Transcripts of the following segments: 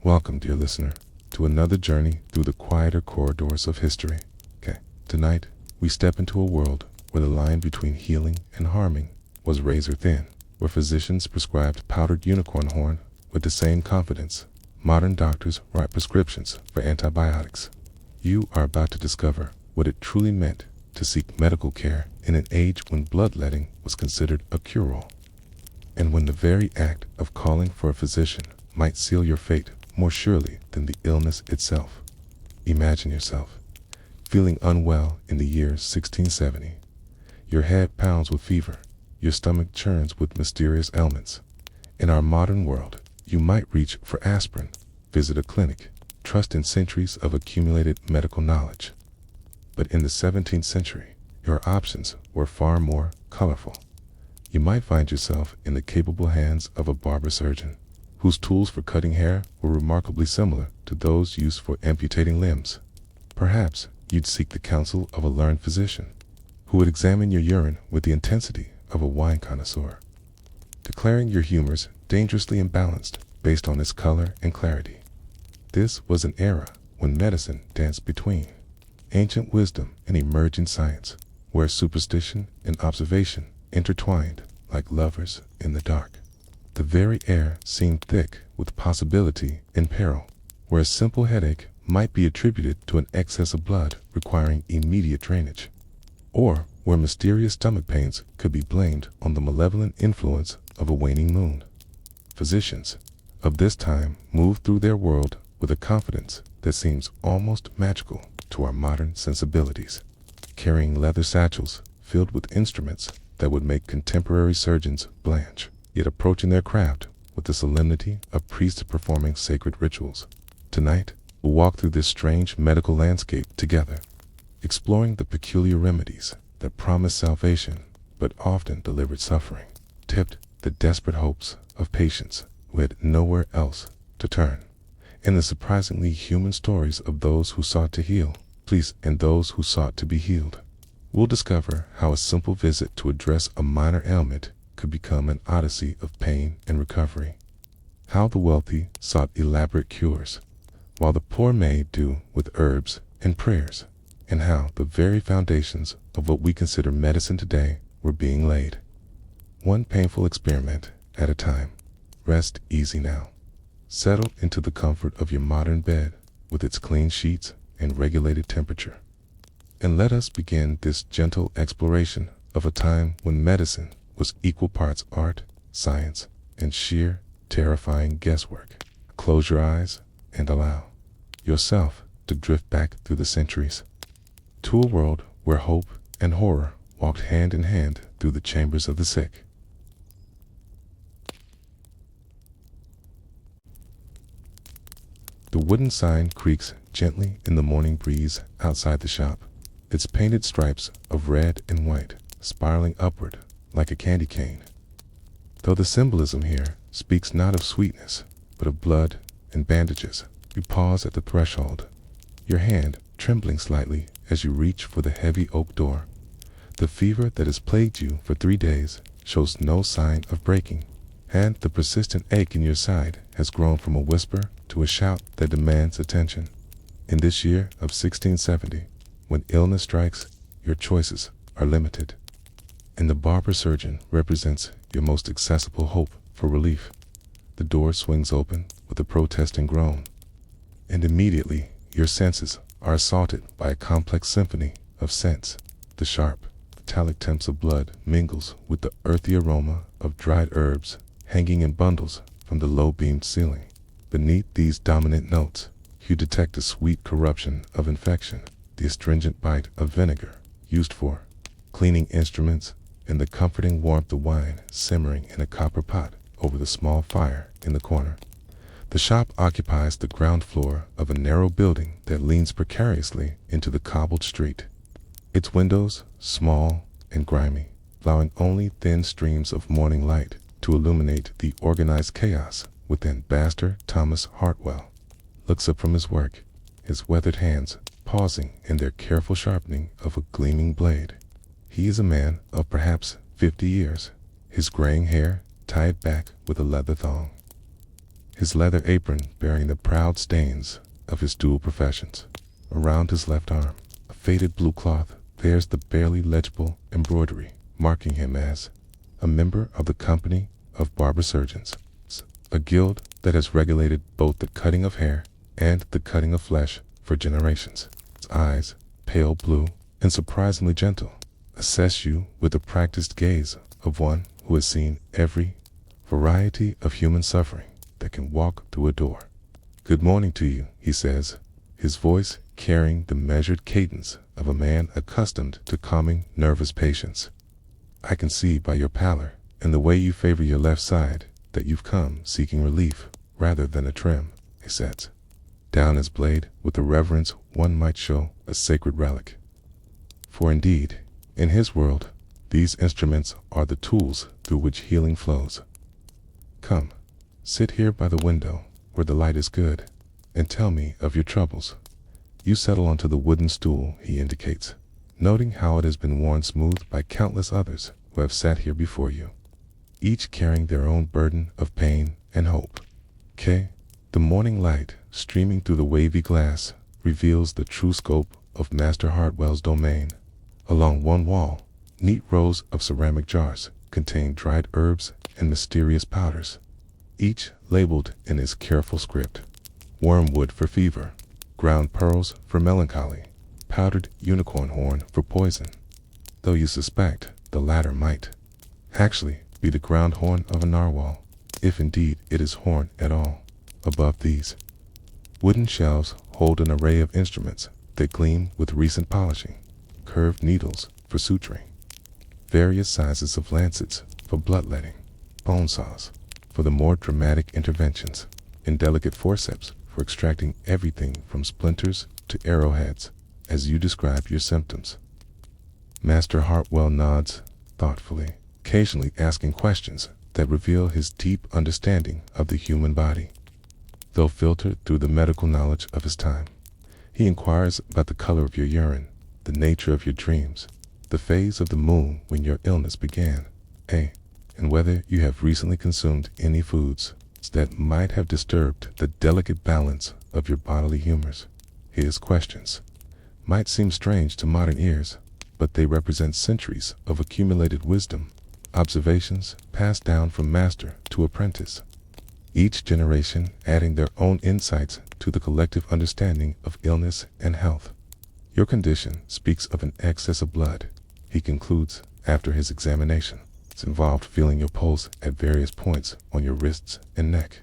Welcome, dear listener, to another journey through the quieter corridors of history. Tonight, we step into a world where the line between healing and harming was razor thin, where physicians prescribed powdered unicorn horn with the same confidence modern doctors write prescriptions for antibiotics. You are about to discover what it truly meant to seek medical care in an age when bloodletting was considered a cure-all, and when the very act of calling for a physician might seal your fate more surely than the illness itself. Imagine yourself feeling unwell in the year 1670. Your head pounds with fever, your stomach churns with mysterious ailments. In our modern world, you might reach for aspirin, visit a clinic, trust in centuries of accumulated medical knowledge. But in the 17th century, your options were far more colorful. You might find yourself in the capable hands of a barber-surgeon, whose tools for cutting hair were remarkably similar to those used for amputating limbs. Perhaps you'd seek the counsel of a learned physician, who would examine your urine with the intensity of a wine connoisseur, declaring your humors dangerously imbalanced based on its color and clarity. This was an era when medicine danced between ancient wisdom and emerging science, where superstition and observation intertwined like lovers in the dark. The very air seemed thick with possibility and peril, where a simple headache might be attributed to an excess of blood requiring immediate drainage, or where mysterious stomach pains could be blamed on the malevolent influence of a waning moon. Physicians of this time moved through their world with a confidence that seems almost magical to our modern sensibilities, carrying leather satchels filled with instruments that would make contemporary surgeons blanch, yet approaching their craft with the solemnity of priests performing sacred rituals. Tonight, we'll walk through this strange medical landscape together, exploring the peculiar remedies that promised salvation but often delivered suffering, tipped the desperate hopes of patients who had nowhere else to turn, and the surprisingly human stories of those who sought to heal, and those who sought to be healed. We'll discover how a simple visit to address a minor ailment could become an odyssey of pain and recovery, how the wealthy sought elaborate cures, while the poor made do with herbs and prayers, and how the very foundations of what we consider medicine today were being laid. One painful experiment at a time. Rest easy now. Settle into the comfort of your modern bed with its clean sheets and regulated temperature. And let us begin this gentle exploration of a time when medicine was equal parts art, science, and sheer, terrifying guesswork. Close your eyes and allow yourself to drift back through the centuries to a world where hope and horror walked hand in hand through the chambers of the sick. The wooden sign creaks gently in the morning breeze outside the shop, its painted stripes of red and white spiraling upward like a candy cane. Though the symbolism here speaks not of sweetness, but of blood and bandages, you pause at the threshold, your hand trembling slightly as you reach for the heavy oak door. The fever that has plagued you for 3 days shows no sign of breaking, and the persistent ache in your side has grown from a whisper to a shout that demands attention. In this year of 1670, when illness strikes, your choices are limited, and the barber-surgeon represents your most accessible hope for relief. The door swings open with a protesting groan, and immediately your senses are assaulted by a complex symphony of scents. The sharp, metallic temps of blood mingles with the earthy aroma of dried herbs hanging in bundles from the low-beamed ceiling. Beneath these dominant notes, you detect a sweet corruption of infection, the astringent bite of vinegar used for cleaning instruments, and the comforting warmth of wine simmering in a copper pot over the small fire in the corner. The shop occupies the ground floor of a narrow building that leans precariously into the cobbled street, its windows small and grimy, allowing only thin streams of morning light to illuminate the organized chaos within. Master Thomas Hartwell looks up from his work, his weathered hands pausing in their careful sharpening of a gleaming blade. He is a man of perhaps 50 years, his graying hair tied back with a leather thong. his leather apron bearing the proud stains of his dual professions. Around his left arm, a faded blue cloth bears the barely legible embroidery, marking him as a member of the company of barber-surgeons, a guild that has regulated both the cutting of hair and the cutting of flesh for generations. His eyes, pale blue and surprisingly gentle, assess you with the practiced gaze of one who has seen every variety of human suffering that can walk through a door. "Good morning to you," he says, his voice carrying the measured cadence of a man accustomed to calming nervous patients. "I can see by your pallor and the way you favor your left side that you've come seeking relief rather than a trim," he says, down his blade with the reverence one might show a sacred relic. For indeed, in his world, these instruments are the tools through which healing flows. "Come, sit here by the window where the light is good, and tell me of your troubles." You settle onto the wooden stool he indicates, noting how it has been worn smooth by countless others who have sat here before you, each carrying their own burden of pain and hope. The morning light streaming through the wavy glass reveals the true scope of Master Hartwell's domain. Along one wall, neat rows of ceramic jars contain dried herbs and mysterious powders, each labeled in his careful script: wormwood for fever, ground pearls for melancholy, powdered unicorn horn for poison, though you suspect the latter might actually be the ground horn of a narwhal, if indeed it is horn at all. Above these, wooden shelves hold an array of instruments that gleam with recent polishing: curved needles for suturing, various sizes of lancets for bloodletting, bone saws for the more dramatic interventions, and delicate forceps for extracting everything from splinters to arrowheads as you describe your symptoms. Master Hartwell nods thoughtfully, occasionally asking questions that reveal his deep understanding of the human body. Though filtered through the medical knowledge of his time, he inquires about the color of your urine, the nature of your dreams, the phase of the moon when your illness began, and whether you have recently consumed any foods that might have disturbed the delicate balance of your bodily humors. His questions might seem strange to modern ears, but they represent centuries of accumulated wisdom, observations passed down from master to apprentice, each generation adding their own insights to the collective understanding of illness and health. "Your condition speaks of an excess of blood," he concludes after his examination. "It's involved feeling your pulse at various points on your wrists and neck,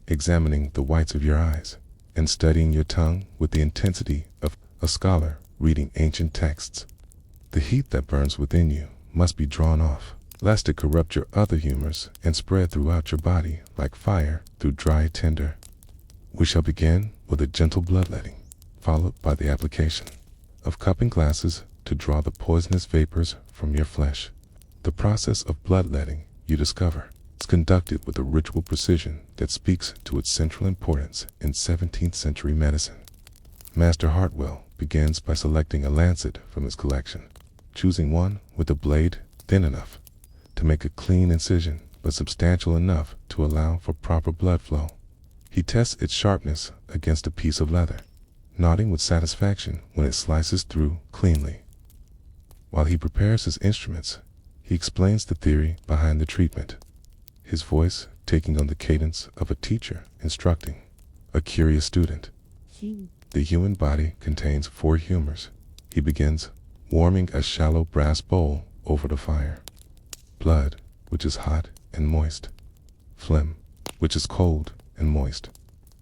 examining the whites of your eyes, and studying your tongue with the intensity of a scholar reading ancient texts. The heat that burns within you must be drawn off, lest it corrupt your other humors and spread throughout your body like fire through dry tinder. We shall begin with a gentle bloodletting, followed by the application of cupping glasses to draw the poisonous vapors from your flesh. The process of bloodletting, you discover, is conducted with a ritual precision that speaks to its central importance in 17th century medicine. Master Hartwell begins by selecting a lancet from his collection, choosing one with a blade thin enough to make a clean incision but substantial enough to allow for proper blood flow. He tests its sharpness against a piece of leather, nodding with satisfaction when it slices through cleanly. While he prepares his instruments, he explains the theory behind the treatment, his voice taking on the cadence of a teacher instructing a curious student. The human body contains 4 humors. He begins warming a shallow brass bowl over the fire. Blood, which is hot and moist. Phlegm, which is cold and moist.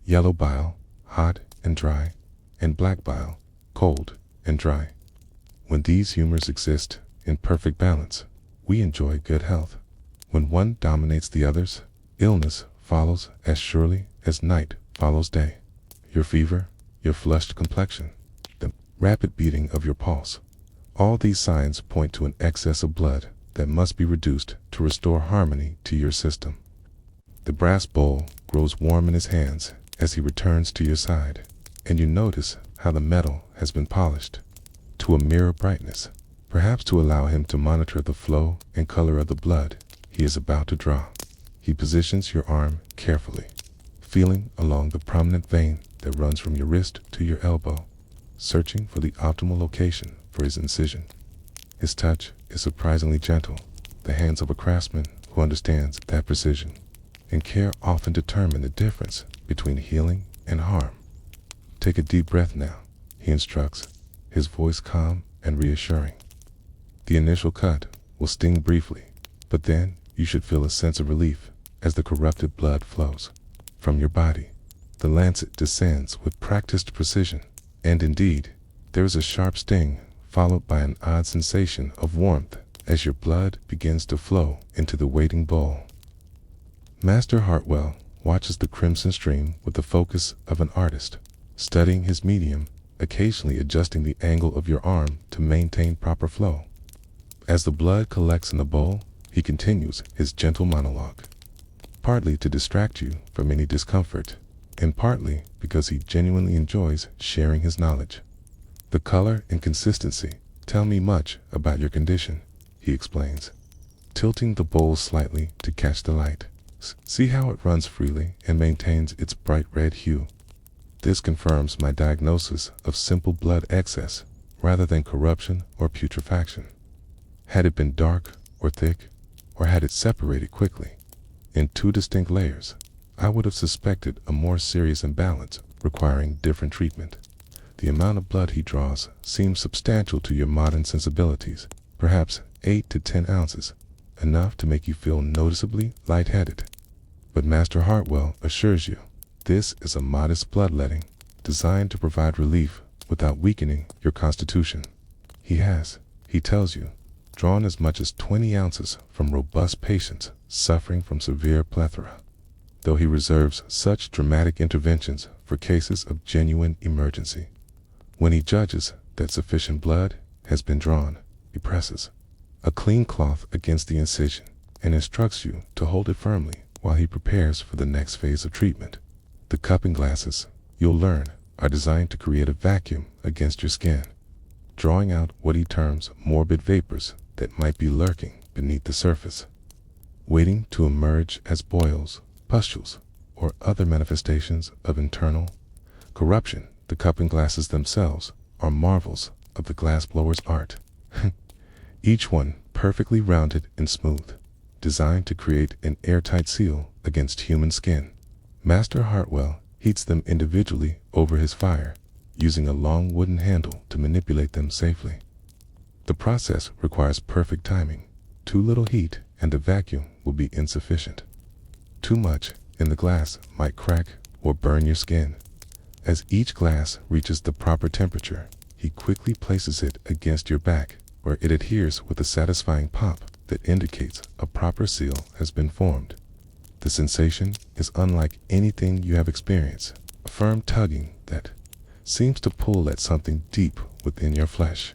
Yellow bile, hot and dry. And black bile, cold and dry. When these humors exist in perfect balance, we enjoy good health. When one dominates the others, illness follows as surely as night follows day. Your fever, your flushed complexion, the rapid beating of your pulse, all these signs point to an excess of blood that must be reduced to restore harmony to your system. The brass bowl grows warm in his hands as he returns to your side, and you notice how the metal has been polished to a mirror brightness, perhaps to allow him to monitor the flow and color of the blood he is about to draw. He positions your arm carefully, feeling along the prominent vein that runs from your wrist to your elbow, searching for the optimal location for his incision. His touch is surprisingly gentle, the hands of a craftsman who understands that precision, and care often determine the difference between healing and harm. Take a deep breath now, he instructs, his voice calm and reassuring. The initial cut will sting briefly, but then you should feel a sense of relief as the corrupted blood flows from your body. The lancet descends with practiced precision, and indeed, there is a sharp sting followed by an odd sensation of warmth as your blood begins to flow into the waiting bowl. Master Hartwell watches the crimson stream with the focus of an artist, studying his medium, occasionally adjusting the angle of your arm to maintain proper flow. As the blood collects in the bowl, he continues his gentle monologue, partly to distract you from any discomfort, and partly because he genuinely enjoys sharing his knowledge. The color and consistency tell me much about your condition, he explains, tilting the bowl slightly to catch the light. See how it runs freely and maintains its bright red hue. This confirms my diagnosis of simple blood excess rather than corruption or putrefaction. Had it been dark or thick, or had it separated quickly in two distinct layers, I would have suspected a more serious imbalance requiring different treatment. The amount of blood he draws seems substantial to your modern sensibilities, perhaps 8 to 10 ounces, enough to make you feel noticeably lightheaded. But Master Hartwell assures you, this is a modest bloodletting designed to provide relief without weakening your constitution. He has, he tells you, drawn as much as 20 ounces from robust patients suffering from severe plethora, though he reserves such dramatic interventions for cases of genuine emergency. When he judges that sufficient blood has been drawn, he presses a clean cloth against the incision and instructs you to hold it firmly while he prepares for the next phase of treatment. The cupping glasses, you'll learn, are designed to create a vacuum against your skin, drawing out what he terms morbid vapors that might be lurking beneath the surface, waiting to emerge as boils, pustules, or other manifestations of internal corruption. The cupping glasses themselves are marvels of the glassblower's art, each one perfectly rounded and smooth, designed to create an airtight seal against human skin. Master Hartwell heats them individually over his fire, using a long wooden handle to manipulate them safely. The process requires perfect timing. Too little heat and the vacuum will be insufficient. Too much and the glass might crack or burn your skin. As each glass reaches the proper temperature, he quickly places it against your back, where it adheres with a satisfying pop that indicates a proper seal has been formed. The sensation is unlike anything you have experienced, a firm tugging that seems to pull at something deep within your flesh.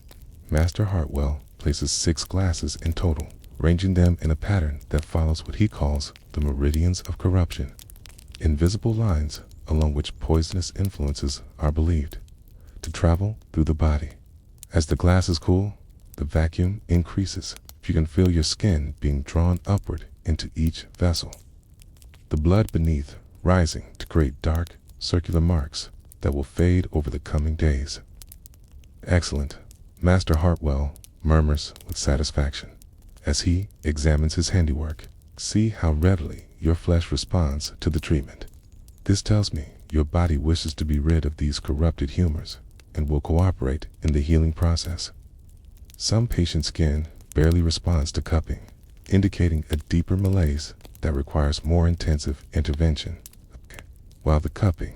Master Hartwell places 6 glasses in total, ranging them in a pattern that follows what he calls the meridians of corruption, invisible lines along which poisonous influences are believed to travel through the body. As the glasses cool, the vacuum increases. You can feel your skin being drawn upward into each vessel, the blood beneath rising to create dark, circular marks that will fade over the coming days. Excellent, Master Hartwell murmurs with satisfaction as he examines his handiwork. See how readily your flesh responds to the treatment. This tells me your body wishes to be rid of these corrupted humors and will cooperate in the healing process. Some patient skin barely responds to cupping, indicating a deeper malaise that requires more intensive intervention. While the cupping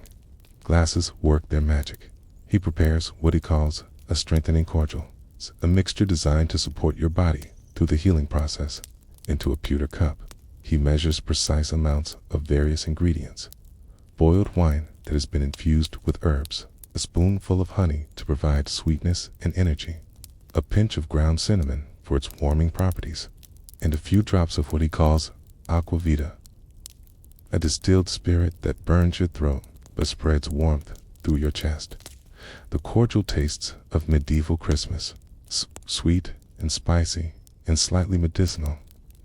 glasses work their magic, he prepares what he calls a strengthening cordial, a mixture designed to support your body through the healing process. Into a pewter cup, he measures precise amounts of various ingredients: boiled wine that has been infused with herbs, a spoonful of honey to provide sweetness and energy, a pinch of ground cinnamon for its warming properties, and a few drops of what he calls aqua vita, a distilled spirit that burns your throat but spreads warmth through your chest. The cordial tastes of medieval Christmas, sweet and spicy and slightly medicinal,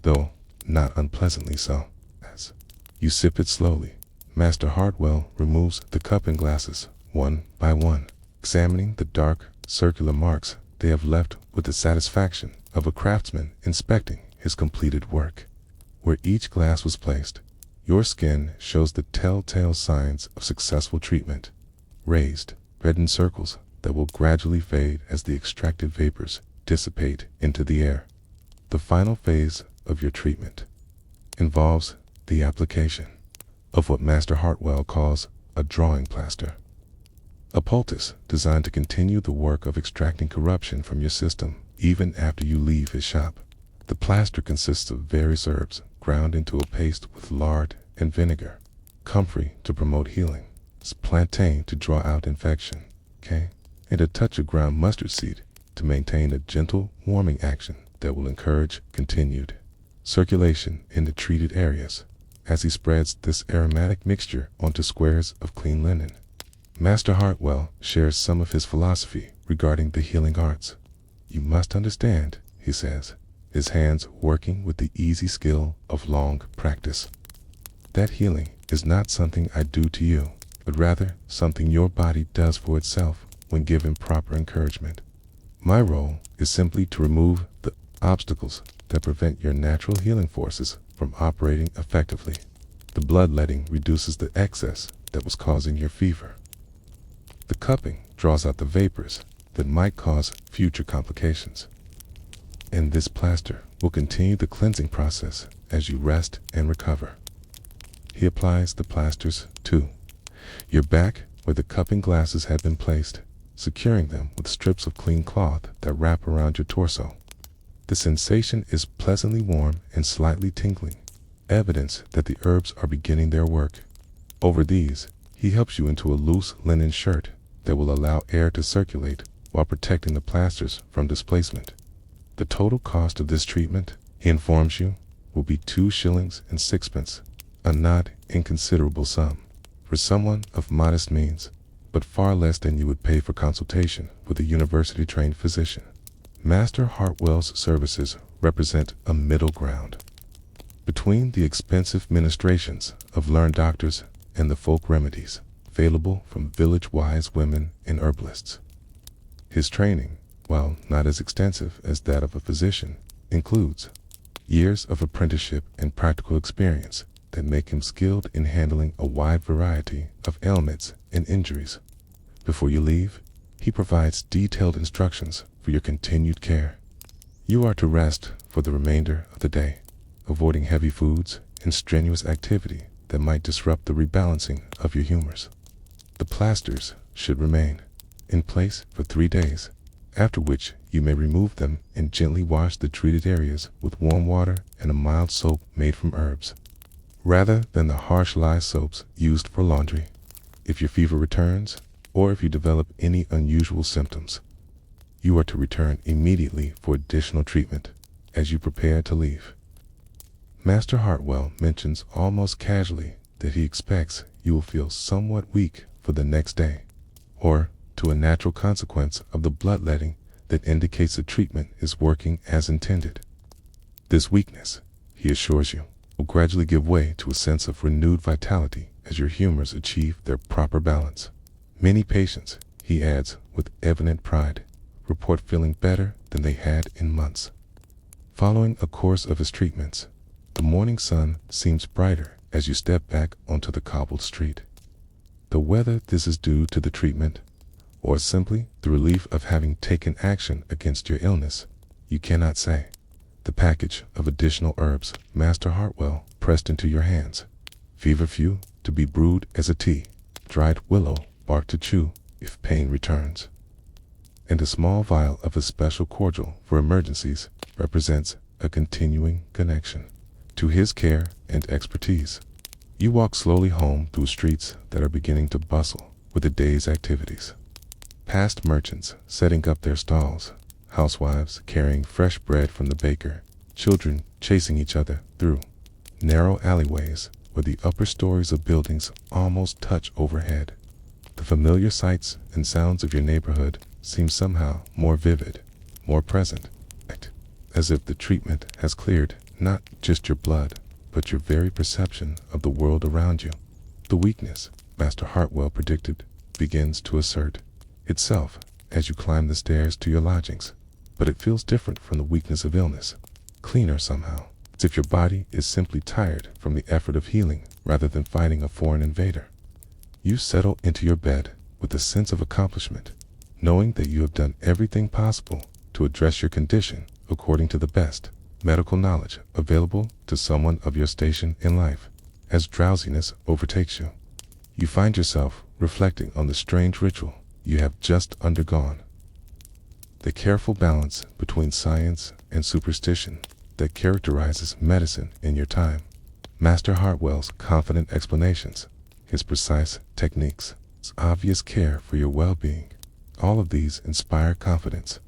though not unpleasantly so. As you sip it slowly, Master Hartwell removes the cupping glasses one by one, examining the dark, circular marks they have left with the satisfaction of a craftsman inspecting his completed work. Where each glass was placed, your skin shows the telltale signs of successful treatment: raised, reddened circles that will gradually fade as the extracted vapors dissipate into the air. The final phase of your treatment involves the application of what Master Hartwell calls a drawing plaster, a poultice designed to continue the work of extracting corruption from your system even after you leave his shop. The plaster consists of various herbs ground into a paste with lard and vinegar, comfrey to promote healing, plantain to draw out infection, and a touch of ground mustard seed to maintain a gentle warming action that will encourage continued circulation in the treated areas. As he spreads this aromatic mixture onto squares of clean linen, Master Hartwell shares some of his philosophy regarding the healing arts. "You must understand," he says, his hands working with the easy skill of long practice, "that healing is not something I do to you, but rather something your body does for itself when given proper encouragement. My role is simply to remove the obstacles that prevent your natural healing forces from operating effectively. The bloodletting reduces the excess that was causing your fever. The cupping draws out the vapors that might cause future complications. And this plaster will continue the cleansing process as you rest and recover." He applies the plasters to your back where the cupping glasses had been placed, securing them with strips of clean cloth that wrap around your torso. The sensation is pleasantly warm and slightly tingling, evidence that the herbs are beginning their work. Over these, he helps you into a loose linen shirt that will allow air to circulate while protecting the plasters from displacement. The total cost of this treatment, he informs you, will be 2 shillings and 6pence, a not inconsiderable sum for someone of modest means, but far less than you would pay for consultation with a university-trained physician. Master Hartwell's services represent a middle ground between the expensive ministrations of learned doctors and the folk remedies available from village-wise women and herbalists. His training, while not as extensive as that of a physician, includes years of apprenticeship and practical experience that make him skilled in handling a wide variety of ailments and injuries. Before you leave, he provides detailed instructions for your continued care. You are to rest for the remainder of the day, avoiding heavy foods and strenuous activity that might disrupt the rebalancing of your humors. The plasters should remain in place for 3 days, after which you may remove them and gently wash the treated areas with warm water and a mild soap made from herbs, rather than the harsh lye soaps used for laundry. If your fever returns, or if you develop any unusual symptoms, you are to return immediately for additional treatment as you prepare to leave. Master Hartwell mentions almost casually that he expects you will feel somewhat weak for the next day, or to a natural consequence of the bloodletting that indicates the treatment is working as intended. This weakness, he assures you, will gradually give way to a sense of renewed vitality as your humors achieve their proper balance. Many patients, he adds with evident pride, report feeling better than they had in months. Following a course of his treatments, the morning sun seems brighter as you step back onto the cobbled street. Though whether this is due to the treatment or simply the relief of having taken action against your illness, you cannot say. The package of additional herbs Master Hartwell pressed into your hands: feverfew to be brewed as a tea, dried willow bark to chew if pain returns, and a small vial of a special cordial for emergencies represents a continuing connection to his care and expertise. You walk slowly home through streets that are beginning to bustle with the day's activities. Past merchants setting up their stalls, housewives carrying fresh bread from the baker, children chasing each other through narrow alleyways where the upper stories of buildings almost touch overhead. The familiar sights and sounds of your neighborhood seem somehow more vivid, more present, as if the treatment has cleared not just your blood, but your very perception of the world around you. The weakness, Master Hartwell predicted, begins to assert itself as you climb the stairs to your lodgings, but it feels different from the weakness of illness, cleaner somehow, as if your body is simply tired from the effort of healing rather than fighting a foreign invader. You settle into your bed with a sense of accomplishment, knowing that you have done everything possible to address your condition according to the best medical knowledge available to someone of your station in life. As drowsiness overtakes you, you find yourself reflecting on the strange ritual you have just undergone. The careful balance between science and superstition that characterizes medicine in your time. Master Hartwell's confident explanations, his precise techniques, his obvious care for your well-being, all of these inspire confidence,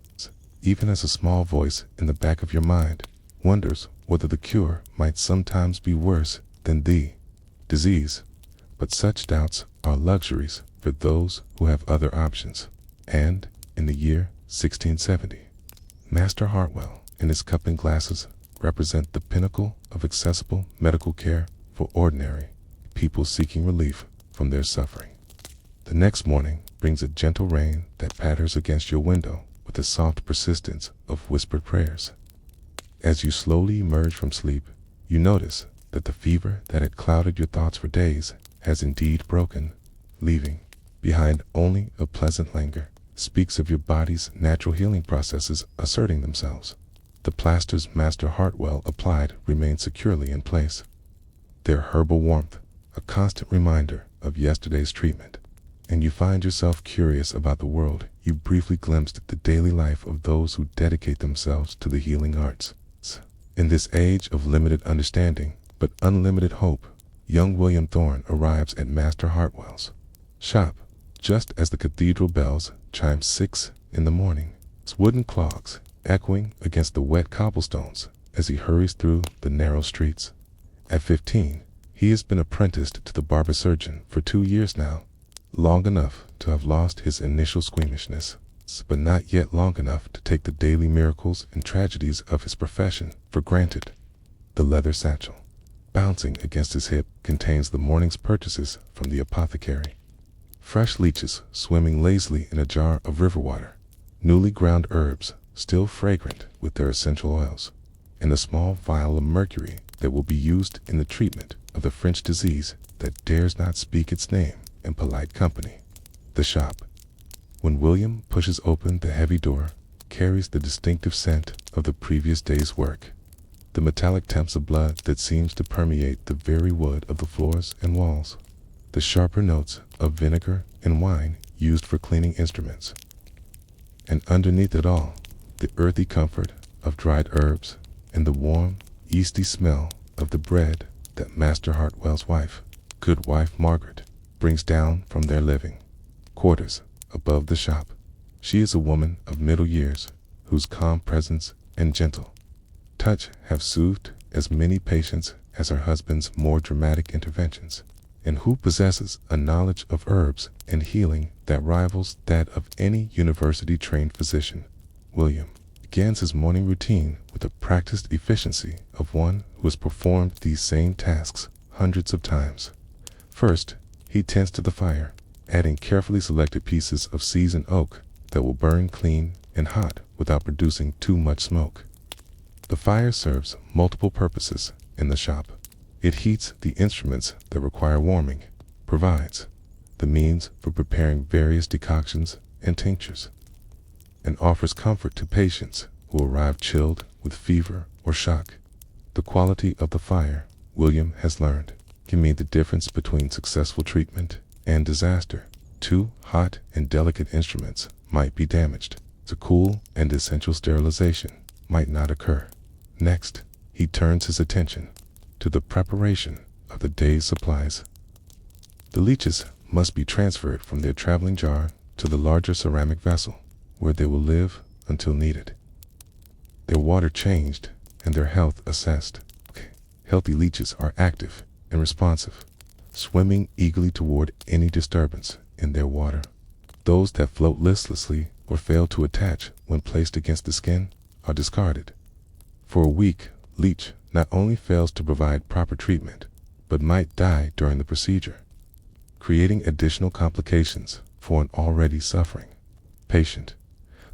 even as a small voice in the back of your mind wonders whether the cure might sometimes be worse than the disease. But such doubts are luxuries for those who have other options. And, in the year 1670, Master Hartwell and his cup and glasses represent the pinnacle of accessible medical care for ordinary people seeking relief from their suffering. The next morning brings a gentle rain that patters against your window with the soft persistence of whispered prayers. As you slowly emerge from sleep, you notice that the fever that had clouded your thoughts for days has indeed broken, leaving behind only a pleasant languor. Speaks of your body's natural healing processes asserting themselves. The plasters Master Hartwell applied remain securely in place, their herbal warmth a constant reminder of yesterday's treatment, and you find yourself curious about the world you briefly glimpsed, the daily life of those who dedicate themselves to the healing arts. In this age of limited understanding but unlimited hope, young William Thorne arrives at Master Hartwell's shop just as the cathedral bells chime 6 in the morning, his wooden clogs echoing against the wet cobblestones as he hurries through the narrow streets. At 15, he has been apprenticed to the barber-surgeon for 2 years now, long enough to have lost his initial squeamishness, but not yet long enough to take the daily miracles and tragedies of his profession for granted. The leather satchel, bouncing against his hip, contains the morning's purchases from the apothecary. Fresh leeches swimming lazily in a jar of river water, newly ground herbs still fragrant with their essential oils, and a small vial of mercury that will be used in the treatment of the French disease that dares not speak its name in polite company. The shop, when William pushes open the heavy door, carries the distinctive scent of the previous day's work, the metallic temps of blood that seems to permeate the very wood of the floors and walls, the sharper notes of vinegar and wine used for cleaning instruments, and underneath it all, the earthy comfort of dried herbs and the warm, yeasty smell of the bread that Master Hartwell's wife, good wife Margaret, brings down from their living quarters above the shop. She is a woman of middle years whose calm presence and gentle touch have soothed as many patients as her husband's more dramatic interventions, and who possesses a knowledge of herbs and healing that rivals that of any university-trained physician. William begins his morning routine with the practiced efficiency of one who has performed these same tasks hundreds of times. First, he tends to the fire, adding carefully selected pieces of seasoned oak that will burn clean and hot without producing too much smoke. The fire serves multiple purposes in the shop. It heats the instruments that require warming, provides the means for preparing various decoctions and tinctures, and offers comfort to patients who arrive chilled with fever or shock. The quality of the fire, William has learned, can mean the difference between successful treatment and disaster. Too hot and delicate instruments might be damaged. The cool and essential sterilization might not occur. Next, he turns his attention to the preparation of the day's supplies. The leeches must be transferred from their traveling jar to the larger ceramic vessel, where they will live until needed. Their water changed and their health assessed. Healthy leeches are active and responsive, swimming eagerly toward any disturbance in their water. Those that float listlessly or fail to attach when placed against the skin are discarded. For a weak leech not only fails to provide proper treatment, but might die during the procedure. creating additional complications for an already suffering patient.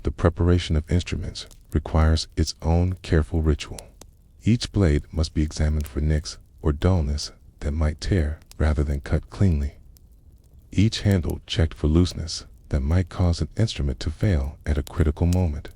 The preparation of instruments requires its own careful ritual. Each blade must be examined for nicks or dullness that might tear rather than cut cleanly. Each handle checked for looseness that might cause an instrument to fail at a critical moment.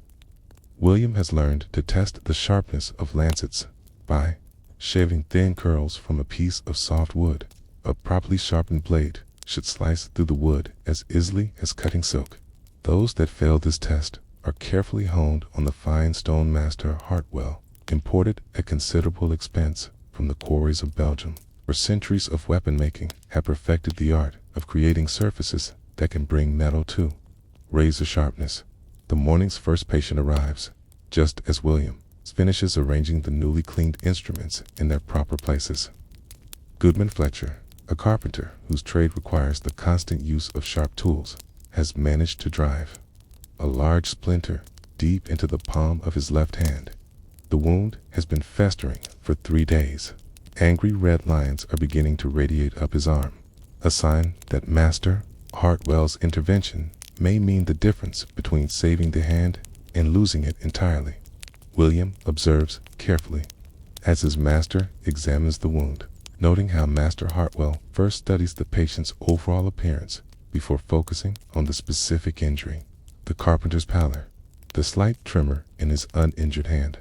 William has learned to test the sharpness of lancets by shaving thin curls from a piece of soft wood. A properly sharpened blade should slice through the wood as easily as cutting silk. Those that fail this test are carefully honed on the fine stone master Hartwell, imported at considerable expense from the quarries of Belgium. For centuries of weapon making have perfected the art of creating surfaces that can bring metal to razor sharpness. The morning's first patient arrives, just as William finishes arranging the newly cleaned instruments in their proper places. Goodman Fletcher, a carpenter whose trade requires the constant use of sharp tools, has managed to drive a large splinter deep into the palm of his left hand. The wound has been festering for 3 days. Angry red lines are beginning to radiate up his arm, a sign that Master Hartwell's intervention may mean the difference between saving the hand and losing it entirely. William observes carefully as his master examines the wound, noting how Master Hartwell first studies the patient's overall appearance before focusing on the specific injury. The carpenter's pallor, the slight tremor in his uninjured hand,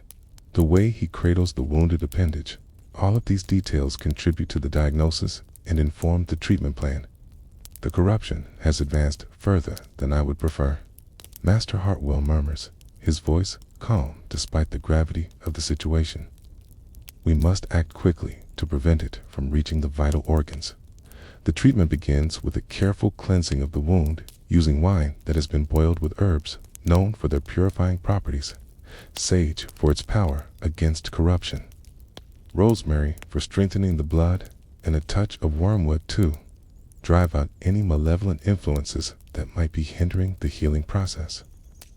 the way he cradles the wounded appendage, all of these details contribute to the diagnosis and inform the treatment plan. The corruption has advanced further than I would prefer, Master Hartwell murmurs, his voice calm despite the gravity of the situation. We must act quickly to prevent it from reaching the vital organs. The treatment begins with a careful cleansing of the wound using wine that has been boiled with herbs known for their purifying properties, sage for its power against corruption, rosemary for strengthening the blood, and a touch of wormwood to drive out any malevolent influences that might be hindering the healing process.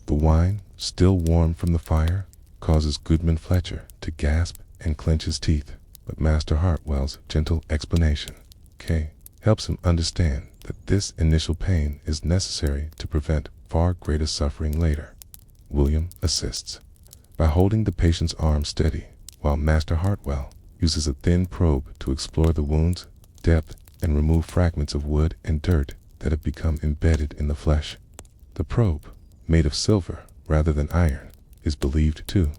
The wine, still warm from the fire, causes Goodman Fletcher to gasp and clench his teeth, but Master Hartwell's gentle explanation, helps him understand that this initial pain is necessary to prevent far greater suffering later. William assists by holding the patient's arm steady, while Master Hartwell uses a thin probe to explore the wound's depth and remove fragments of wood and dirt that have become embedded in the flesh. The probe, made of silver rather than iron, is believed to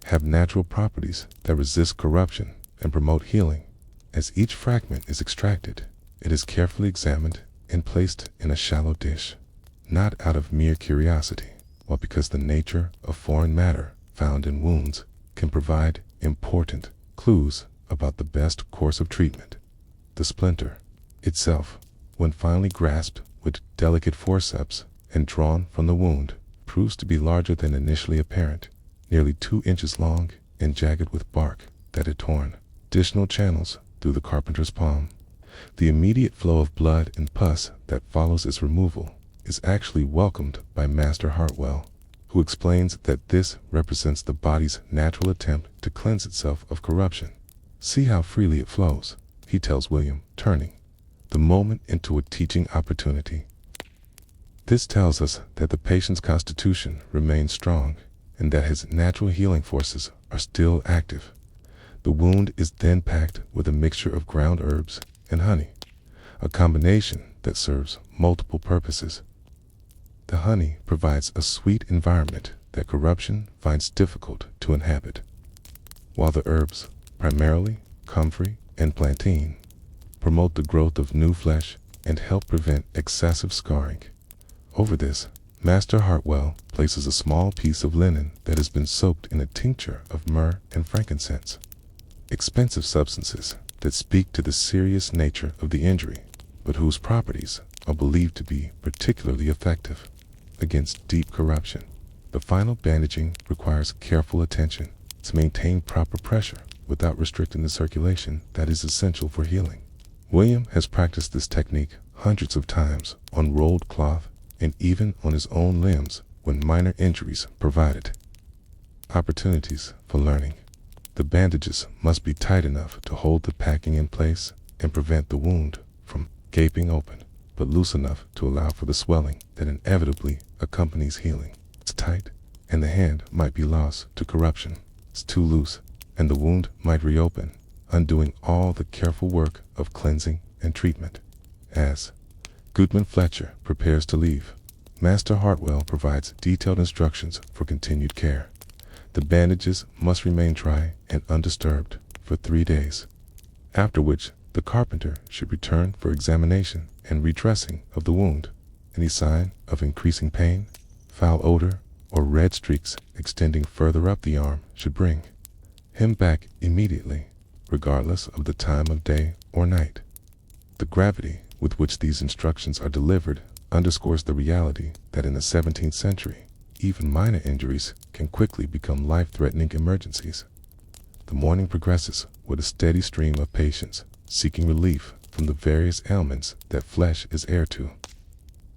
have natural properties that resist corruption and promote healing. As each fragment is extracted, it is carefully examined and placed in a shallow dish, not out of mere curiosity, but because the nature of foreign matter found in wounds can provide important clues about the best course of treatment. The splinter itself, when finally grasped with delicate forceps and drawn from the wound, proves to be larger than initially apparent, nearly 2 inches long and jagged with bark that had torn additional channels through the carpenter's palm. The immediate flow of blood and pus that follows its removal is actually welcomed by Master Hartwell, who explains that this represents the body's natural attempt to cleanse itself of corruption. See how freely it flows, he tells William, turning the moment into a teaching opportunity. This tells us that the patient's constitution remains strong and that his natural healing forces are still active. The wound is then packed with a mixture of ground herbs and honey, a combination that serves multiple purposes. The honey provides a sweet environment that corruption finds difficult to inhabit, while the herbs, primarily comfrey and plantain, promote the growth of new flesh and help prevent excessive scarring. Over this, Master Hartwell places a small piece of linen that has been soaked in a tincture of myrrh and frankincense, expensive substances that speak to the serious nature of the injury, but whose properties are believed to be particularly effective against deep corruption. The final bandaging requires careful attention to maintain proper pressure without restricting the circulation that is essential for healing. William has practiced this technique hundreds of times on rolled cloth and even on his own limbs when minor injuries provided opportunities for learning. The bandages must be tight enough to hold the packing in place and prevent the wound from gaping open, but loose enough to allow for the swelling that inevitably accompanies healing. It's tight, and the hand might be lost to corruption. It's too loose, and the wound might reopen, undoing all the careful work of cleansing and treatment. As Goodman Fletcher prepares to leave, Master Hartwell provides detailed instructions for continued care. The bandages must remain dry and undisturbed for 3 days, after which the carpenter should return for examination and redressing of the wound. Any sign of increasing pain, foul odor, or red streaks extending further up the arm should bring him back immediately, regardless of the time of day or night. The gravity with which these instructions are delivered underscores the reality that in the 17th century, even minor injuries can quickly become life-threatening emergencies. The morning progresses with a steady stream of patients seeking relief from the various ailments that flesh is heir to.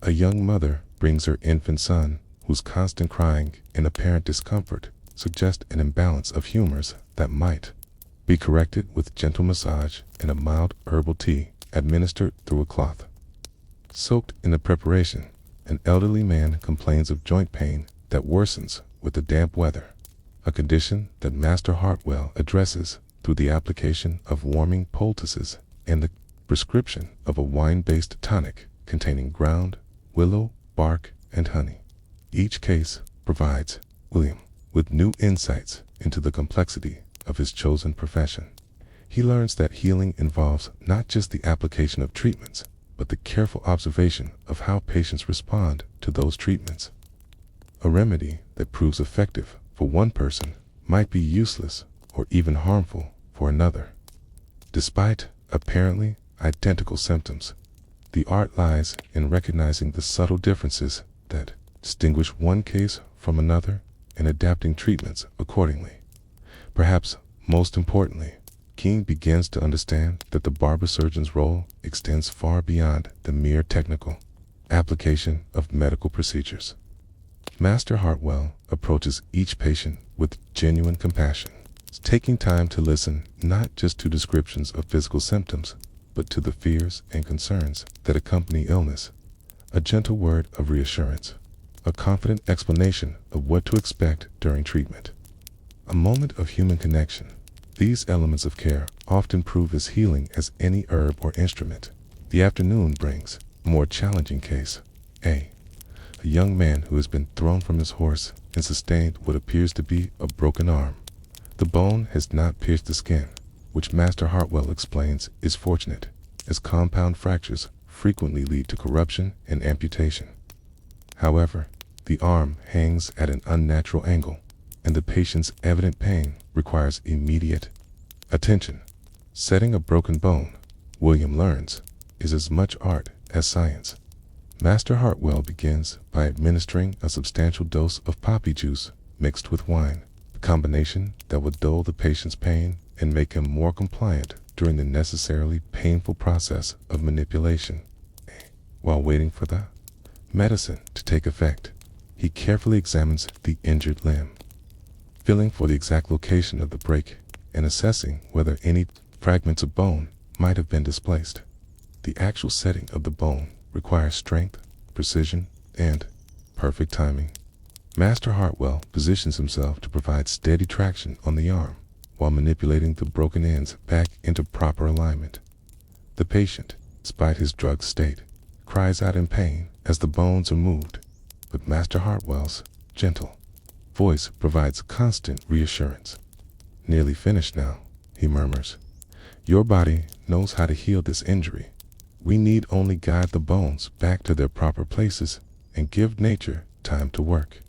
A young mother brings her infant son, whose constant crying and apparent discomfort suggest an imbalance of humors that might be corrected with gentle massage and a mild herbal tea administered through a cloth. Soaked in the preparation, an elderly man complains of joint pain that worsens with the damp weather, a condition that Master Hartwell addresses through the application of warming poultices and the prescription of a wine-based tonic containing ground willow, bark, and honey. Each case provides William with new insights into the complexity of his chosen profession. He learns that healing involves not just the application of treatments, but the careful observation of how patients respond to those treatments. A remedy that proves effective for one person might be useless or even harmful for another. Despite apparently identical symptoms, the art lies in recognizing the subtle differences that distinguish one case from another and adapting treatments accordingly. Perhaps most importantly, King begins to understand that the barber-surgeon's role extends far beyond the mere technical application of medical procedures. Master Hartwell approaches each patient with genuine compassion, taking time to listen not just to descriptions of physical symptoms, but to the fears and concerns that accompany illness. A gentle word of reassurance, a confident explanation of what to expect during treatment, a moment of human connection. These elements of care often prove as healing as any herb or instrument. The afternoon brings a more challenging case. A young man who has been thrown from his horse and sustained what appears to be a broken arm. The bone has not pierced the skin, which Master Hartwell explains is fortunate, as compound fractures frequently lead to corruption and amputation. However, the arm hangs at an unnatural angle, and the patient's evident pain requires immediate attention. Setting a broken bone, William learns, is as much art as science. Master Hartwell begins by administering a substantial dose of poppy juice mixed with wine, a combination that would dull the patient's pain and make him more compliant during the necessarily painful process of manipulation. While waiting for the medicine to take effect, he carefully examines the injured limb, feeling for the exact location of the break and assessing whether any fragments of bone might have been displaced. The actual setting of the bone requires strength, precision, and perfect timing. Master Hartwell positions himself to provide steady traction on the arm while manipulating the broken ends back into proper alignment. The patient, despite his drugged state, cries out in pain as the bones are moved, but Master Hartwell's gentle voice provides constant reassurance. "Nearly finished now," he murmurs. "Your body knows how to heal this injury. We need only guide the bones back to their proper places and give nature time to work."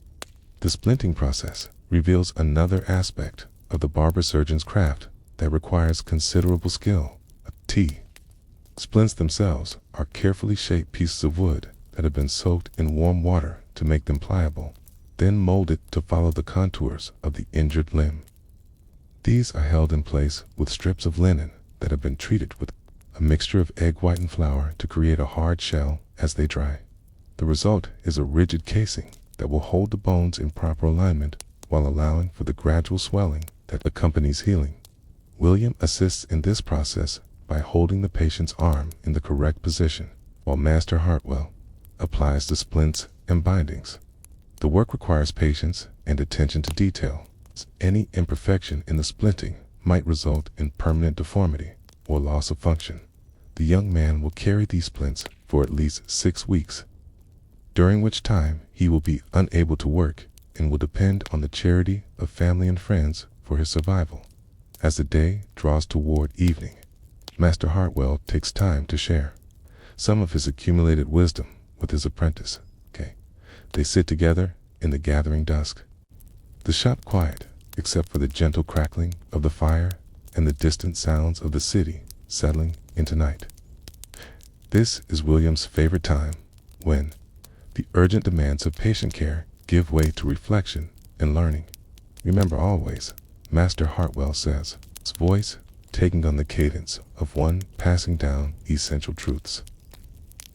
The splinting process reveals another aspect of the barber-surgeon's craft that requires considerable skill. Splints themselves are carefully shaped pieces of wood that have been soaked in warm water to make them pliable, then molded to follow the contours of the injured limb. These are held in place with strips of linen that have been treated with a mixture of egg white and flour to create a hard shell as they dry. The result is a rigid casing that will hold the bones in proper alignment while allowing for the gradual swelling that accompanies healing. William assists in this process by holding the patient's arm in the correct position, while Master Hartwell applies the splints and bindings. The work requires patience and attention to detail. Any imperfection in the splinting might result in permanent deformity or loss of function. The young man will carry these splints for at least 6 weeks, during which time he will be unable to work and will depend on the charity of family and friends for his survival. As the day draws toward evening, Master Hartwell takes time to share some of his accumulated wisdom with his apprentice. They sit together in the gathering dusk. The shop quiet, except for the gentle crackling of the fire and the distant sounds of the city settling into night. This is William's favorite time, when the urgent demands of patient care give way to reflection and learning. Remember always, Master Hartwell says, his voice taking on the cadence of one passing down essential truths,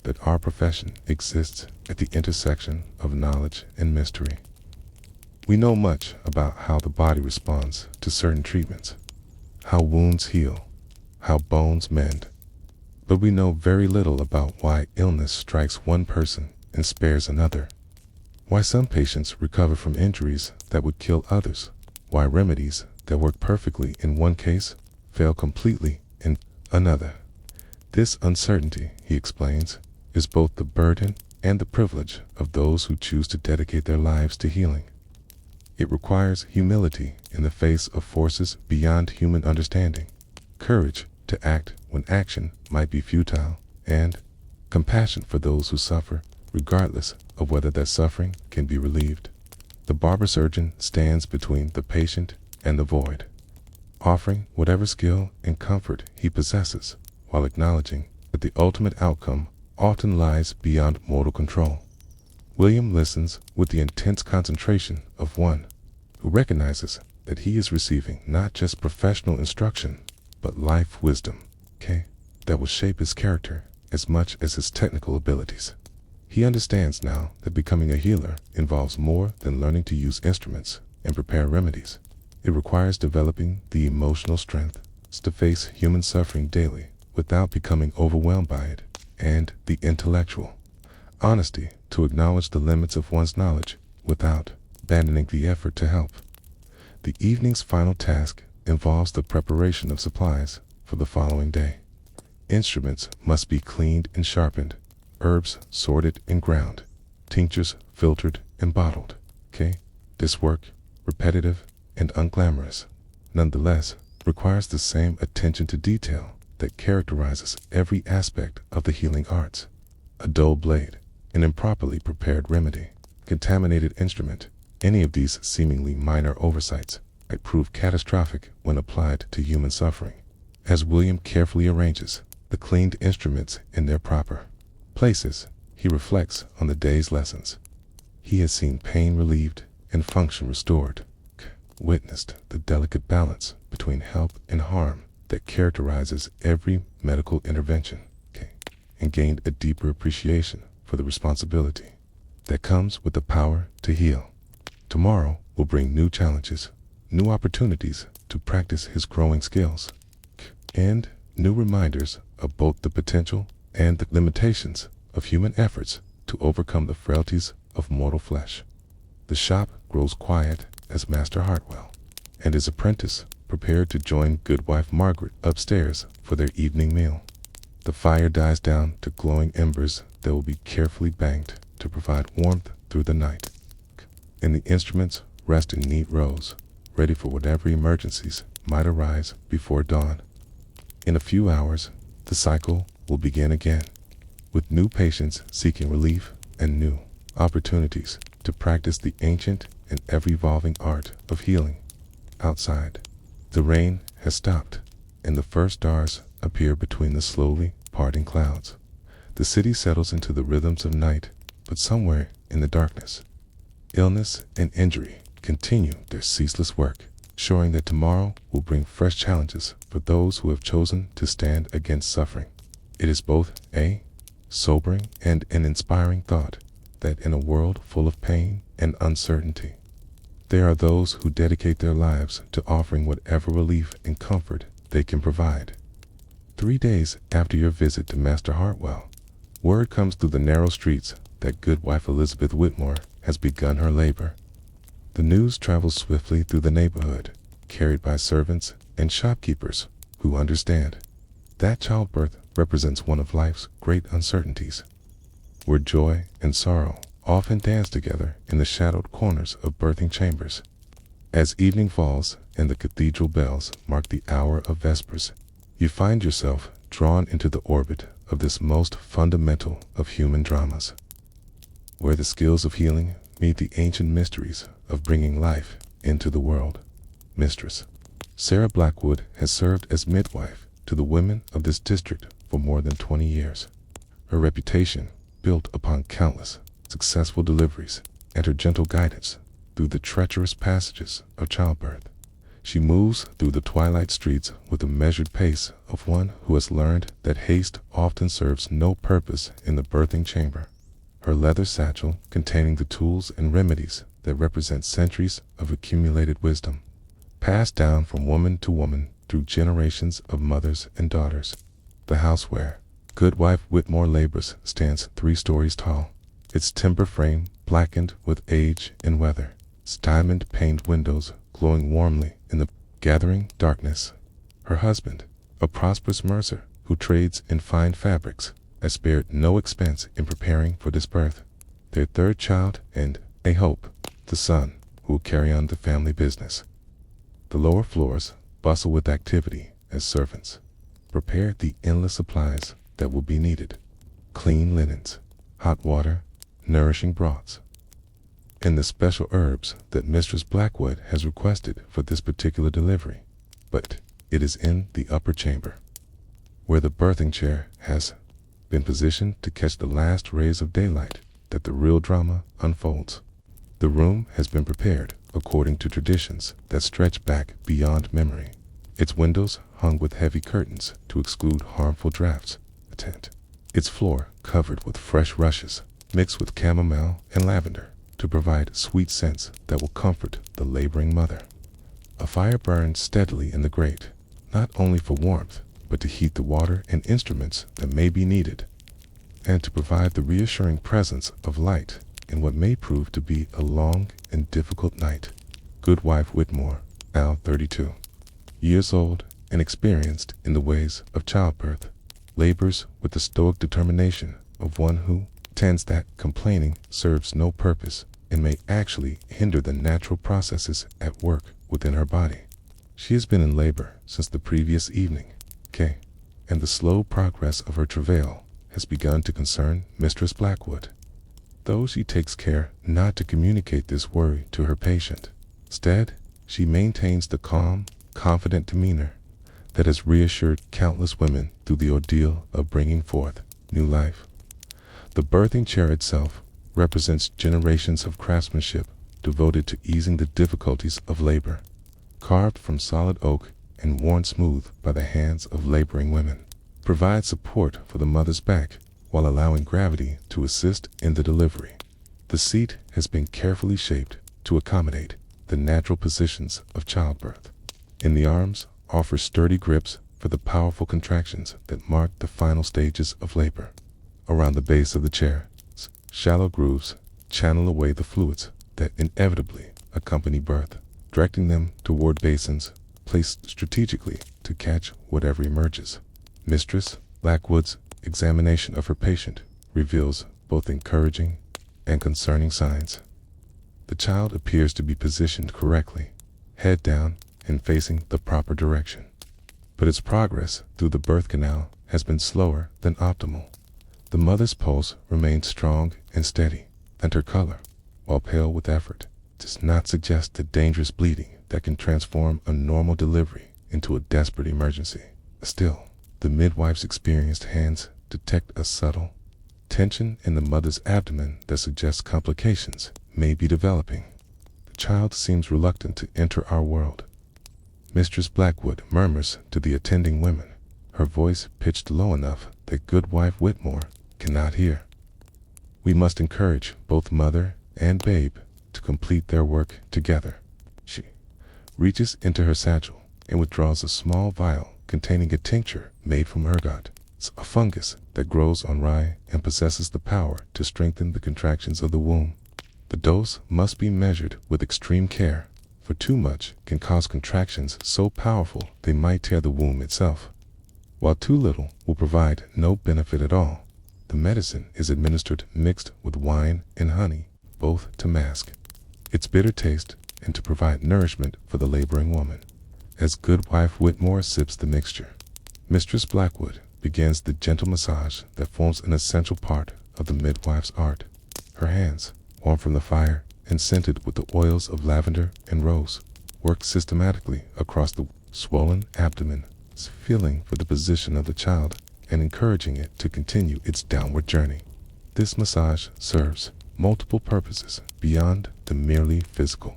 that our profession exists at the intersection of knowledge and mystery. We know much about how the body responds to certain treatments, how wounds heal, how bones mend, but we know very little about why illness strikes one person and spares another, why some patients recover from injuries that would kill others, why remedies that work perfectly in one case fail completely in another. This uncertainty, he explains, is both the burden and the privilege of those who choose to dedicate their lives to healing. It requires humility in the face of forces beyond human understanding, courage to act when action might be futile, and compassion for those who suffer, regardless of whether that suffering can be relieved. The barber-surgeon stands between the patient and the void, offering whatever skill and comfort he possesses, while acknowledging that the ultimate outcome often lies beyond mortal control. William listens with the intense concentration of one who recognizes that he is receiving not just professional instruction, but life wisdom, that will shape his character as much as his technical abilities. He understands now that becoming a healer involves more than learning to use instruments and prepare remedies. It requires developing the emotional strength to face human suffering daily without becoming overwhelmed by it, and the intellectual honesty to acknowledge the limits of one's knowledge without abandoning the effort to help. The evening's final task involves the preparation of supplies for the following day. Instruments must be cleaned and sharpened, herbs sorted and ground, tinctures filtered and bottled. This work, repetitive and unglamorous, nonetheless requires the same attention to detail that characterizes every aspect of the healing arts. A dull blade, an improperly prepared remedy, contaminated instrument, any of these seemingly minor oversights might prove catastrophic when applied to human suffering. As William carefully arranges the cleaned instruments in their proper places, he reflects on the day's lessons. He has seen pain relieved and function restored, witnessed the delicate balance between help and harm that characterizes every medical intervention, and gained a deeper appreciation for the responsibility that comes with the power to heal. Tomorrow will bring new challenges, new opportunities to practice his growing skills, and new reminders of both the potential and the limitations of human efforts to overcome the frailties of mortal flesh. The shop grows quiet as Master Hartwell and his apprentice prepared to join Goodwife Margaret upstairs for their evening meal. The fire dies down to glowing embers that will be carefully banked to provide warmth through the night, and the instruments rest in neat rows, ready for whatever emergencies might arise before dawn. In a few hours, the cycle will begin again, with new patients seeking relief and new opportunities to practice the ancient and ever-evolving art of healing. Outside, the rain has stopped, and the first stars appear between the slowly parting clouds. The city settles into the rhythms of night, but somewhere in the darkness, illness and injury continue their ceaseless work, showing that tomorrow will bring fresh challenges for those who have chosen to stand against suffering. It is both a sobering and an inspiring thought that in a world full of pain and uncertainty, there are those who dedicate their lives to offering whatever relief and comfort they can provide. 3 days after your visit to Master Hartwell, word comes through the narrow streets that Goodwife Elizabeth Whitmore has begun her labor. The news travels swiftly through the neighborhood, carried by servants and shopkeepers who understand that childbirth represents one of life's great uncertainties, where joy and sorrow often dance together in the shadowed corners of birthing chambers. As evening falls and the cathedral bells mark the hour of vespers, you find yourself drawn into the orbit of this most fundamental of human dramas, where the skills of healing meet the ancient mysteries of bringing life into the world. Mistress Sarah Blackwood has served as midwife to the women of this district for more than 20 years. Her reputation, built upon countless successful deliveries and her gentle guidance through the treacherous passages of childbirth, she moves through the twilight streets with the measured pace of one who has learned that haste often serves no purpose in the birthing chamber. Her leather satchel containing the tools and remedies that represent centuries of accumulated wisdom, passed down from woman to woman through generations of mothers and daughters. The house where Goodwife Whitmore labors stands 3 stories tall, its timber frame blackened with age and weather, its diamond-paned windows glowing warmly in the gathering darkness. Her husband, a prosperous mercer who trades in fine fabrics, has spared no expense in preparing for this birth, their 3rd child and a hope, the son who will carry on the family business. The lower floors bustle with activity as servants prepare the endless supplies that will be needed: clean linens, hot water, nourishing broths, and the special herbs that Mistress Blackwood has requested for this particular delivery. But it is in the upper chamber, where the birthing chair has been positioned to catch the last rays of daylight, that the real drama unfolds. The room has been prepared according to traditions that stretch back beyond memory, its windows hung with heavy curtains to exclude harmful drafts, a tent, its floor covered with fresh rushes mixed with chamomile and lavender to provide sweet scents that will comfort the laboring mother. A fire burns steadily in the grate, not only for warmth, but to heat the water and instruments that may be needed, and to provide the reassuring presence of light in what may prove to be a long and difficult night. Goodwife Whitmore, now 32 years old and experienced in the ways of childbirth, labors with the stoic determination of one who tends that complaining serves no purpose and may actually hinder the natural processes at work within her body. She has been in labor since the previous evening, and the slow progress of her travail has begun to concern Mistress Blackwood, though she takes care not to communicate this worry to her patient. Instead, she maintains the calm, confident demeanor that has reassured countless women through the ordeal of bringing forth new life. The birthing chair itself represents generations of craftsmanship devoted to easing the difficulties of labor, carved from solid oak and worn smooth by the hands of laboring women, provides support for the mother's back while allowing gravity to assist in the delivery. The seat has been carefully shaped to accommodate the natural positions of childbirth, and the arms offer sturdy grips for the powerful contractions that mark the final stages of labor. Around the base of the chair, shallow grooves channel away the fluids that inevitably accompany birth, directing them toward basins placed strategically to catch whatever emerges. Mistress Blackwood's examination of her patient reveals both encouraging and concerning signs. The child appears to be positioned correctly, head down and facing the proper direction, but its progress through the birth canal has been slower than optimal. The mother's pulse remains strong and steady, and her color, while pale with effort, does not suggest the dangerous bleeding that can transform a normal delivery into a desperate emergency. Still, the midwife's experienced hands detect a subtle tension in the mother's abdomen that suggests complications may be developing. The child seems reluctant to enter our world. Mistress Blackwood murmurs to the attending women, her voice pitched low enough that Goodwife Whitmore cannot hear. We must encourage both mother and babe to complete their work together. She reaches into her satchel and withdraws a small vial containing a tincture made from ergot, a fungus that grows on rye and possesses the power to strengthen the contractions of the womb. The dose must be measured with extreme care, for too much can cause contractions so powerful they might tear the womb itself, while too little will provide no benefit at all. The medicine is administered mixed with wine and honey, both to mask its bitter taste and to provide nourishment for the laboring woman. As Goodwife Whitmore sips the mixture, Mistress Blackwood begins the gentle massage that forms an essential part of the midwife's art. Her hands, warm from the fire and scented with the oils of lavender and rose, work systematically across the swollen abdomen, feeling for the position of the child and encouraging it to continue its downward journey. This massage serves multiple purposes beyond the merely physical.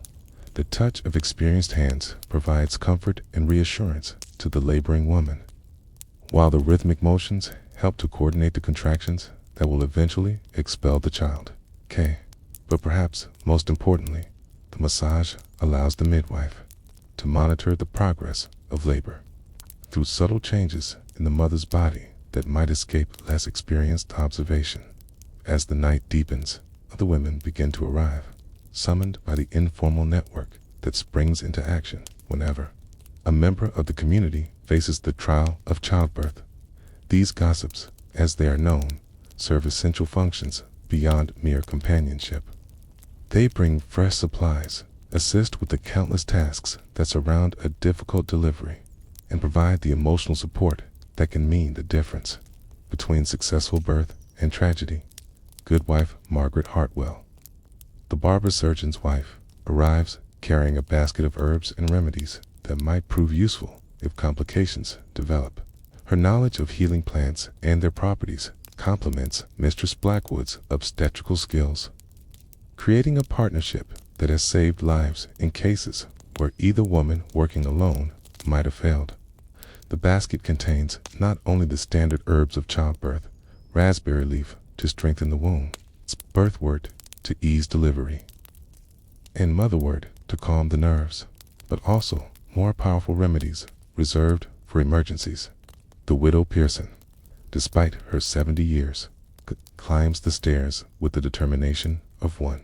The touch of experienced hands provides comfort and reassurance to the laboring woman, while the rhythmic motions help to coordinate the contractions that will eventually expel the child. But perhaps most importantly, the massage allows the midwife to monitor the progress of labor through subtle changes in the mother's body that might escape less experienced observation. As the night deepens, other women begin to arrive, summoned by the informal network that springs into action whenever a member of the community faces the trial of childbirth. These gossips, as they are known, serve essential functions beyond mere companionship. They bring fresh supplies, assist with the countless tasks that surround a difficult delivery, and provide the emotional support that can mean the difference between successful birth and tragedy. Goodwife Margaret Hartwell, the barber-surgeon's wife, arrives carrying a basket of herbs and remedies that might prove useful if complications develop. Her knowledge of healing plants and their properties complements Mistress Blackwood's obstetrical skills, creating a partnership that has saved lives in cases where either woman working alone might have failed. The basket contains not only the standard herbs of childbirth, raspberry leaf to strengthen the womb, birthwort to ease delivery, and motherwort to calm the nerves, but also more powerful remedies reserved for emergencies. The widow Pearson, despite her 70 years, climbs the stairs with the determination of one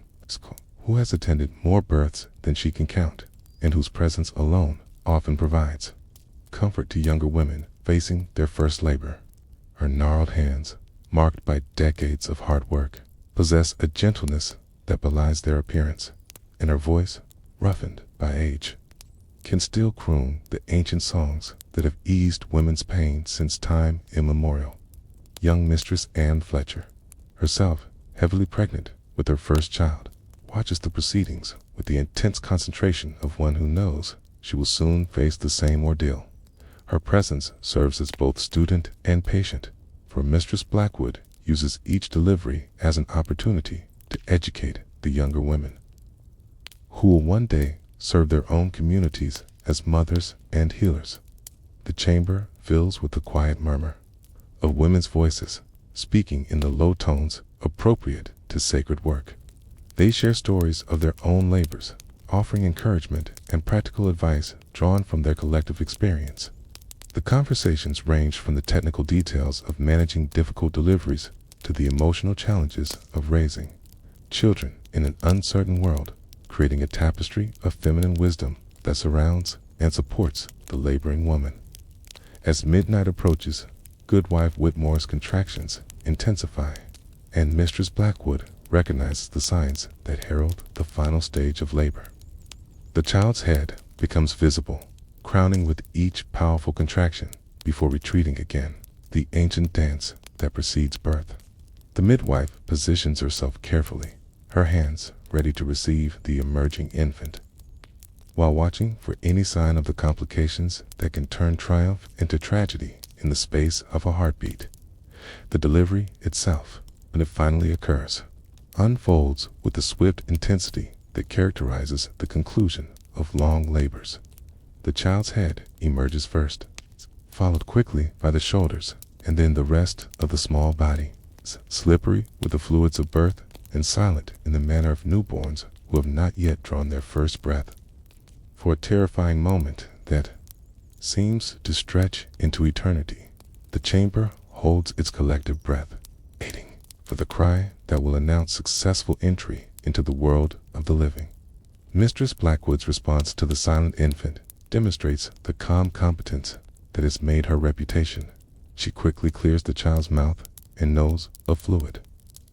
who has attended more births than she can count, and whose presence alone often provides comfort to younger women facing their first labor. Her gnarled hands, marked by decades of hard work, possess a gentleness that belies their appearance, and her voice, roughened by age, can still croon the ancient songs that have eased women's pain since time immemorial. Young Mistress Anne Fletcher, herself heavily pregnant with her first child, watches the proceedings with the intense concentration of one who knows she will soon face the same ordeal. Her presence serves as both student and patient, for Mistress Blackwood uses each delivery as an opportunity to educate the younger women, who will one day serve their own communities as mothers and healers. The chamber fills with the quiet murmur of women's voices, speaking in the low tones appropriate to sacred work. They share stories of their own labors, offering encouragement and practical advice drawn from their collective experience. The conversations range from the technical details of managing difficult deliveries to the emotional challenges of raising children in an uncertain world, creating a tapestry of feminine wisdom that surrounds and supports the laboring woman. As midnight approaches, Goodwife Whitmore's contractions intensify, and Mistress Blackwood recognizes the signs that herald the final stage of labor. The child's head becomes visible, crowning with each powerful contraction before retreating again, the ancient dance that precedes birth. The midwife positions herself carefully, her hands ready to receive the emerging infant, while watching for any sign of the complications that can turn triumph into tragedy in the space of a heartbeat. The delivery itself, when it finally occurs, unfolds with the swift intensity that characterizes the conclusion of long labors. The child's head emerges first, followed quickly by the shoulders, and then the rest of the small body, slippery with the fluids of birth and silent in the manner of newborns who have not yet drawn their first breath. For a terrifying moment, that seems to stretch into eternity. The chamber holds its collective breath, waiting for the cry that will announce successful entry into the world of the living. Mistress Blackwood's response to the silent infant demonstrates the calm competence that has made her reputation. She quickly clears the child's mouth and nose of fluid,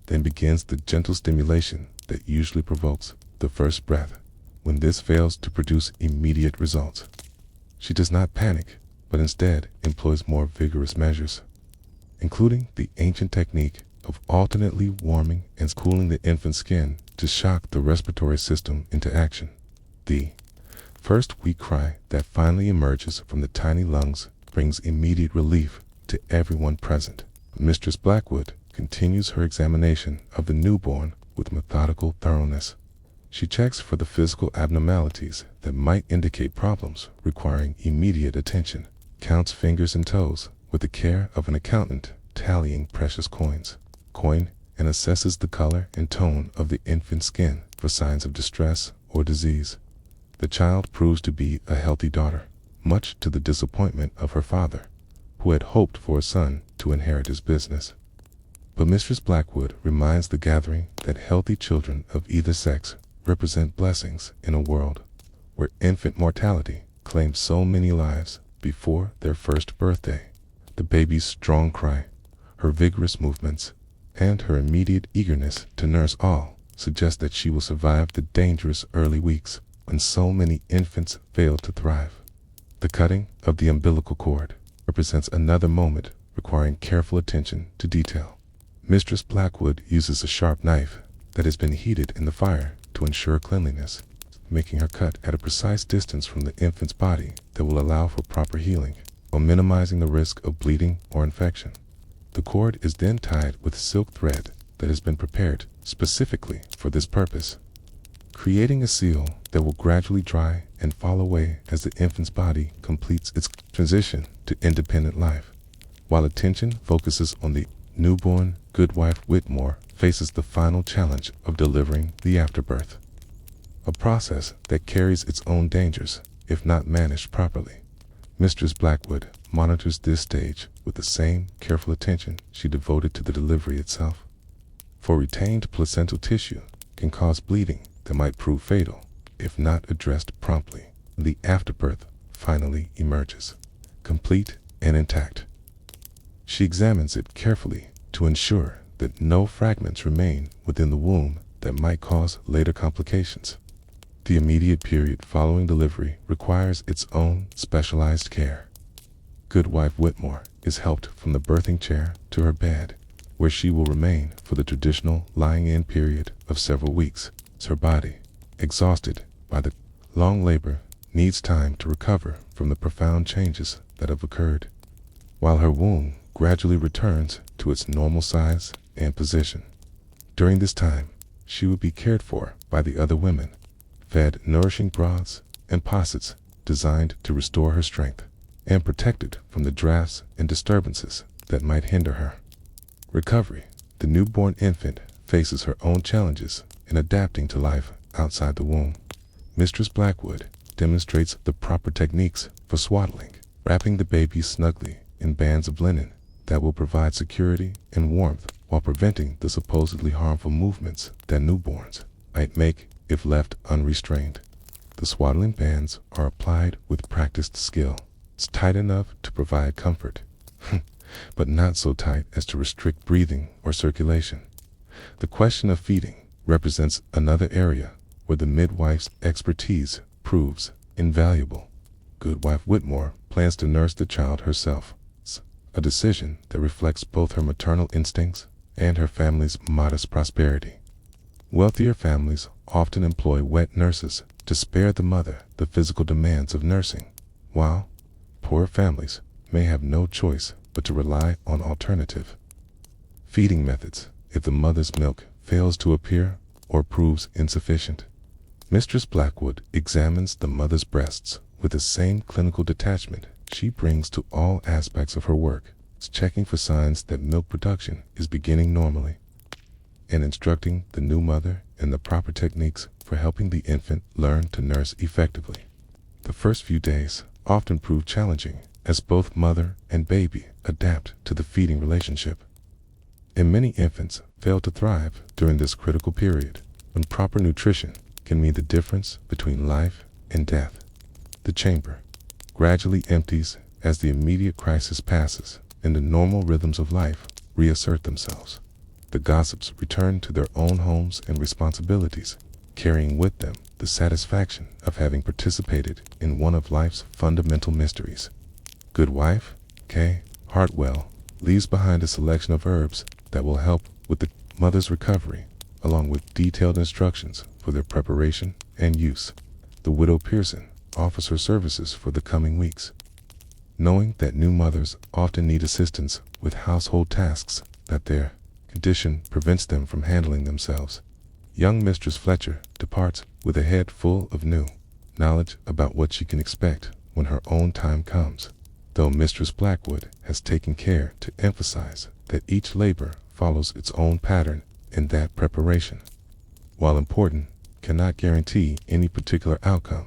then begins the gentle stimulation that usually provokes the first breath. When this fails to produce immediate results, she does not panic, but instead employs more vigorous measures, including the ancient technique of alternately warming and cooling the infant's skin to shock the respiratory system into action. The first weak cry that finally emerges from the tiny lungs brings immediate relief to everyone present. Mistress Blackwood continues her examination of the newborn with methodical thoroughness. She checks for the physical abnormalities that might indicate problems requiring immediate attention, counts fingers and toes with the care of an accountant tallying precious coins, and assesses the color and tone of the infant's skin for signs of distress or disease. The child proves to be a healthy daughter, much to the disappointment of her father, who had hoped for a son to inherit his business. But Mistress Blackwood reminds the gathering that healthy children of either sex represent blessings in a world where infant mortality claims so many lives before their first birthday. The baby's strong cry, her vigorous movements, and her immediate eagerness to nurse all suggest that she will survive the dangerous early weeks when so many infants fail to thrive. The cutting of the umbilical cord represents another moment requiring careful attention to detail. Mistress Blackwood uses a sharp knife that has been heated in the fire to ensure cleanliness, making her cut at a precise distance from the infant's body that will allow for proper healing, while minimizing the risk of bleeding or infection. The cord is then tied with silk thread that has been prepared specifically for this purpose, creating a seal that will gradually dry and fall away as the infant's body completes its transition to independent life. While attention focuses on the newborn, Goodwife Whitmore faces the final challenge of delivering the afterbirth, a process that carries its own dangers if not managed properly. Mistress Blackwood monitors this stage with the same careful attention she devoted to the delivery itself. For retained placental tissue can cause bleeding that might prove fatal if not addressed promptly. The afterbirth finally emerges, complete and intact. She examines it carefully to ensure that no fragments remain within the womb that might cause later complications. The immediate period following delivery requires its own specialized care. Goodwife Whitmore is helped from the birthing chair to her bed, where she will remain for the traditional lying-in period of several weeks. Her body, exhausted by the long labor, needs time to recover from the profound changes that have occurred, while her womb gradually returns to its normal size and position. During this time, she will be cared for by the other women, fed nourishing broths and possets designed to restore her strength, and protected from the drafts and disturbances that might hinder her recovery. The newborn infant faces her own challenges in adapting to life outside the womb. Mistress Blackwood demonstrates the proper techniques for swaddling, wrapping the baby snugly in bands of linen that will provide security and warmth while preventing the supposedly harmful movements that newborns might make if left unrestrained. The swaddling bands are applied with practiced skill. It's tight enough to provide comfort, but not so tight as to restrict breathing or circulation. The question of feeding represents another area where the midwife's expertise proves invaluable. Goodwife Whitmore plans to nurse the child herself, a decision that reflects both her maternal instincts and her family's modest prosperity. Wealthier families often employ wet nurses to spare the mother the physical demands of nursing, while poor families may have no choice but to rely on alternative feeding methods if the mother's milk fails to appear or proves insufficient. Mistress Blackwood examines the mother's breasts with the same clinical detachment she brings to all aspects of her work, checking for signs that milk production is beginning normally, and instructing the new mother in the proper techniques for helping the infant learn to nurse effectively. The first few days often prove challenging as both mother and baby adapt to the feeding relationship. And many infants fail to thrive during this critical period, when proper nutrition can mean the difference between life and death. The chamber gradually empties as the immediate crisis passes and the normal rhythms of life reassert themselves. The gossips return to their own homes and responsibilities, carrying with them the satisfaction of having participated in one of life's fundamental mysteries. Good wife, K. Hartwell, leaves behind a selection of herbs that will help with the mother's recovery, along with detailed instructions for their preparation and use. The widow Pearson offers her services for the coming weeks. Knowing that new mothers often need assistance with household tasks that their condition prevents them from handling themselves, young Mistress Fletcher departs with a head full of new knowledge about what she can expect when her own time comes, though Mistress Blackwood has taken care to emphasize that each labor follows its own pattern and that preparation, while important, cannot guarantee any particular outcome.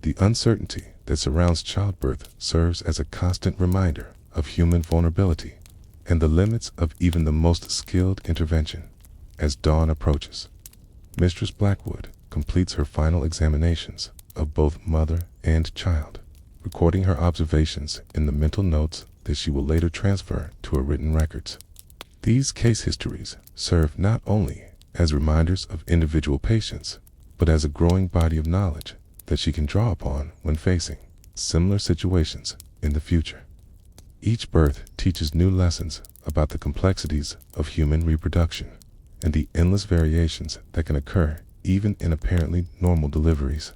The uncertainty that surrounds childbirth serves as a constant reminder of human vulnerability and the limits of even the most skilled intervention. As dawn approaches, Mistress Blackwood completes her final examinations of both mother and child, recording her observations in the mental notes that she will later transfer to her written records. These case histories serve not only as reminders of individual patients, but as a growing body of knowledge that she can draw upon when facing similar situations in the future. Each birth teaches new lessons about the complexities of human reproduction and the endless variations that can occur even in apparently normal deliveries.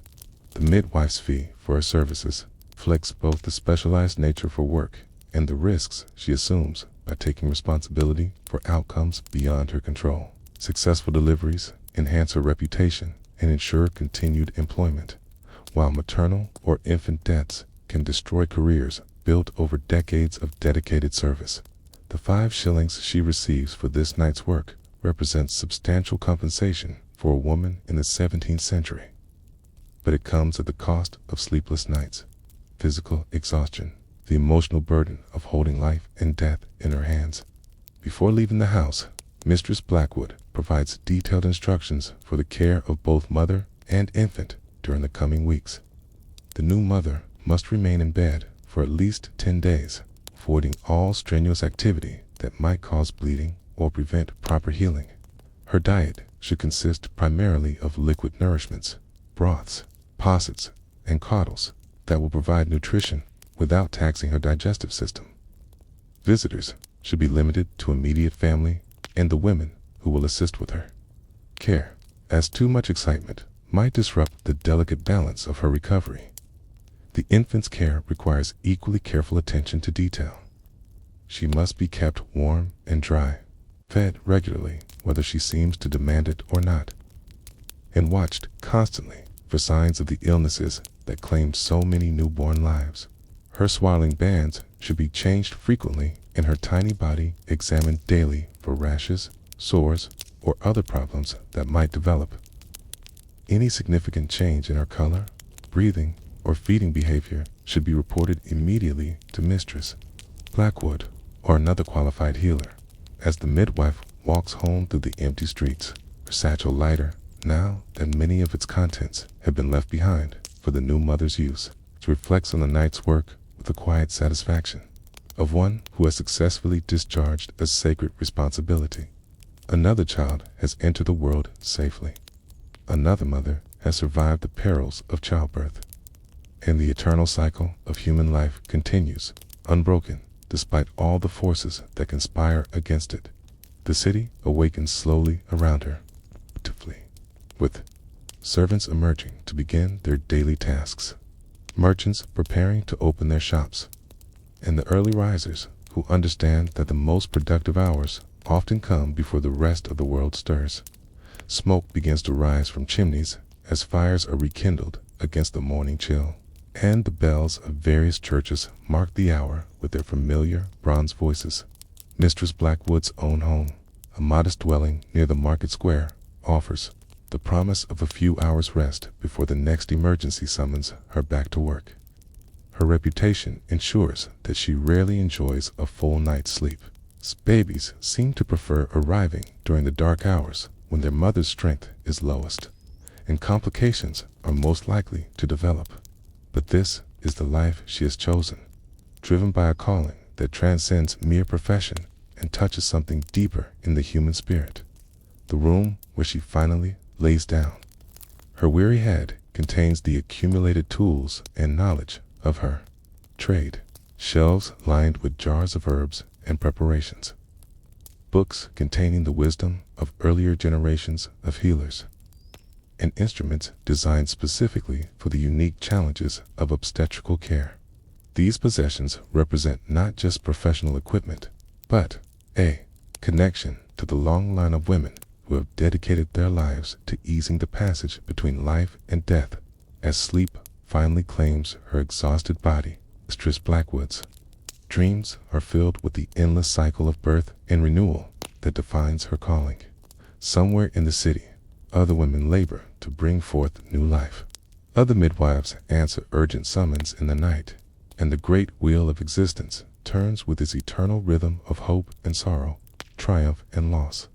The midwife's fee for her services reflects both the specialized nature for work and the risks she assumes by taking responsibility for outcomes beyond her control. Successful deliveries enhance her reputation and ensure continued employment, while maternal or infant deaths can destroy careers built over decades of dedicated service. The 5 shillings she receives for this night's work represents substantial compensation for a woman in the 17th century. But it comes at the cost of sleepless nights, physical exhaustion, the emotional burden of holding life and death in her hands. Before leaving the house, Mistress Blackwood provides detailed instructions for the care of both mother and infant during the coming weeks. The new mother must remain in bed for at least 10 days, avoiding all strenuous activity that might cause bleeding or prevent proper healing. Her diet should consist primarily of liquid nourishments, broths, possets, and coddles that will provide nutrition without taxing her digestive system. Visitors should be limited to immediate family and the women who will assist with her care, as too much excitement might disrupt the delicate balance of her recovery. The infant's care requires equally careful attention to detail. She must be kept warm and dry, fed regularly whether she seems to demand it or not, and watched constantly for signs of the illnesses that claimed so many newborn lives. Her swaddling bands should be changed frequently and her tiny body examined daily for rashes, sores, or other problems that might develop. Any significant change in her color, breathing, or feeding behavior should be reported immediately to Mistress Blackwood or another qualified healer. As the midwife walks home through the empty streets, her satchel lighter now that many of its contents have been left behind for the new mother's use, she reflects on the night's work with the quiet satisfaction of one who has successfully discharged a sacred responsibility. Another child has entered the world safely. Another mother has survived the perils of childbirth. And the eternal cycle of human life continues, unbroken, despite all the forces that conspire against it. The city awakens slowly around her, beautifully, with servants emerging to begin their daily tasks, merchants preparing to open their shops, and the early risers who understand that the most productive hours often come before the rest of the world stirs. Smoke begins to rise from chimneys as fires are rekindled against the morning chill, and the bells of various churches mark the hour with their familiar bronze voices. Mistress Blackwood's own home, a modest dwelling near the market square, offers the promise of a few hours' rest before the next emergency summons her back to work. Her reputation ensures that she rarely enjoys a full night's sleep. Babies seem to prefer arriving during the dark hours when their mother's strength is lowest, and complications are most likely to develop. But this is the life she has chosen, driven by a calling that transcends mere profession and touches something deeper in the human spirit. The room where she finally lays down. Her weary head contains the accumulated tools and knowledge of her trade. Shelves lined with jars of herbs and preparations. Books containing the wisdom of earlier generations of healers. And instruments designed specifically for the unique challenges of obstetrical care. These possessions represent not just professional equipment, but a connection to the long line of women who have dedicated their lives to easing the passage between life and death as sleep finally claims her exhausted body. Mistress Blackwood's dreams are filled with the endless cycle of birth and renewal that defines her calling. Somewhere in the city, other women labor to bring forth new life. Other midwives answer urgent summons in the night, and the great wheel of existence turns with its eternal rhythm of hope and sorrow, triumph and loss.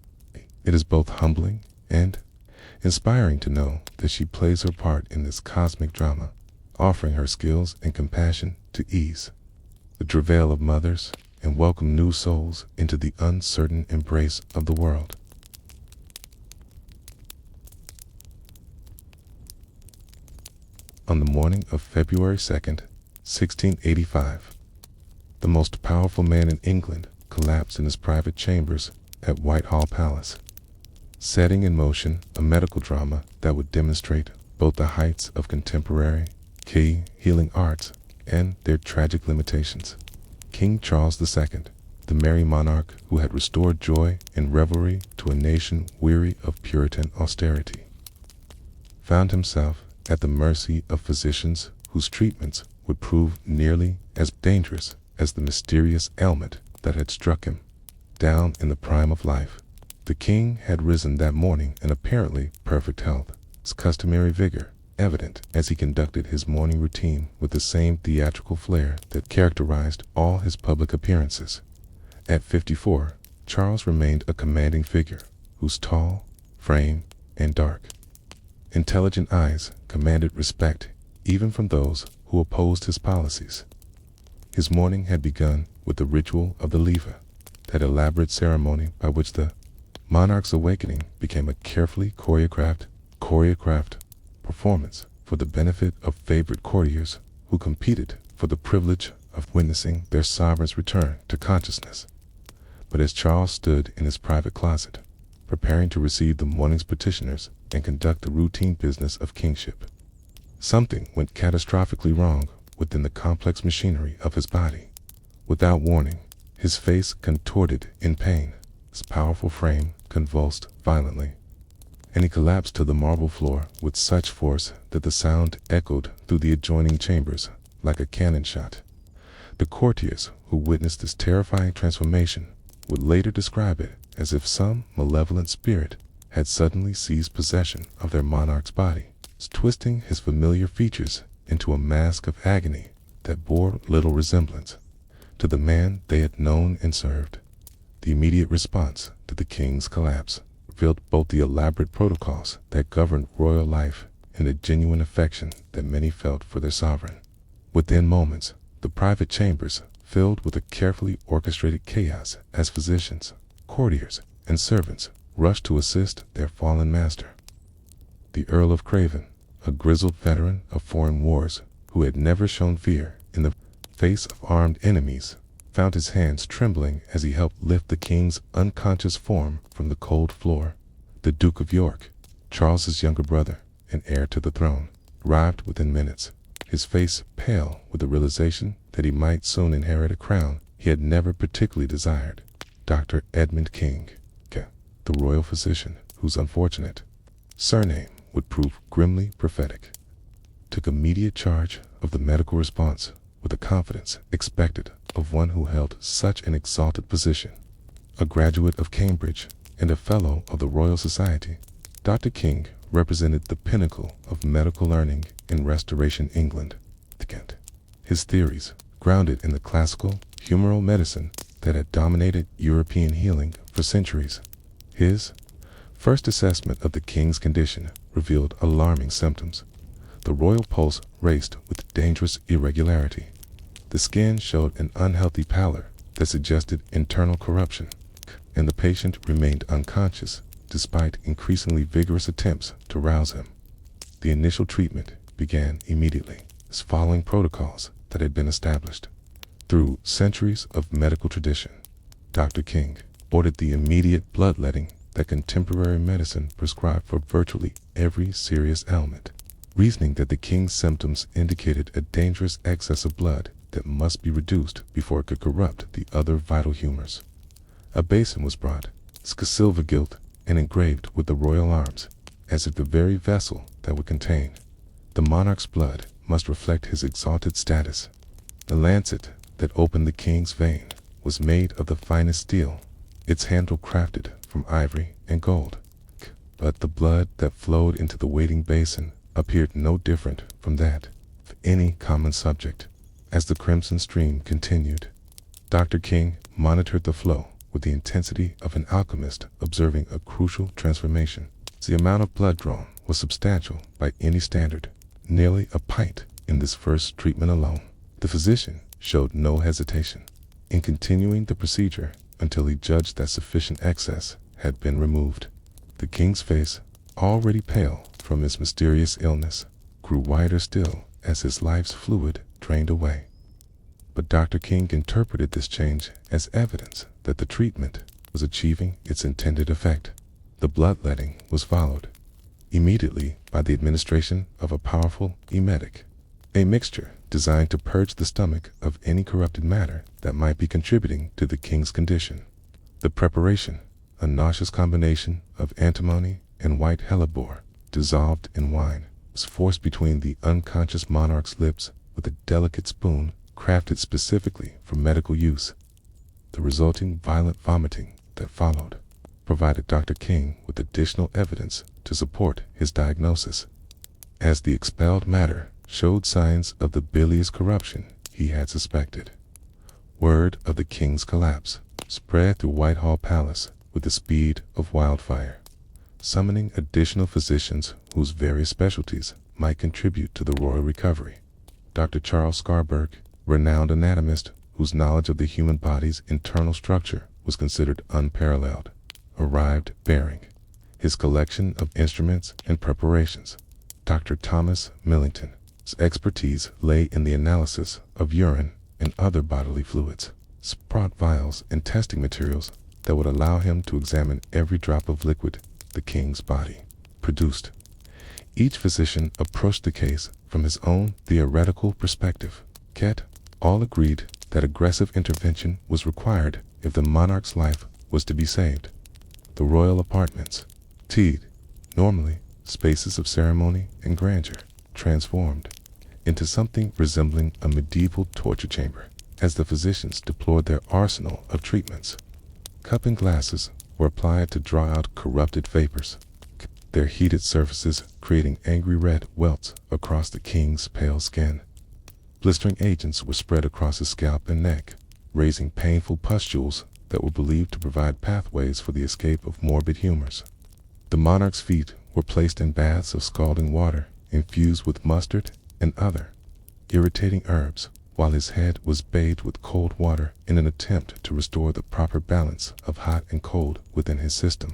It is both humbling and inspiring to know that she plays her part in this cosmic drama, offering her skills and compassion to ease the travail of mothers and welcome new souls into the uncertain embrace of the world. On the morning of February 2nd, 1685, the most powerful man in England collapsed in his private chambers at Whitehall Palace, setting in motion a medical drama that would demonstrate both the heights of contemporary healing arts and their tragic limitations. King Charles II, the merry monarch who had restored joy and revelry to a nation weary of Puritan austerity, found himself at the mercy of physicians whose treatments would prove nearly as dangerous as the mysterious ailment that had struck him down in the prime of life. The king had risen that morning in apparently perfect health, his customary vigor evident as he conducted his morning routine with the same theatrical flair that characterized all his public appearances. At 54, Charles remained a commanding figure whose tall frame and dark, intelligent eyes commanded respect even from those who opposed his policies. His morning had begun with the ritual of the leva, that elaborate ceremony by which the monarch's awakening became a carefully choreographed performance for the benefit of favorite courtiers who competed for the privilege of witnessing their sovereign's return to consciousness. But as Charles stood in his private closet, preparing to receive the morning's petitioners and conduct the routine business of kingship, something went catastrophically wrong within the complex machinery of his body. Without warning, his face contorted in pain, his powerful frame convulsed violently, and he collapsed to the marble floor with such force that the sound echoed through the adjoining chambers like a cannon shot. The courtiers who witnessed this terrifying transformation would later describe it as if some malevolent spirit had suddenly seized possession of their monarch's body, twisting his familiar features into a mask of agony that bore little resemblance to the man they had known and served. The immediate response to the king's collapse revealed both the elaborate protocols that governed royal life and the genuine affection that many felt for their sovereign. Within moments, the private chambers filled with a carefully orchestrated chaos as physicians, courtiers, and servants rushed to assist their fallen master. The Earl of Craven, a grizzled veteran of foreign wars who had never shown fear in the face of armed enemies, found his hands trembling as he helped lift the king's unconscious form from the cold floor. The Duke of York, Charles's younger brother and heir to the throne, arrived within minutes, his face pale with the realization that he might soon inherit a crown he had never particularly desired. Dr. Edmund King, the royal physician whose unfortunate surname would prove grimly prophetic, took immediate charge of the medical response with the confidence expected of one who held such an exalted position. A graduate of Cambridge and a fellow of the Royal Society, Dr. King represented the pinnacle of medical learning in Restoration England. His theories, grounded in the classical humoral medicine that had dominated European healing for centuries. His first assessment of the king's condition revealed alarming symptoms. The royal pulse raced with dangerous irregularity. The skin showed an unhealthy pallor that suggested internal corruption, and the patient remained unconscious despite increasingly vigorous attempts to rouse him. The initial treatment began immediately, following protocols that had been established. Through centuries of medical tradition, Dr. King ordered the immediate bloodletting that contemporary medicine prescribed for virtually every serious ailment, reasoning that the king's symptoms indicated a dangerous excess of blood that must be reduced before it could corrupt the other vital humors. A basin was brought, silver gilt and engraved with the royal arms, as if the very vessel that would contain the monarch's blood must reflect his exalted status. The lancet that opened the king's vein was made of the finest steel, its handle crafted from ivory and gold. But the blood that flowed into the waiting basin appeared no different from that of any common subject. As the crimson stream continued, Dr. King monitored the flow with the intensity of an alchemist observing a crucial transformation. The amount of blood drawn was substantial by any standard, nearly a pint in this first treatment alone. The physician showed no hesitation in continuing the procedure until he judged that sufficient excess had been removed. The king's face, already pale from his mysterious illness, grew whiter still as his life's fluid drained away. But Dr. King interpreted this change as evidence that the treatment was achieving its intended effect. The bloodletting was followed immediately by the administration of a powerful emetic, a mixture designed to purge the stomach of any corrupted matter that might be contributing to the king's condition. The preparation, a nauseous combination of antimony and white hellebore dissolved in wine, was forced between the unconscious monarch's lips with a delicate spoon crafted specifically for medical use. The resulting violent vomiting that followed provided Dr. King with additional evidence to support his diagnosis. As the expelled matter showed signs of the bilious corruption he had suspected, word of the king's collapse spread through Whitehall Palace with the speed of wildfire, summoning additional physicians whose various specialties might contribute to the royal recovery. Dr. Charles Scarborough, renowned anatomist whose knowledge of the human body's internal structure was considered unparalleled, arrived bearing his collection of instruments and preparations. Dr. Thomas Millington's expertise lay in the analysis of urine and other bodily fluids, brought vials and testing materials that would allow him to examine every drop of liquid the king's body produced. Each physician approached the case from his own theoretical perspective, yet all agreed that aggressive intervention was required if the monarch's life was to be saved. The royal apartments, normally spaces of ceremony and grandeur, transformed into something resembling a medieval torture chamber as the physicians deployed their arsenal of treatments. Cupping glasses were applied to draw out corrupted vapors, their heated surfaces creating angry red welts across the king's pale skin. Blistering agents were spread across his scalp and neck, raising painful pustules that were believed to provide pathways for the escape of morbid humors. The monarch's feet were placed in baths of scalding water infused with mustard and other irritating herbs, while his head was bathed with cold water in an attempt to restore the proper balance of hot and cold within his system.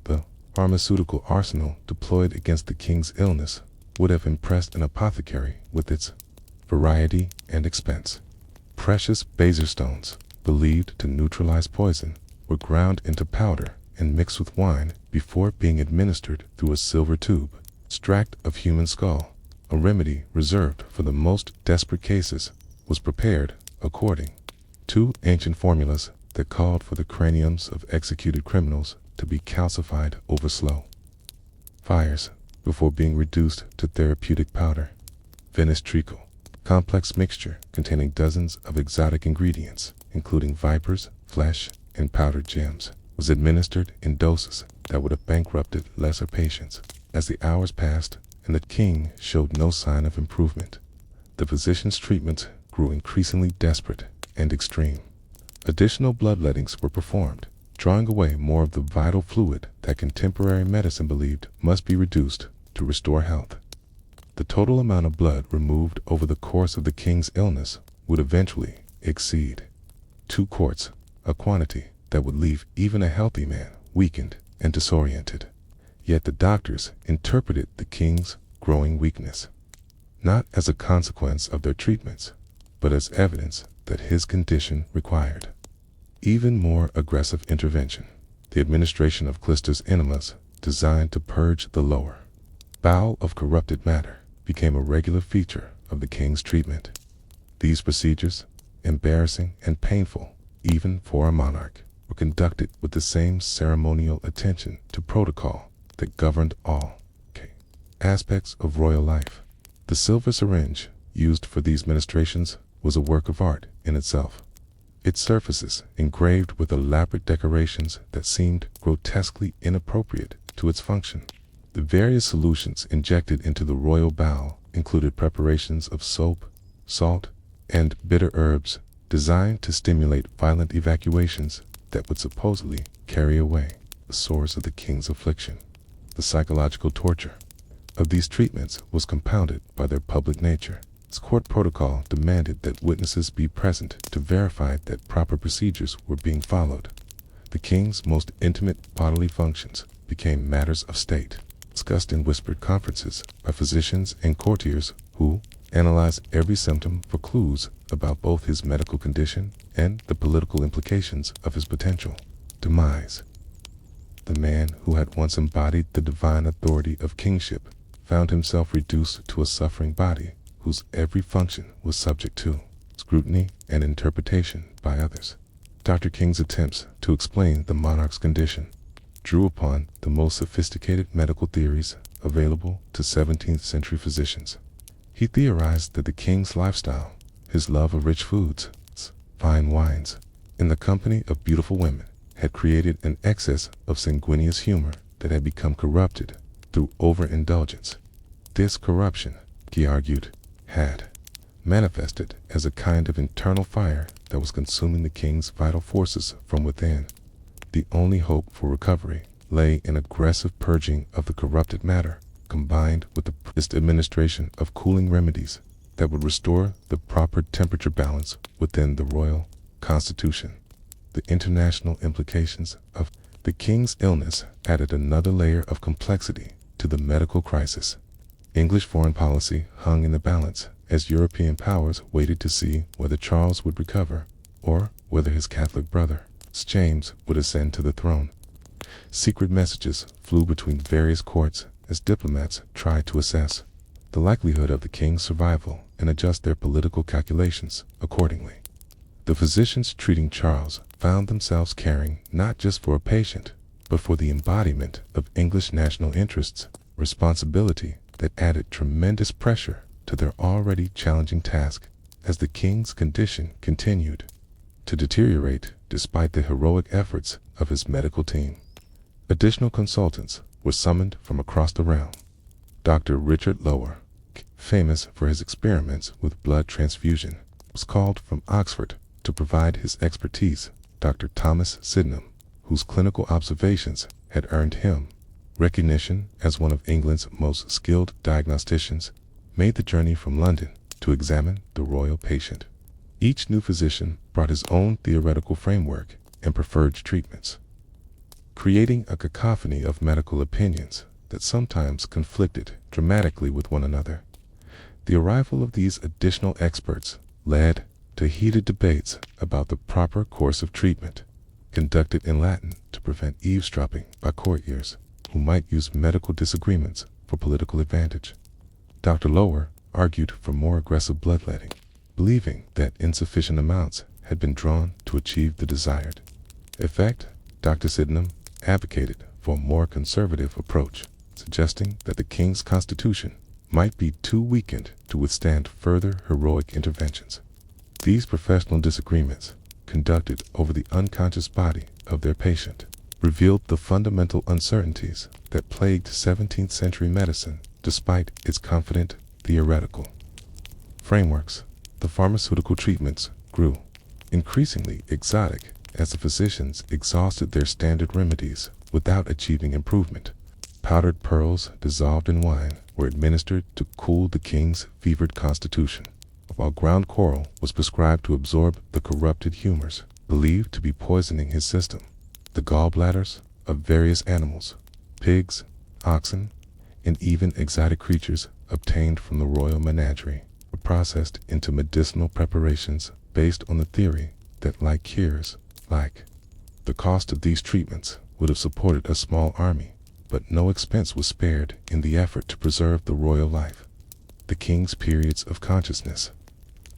The pharmaceutical arsenal deployed against the king's illness would have impressed an apothecary with its variety and expense. Precious baser stones, believed to neutralize poison, were ground into powder and mixed with wine before being administered through a silver tube. Extract of human skull, a remedy reserved for the most desperate cases, was prepared according to ancient formulas that called for the craniums of executed criminals to be calcified over slow fires before being reduced to therapeutic powder. Venice treacle, complex mixture containing dozens of exotic ingredients, including vipers, flesh, and powdered gems, was administered in doses that would have bankrupted lesser patients. As the hours passed and the king showed no sign of improvement, the physician's treatments grew increasingly desperate and extreme. Additional bloodlettings were performed, drawing away more of the vital fluid that contemporary medicine believed must be reduced to restore health. The total amount of blood removed over the course of the king's illness would eventually exceed 2 quarts, a quantity that would leave even a healthy man weakened and disoriented. Yet the doctors interpreted the king's growing weakness not as a consequence of their treatments, but as evidence that his condition required even more aggressive intervention. The administration of clysters enemas, designed to purge the lower bowel of corrupted matter, became a regular feature of the king's treatment. These procedures, embarrassing and painful even for a monarch, were conducted with the same ceremonial attention to protocol that governed all aspects of royal life. The silver syringe used for these ministrations was a work of art in itself. Its surfaces engraved with elaborate decorations that seemed grotesquely inappropriate to its function. The various solutions injected into the royal bowel included preparations of soap, salt, and bitter herbs designed to stimulate violent evacuations that would supposedly carry away the source of the king's affliction. The psychological torture of these treatments was compounded by their public nature. Its court protocol demanded that witnesses be present to verify that proper procedures were being followed. The king's most intimate bodily functions became matters of state, discussed in whispered conferences by physicians and courtiers who analyzed every symptom for clues about both his medical condition and the political implications of his potential demise. The man who had once embodied the divine authority of kingship found himself reduced to a suffering body whose every function was subject to scrutiny and interpretation by others. Dr. King's attempts to explain the monarch's condition drew upon the most sophisticated medical theories available to 17th century physicians. He theorized that the king's lifestyle, his love of rich foods, fine wines, in the company of beautiful women, had created an excess of sanguineous humor that had become corrupted through overindulgence. This corruption, he argued, had manifested as a kind of internal fire that was consuming the king's vital forces from within. The only hope for recovery lay in aggressive purging of the corrupted matter, combined with the prompt administration of cooling remedies that would restore the proper temperature balance within the royal constitution. The international implications of the king's illness added another layer of complexity to the medical crisis. English foreign policy hung in the balance as European powers waited to see whether Charles would recover or whether his Catholic brother, James, would ascend to the throne. Secret messages flew between various courts as diplomats tried to assess the likelihood of the king's survival and adjust their political calculations accordingly. The physicians treating Charles found themselves caring not just for a patient, but for the embodiment of English national interests, responsibility that added tremendous pressure to their already challenging task as the king's condition continued to deteriorate despite the heroic efforts of his medical team. Additional consultants were summoned from across the realm. Dr. Richard Lower, famous for his experiments with blood transfusion, was called from Oxford to provide his expertise. Dr. Thomas Sydenham, whose clinical observations had earned him recognition as one of England's most skilled diagnosticians, made the journey from London to examine the royal patient. Each new physician brought his own theoretical framework and preferred treatments, creating a cacophony of medical opinions that sometimes conflicted dramatically with one another. The arrival of these additional experts led to heated debates about the proper course of treatment, conducted in Latin to prevent eavesdropping by courtiers who might use medical disagreements for political advantage. Dr. Lower argued for more aggressive bloodletting, believing that insufficient amounts had been drawn to achieve the desired effect. Dr. Sydenham advocated for a more conservative approach, suggesting that the king's constitution might be too weakened to withstand further heroic interventions. These professional disagreements, conducted over the unconscious body of their patient, revealed the fundamental uncertainties that plagued 17th century medicine despite its confident theoretical frameworks. The pharmaceutical treatments grew increasingly exotic as the physicians exhausted their standard remedies without achieving improvement. Powdered pearls dissolved in wine were administered to cool the king's fevered constitution, while ground coral was prescribed to absorb the corrupted humors believed to be poisoning his system. The gallbladders of various animals, pigs, oxen, and even exotic creatures obtained from the royal menagerie, were processed into medicinal preparations based on the theory that like cures like. The cost of these treatments would have supported a small army, but no expense was spared in the effort to preserve the royal life. The king's periods of consciousness,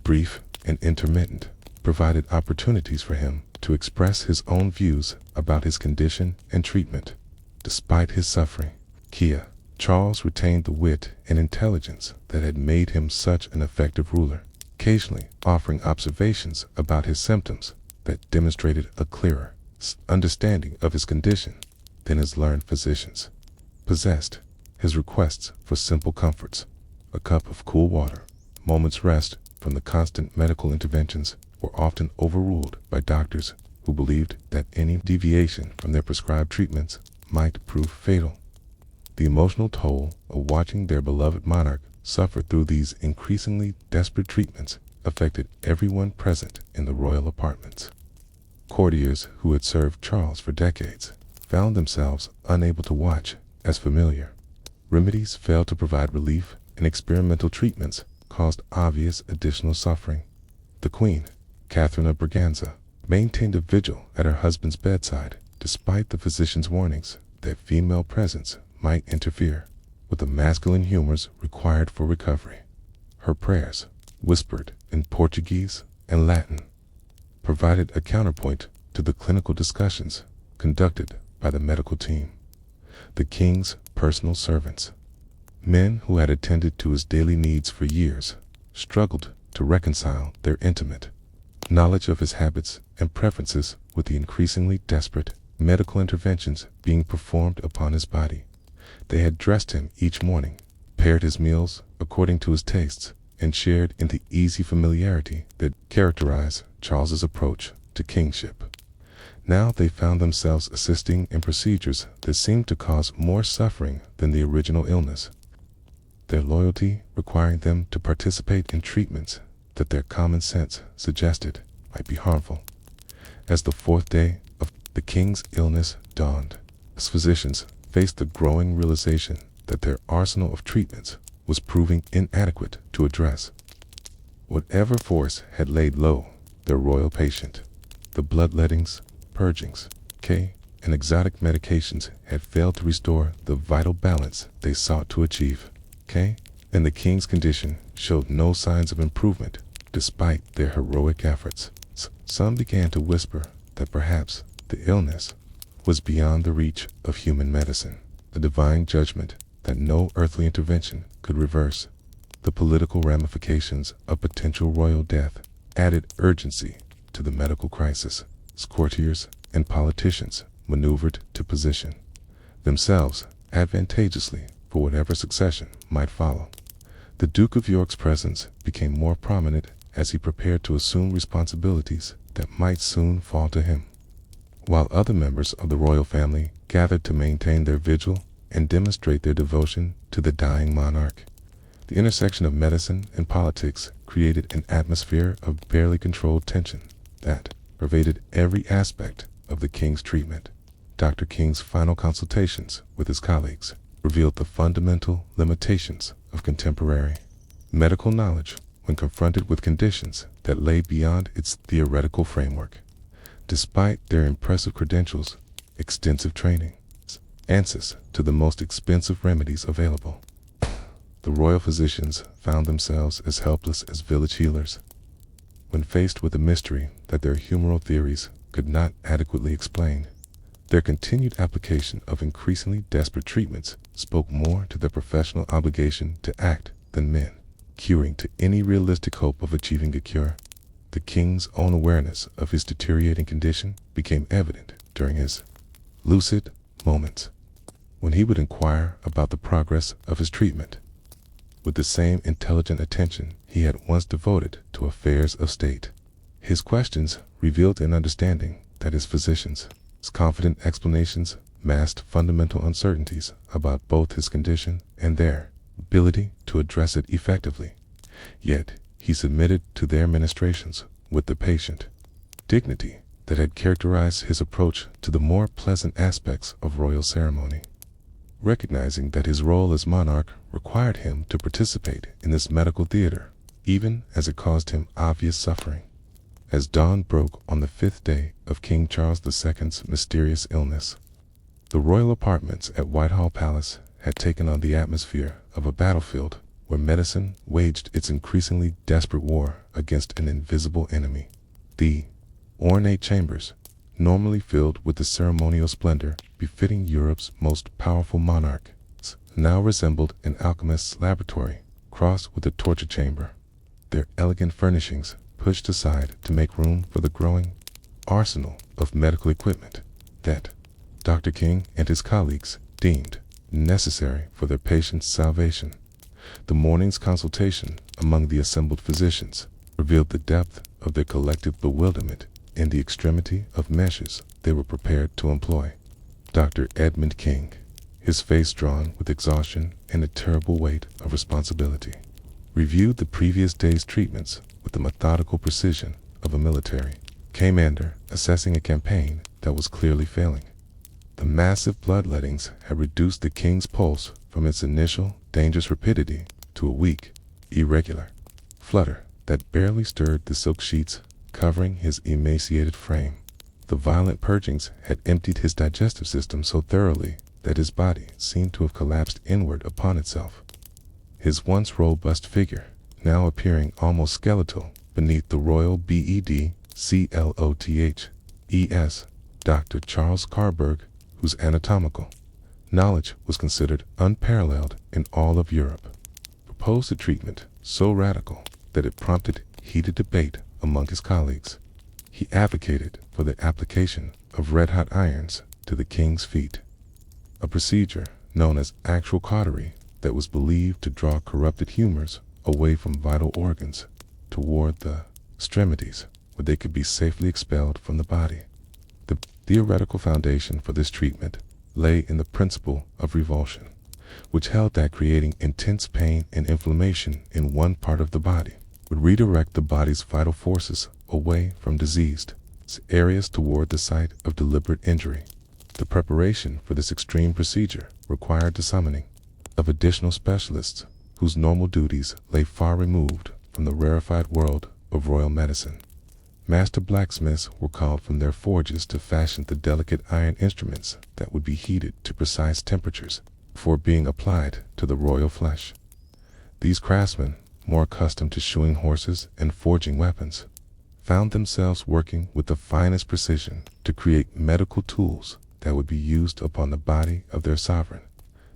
brief and intermittent, provided opportunities for him to express his own views about his condition and treatment. Despite his suffering, Charles retained the wit and intelligence that had made him such an effective ruler, occasionally offering observations about his symptoms that demonstrated a clearer understanding of his condition than his learned physicians possessed. His requests for simple comforts, a cup of cool water, moments rest from the constant medical interventions, were often overruled by doctors who believed that any deviation from their prescribed treatments might prove fatal. The emotional toll of watching their beloved monarch suffer through these increasingly desperate treatments affected everyone present in the royal apartments. Courtiers who had served Charles for decades found themselves unable to watch as familiar remedies failed to provide relief, and experimental treatments caused obvious additional suffering. The Queen, Catherine of Braganza, maintained a vigil at her husband's bedside despite the physician's warnings that female presence might interfere with the masculine humors required for recovery. Her prayers, whispered in Portuguese and Latin, provided a counterpoint to the clinical discussions conducted by the medical team. The king's personal servants, men who had attended to his daily needs for years, struggled to reconcile their intimate knowledge of his habits and preferences with the increasingly desperate medical interventions being performed upon his body. They had dressed him each morning, prepared his meals according to his tastes, and shared in the easy familiarity that characterized Charles's approach to kingship. Now they found themselves assisting in procedures that seemed to cause more suffering than the original illness, their loyalty requiring them to participate in treatments that their common sense suggested might be harmful. As the fourth day of the king's illness dawned, his physicians faced the growing realization that their arsenal of treatments was proving inadequate to address whatever force had laid low their royal patient. The bloodlettings, purgings, and exotic medications had failed to restore the vital balance they sought to achieve. And the king's condition showed no signs of improvement despite their heroic efforts. Some began to whisper that perhaps the illness was beyond the reach of human medicine, a divine judgment that no earthly intervention could reverse. The political ramifications of potential royal death added urgency to the medical crisis. Courtiers and politicians maneuvered to position themselves advantageously for whatever succession might follow. The Duke of York's presence became more prominent as he prepared to assume responsibilities that might soon fall to him, while other members of the royal family gathered to maintain their vigil and demonstrate their devotion to the dying monarch. The intersection of medicine and politics created an atmosphere of barely controlled tension that pervaded every aspect of the king's treatment. Dr. King's final consultations with his colleagues revealed the fundamental limitations of contemporary medical knowledge when confronted with conditions that lay beyond its theoretical framework. Despite their impressive credentials, extensive training, access to the most expensive remedies available, the royal physicians found themselves as helpless as village healers. When faced with a mystery that their humoral theories could not adequately explain, their continued application of increasingly desperate treatments spoke more to their professional obligation to act than men, curing to any realistic hope of achieving a cure. The king's own awareness of his deteriorating condition became evident during his lucid moments, when he would inquire about the progress of his treatment. With the same intelligent attention he had once devoted to affairs of state. His questions revealed an understanding that his physicians' confident explanations masked fundamental uncertainties about both his condition and their ability to address it effectively. Yet he submitted to their ministrations with the patient dignity that had characterized his approach to the more pleasant aspects of royal ceremony. Recognizing that his role as monarch required him to participate in this medical theater, even as it caused him obvious suffering. As dawn broke on the 5th day of King Charles II's mysterious illness, the royal apartments at Whitehall Palace had taken on the atmosphere of a battlefield where medicine waged its increasingly desperate war against an invisible enemy. The ornate chambers, normally filled with the ceremonial splendor befitting Europe's most powerful monarch, now resembled an alchemist's laboratory crossed with a torture chamber, their elegant furnishings pushed aside to make room for the growing arsenal of medical equipment that Dr. King and his colleagues deemed necessary for their patients' salvation. The morning's consultation among the assembled physicians revealed the depth of their collective bewilderment and the extremity of measures they were prepared to employ. Dr. Edmund King, his face drawn with exhaustion and a terrible weight of responsibility, reviewed the previous day's treatments with the methodical precision of a military commander assessing a campaign that was clearly failing. The massive bloodlettings had reduced the king's pulse from its initial dangerous rapidity to a weak, irregular flutter that barely stirred the silk sheets covering his emaciated frame. The violent purgings had emptied his digestive system so thoroughly that his body seemed to have collapsed inward upon itself. His once robust figure now appearing almost skeletal beneath the royal BED-CLOTH-ES, Dr. Charles Carberg, whose anatomical knowledge was considered unparalleled in all of Europe, proposed a treatment so radical that it prompted heated debate among his colleagues. He advocated for the application of red-hot irons to the king's feet, a procedure known as actual cautery that was believed to draw corrupted humors away from vital organs toward the extremities where they could be safely expelled from the body. The theoretical foundation for this treatment lay in the principle of revulsion, which held that creating intense pain and inflammation in one part of the body would redirect the body's vital forces away from diseased areas toward the site of deliberate injury. The preparation for this extreme procedure required the summoning of additional specialists whose normal duties lay far removed from the rarefied world of royal medicine. Master blacksmiths were called from their forges to fashion the delicate iron instruments that would be heated to precise temperatures before being applied to the royal flesh. These craftsmen, more accustomed to shoeing horses and forging weapons, found themselves working with the finest precision to create medical tools that would be used upon the body of their sovereign.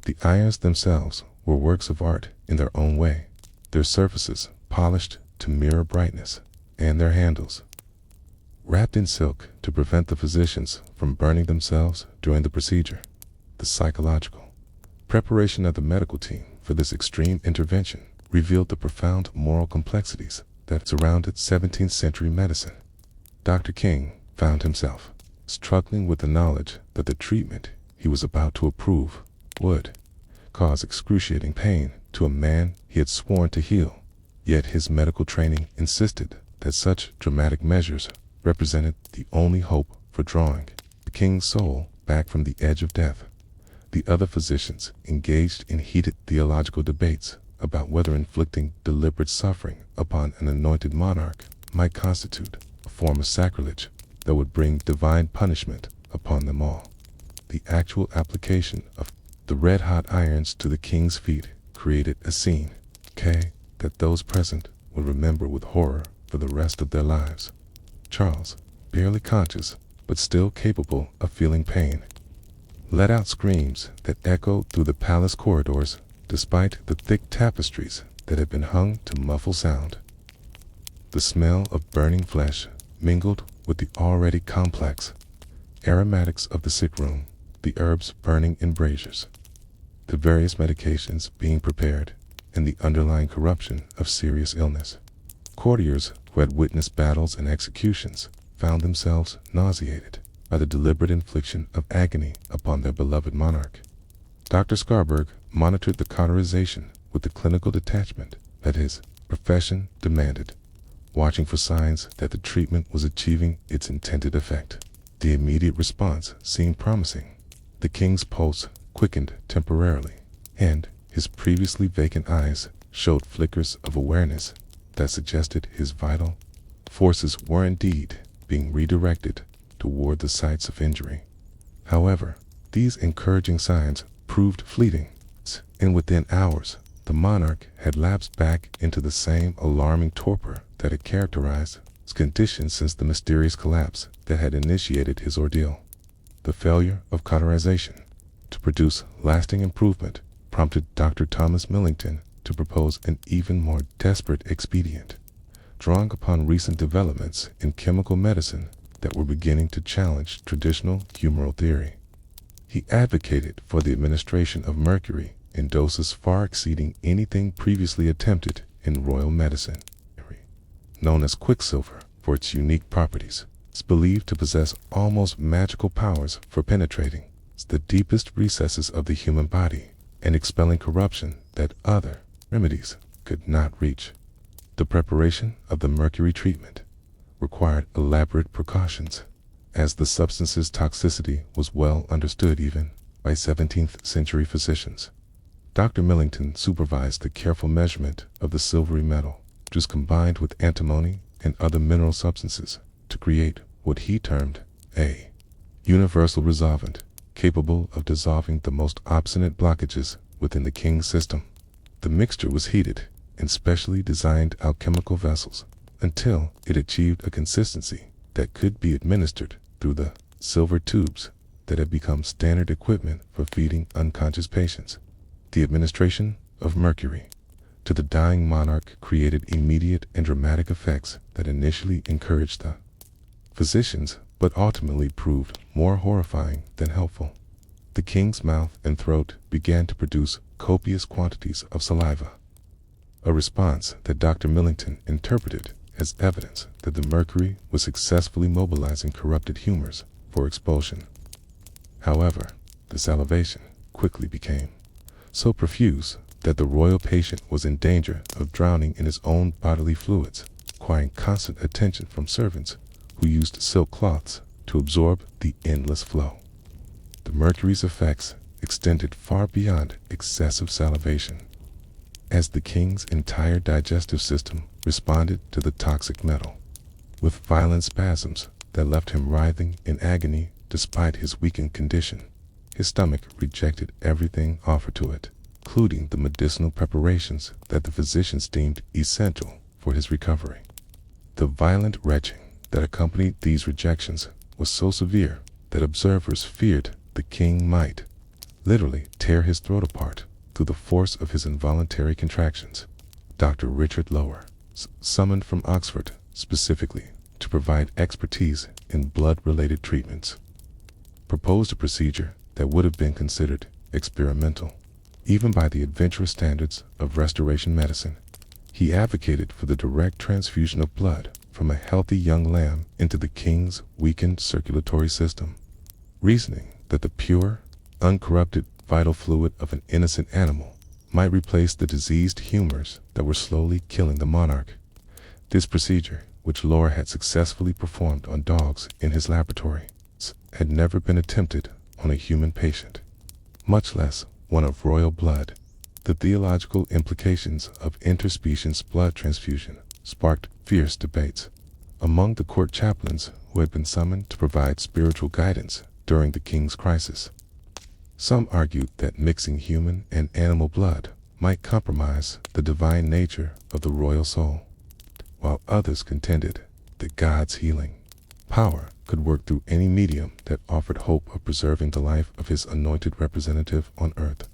The irons themselves were works of art in their own way, their surfaces polished to mirror brightness, and their handles wrapped in silk to prevent the physicians from burning themselves during the procedure. The psychological preparation of the medical team for this extreme intervention revealed the profound moral complexities that surrounded 17th century medicine. Dr. King found himself struggling with the knowledge that the treatment he was about to approve would cause excruciating pain to a man he had sworn to heal. Yet his medical training insisted that such dramatic measures represented the only hope for drawing the king's soul back from the edge of death. The other physicians engaged in heated theological debates about whether inflicting deliberate suffering upon an anointed monarch might constitute a form of sacrilege that would bring divine punishment upon them all. The actual application of the red-hot irons to the king's feet created a scene that those present would remember with horror for the rest of their lives. Charles, barely conscious but still capable of feeling pain, let out screams that echoed through the palace corridors despite the thick tapestries that had been hung to muffle sound. The smell of burning flesh mingled with the already complex aromatics of the sick room, the herbs burning in braziers, the various medications being prepared, in the underlying corruption of serious illness. Courtiers who had witnessed battles and executions found themselves nauseated by the deliberate infliction of agony upon their beloved monarch. Dr. Scarberg monitored the cauterization with the clinical detachment that his profession demanded, watching for signs that the treatment was achieving its intended effect. The immediate response seemed promising. The king's pulse quickened temporarily, and his previously vacant eyes showed flickers of awareness that suggested his vital forces were indeed being redirected toward the sites of injury. However, these encouraging signs proved fleeting, and within hours, the monarch had lapsed back into the same alarming torpor that had characterized his condition since the mysterious collapse that had initiated his ordeal. The failure of cauterization to produce lasting improvement prompted Dr. Thomas Millington to propose an even more desperate expedient, drawing upon recent developments in chemical medicine that were beginning to challenge traditional humoral theory. He advocated for the administration of mercury in doses far exceeding anything previously attempted in royal medicine. Known as quicksilver for its unique properties, it's believed to possess almost magical powers for penetrating the deepest recesses of the human body and expelling corruption that other remedies could not reach. The preparation of the mercury treatment required elaborate precautions, as the substance's toxicity was well understood even by 17th century physicians. Dr. Millington supervised the careful measurement of the silvery metal, which was combined with antimony and other mineral substances to create what he termed a universal resolvent, capable of dissolving the most obstinate blockages within the king's system. The mixture was heated in specially designed alchemical vessels until it achieved a consistency that could be administered through the silver tubes that had become standard equipment for feeding unconscious patients. The administration of mercury to the dying monarch created immediate and dramatic effects that initially encouraged the physicians, but ultimately proved more horrifying than helpful. The king's mouth and throat began to produce copious quantities of saliva, a response that Dr. Millington interpreted as evidence that the mercury was successfully mobilizing corrupted humors for expulsion. However, the salivation quickly became so profuse that the royal patient was in danger of drowning in his own bodily fluids, requiring constant attention from servants who used silk cloths to absorb the endless flow. The mercury's effects extended far beyond excessive salivation, as the king's entire digestive system responded to the toxic metal, with violent spasms that left him writhing in agony despite his weakened condition. His stomach rejected everything offered to it, including the medicinal preparations that the physicians deemed essential for his recovery. The violent retching that accompanied these rejections was so severe that observers feared the king might literally tear his throat apart through the force of his involuntary contractions. Dr. Richard Lower, summoned from Oxford specifically to provide expertise in blood-related treatments, proposed a procedure that would have been considered experimental, even by the adventurous standards of restoration medicine. He advocated for the direct transfusion of blood from a healthy young lamb into the king's weakened circulatory system, reasoning that the pure, uncorrupted vital fluid of an innocent animal might replace the diseased humors that were slowly killing the monarch. This procedure, which Lower had successfully performed on dogs in his laboratory, had never been attempted on a human patient, much less one of royal blood. The theological implications of interspecies blood transfusion sparked fierce debates among the court chaplains who had been summoned to provide spiritual guidance during the king's crisis. Some argued that mixing human and animal blood might compromise the divine nature of the royal soul, while others contended that God's healing power could work through any medium that offered hope of preserving the life of his anointed representative on earth.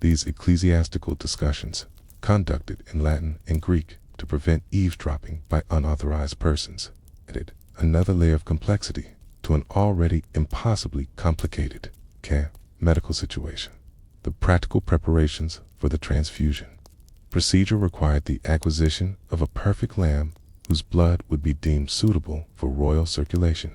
These ecclesiastical discussions, conducted in Latin and Greek to prevent eavesdropping by unauthorized persons, added another layer of complexity to an already impossibly complicated medical situation. The practical preparations for the transfusion. Procedure required the acquisition of a perfect lamb whose blood would be deemed suitable for royal circulation.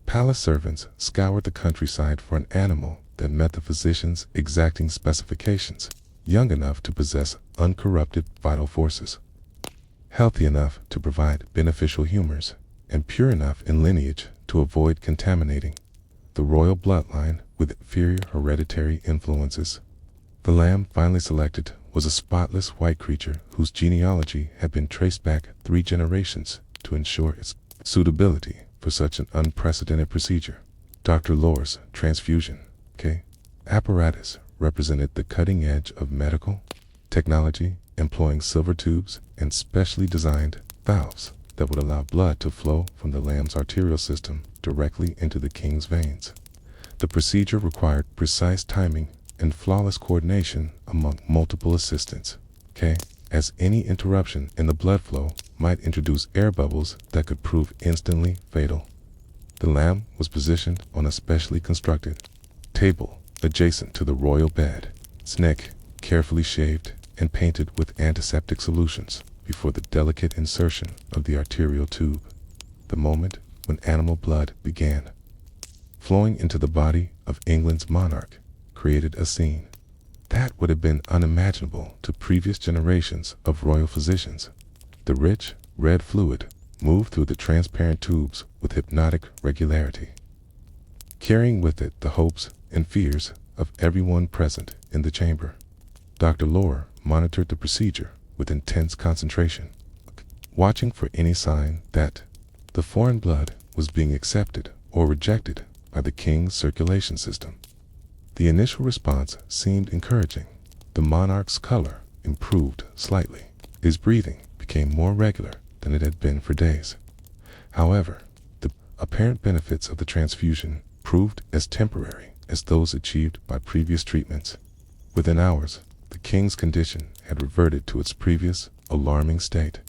Palace servants scoured the countryside for an animal that met the physician's exacting specifications, young enough to possess uncorrupted vital forces, healthy enough to provide beneficial humors, and pure enough in lineage to avoid contaminating the royal bloodline with inferior hereditary influences. The lamb finally selected was a spotless white creature whose genealogy had been traced back 3 generations to ensure its suitability for such an unprecedented procedure. Dr. Lore's transfusion apparatus represented the cutting edge of medical technology, employing silver tubes and specially designed valves that would allow blood to flow from the lamb's arterial system directly into the king's veins. The procedure required precise timing and flawless coordination among multiple assistants, as any interruption in the blood flow might introduce air bubbles that could prove instantly fatal. The lamb was positioned on a specially constructed table adjacent to the royal bed, its neck carefully shaved and painted with antiseptic solutions before the delicate insertion of the arterial tube. The moment when animal blood began flowing into the body of England's monarch created a scene that would have been unimaginable to previous generations of royal physicians. The rich, red fluid moved through the transparent tubes with hypnotic regularity, carrying with it the hopes and fears of everyone present in the chamber. Dr. Lore monitored the procedure with intense concentration, watching for any sign that the foreign blood was being accepted or rejected by the king's circulation system. The initial response seemed encouraging. The monarch's color improved slightly. His breathing became more regular than it had been for days. However, the apparent benefits of the transfusion proved as temporary as those achieved by previous treatments. Within hours, the king's condition had reverted to its previous alarming state,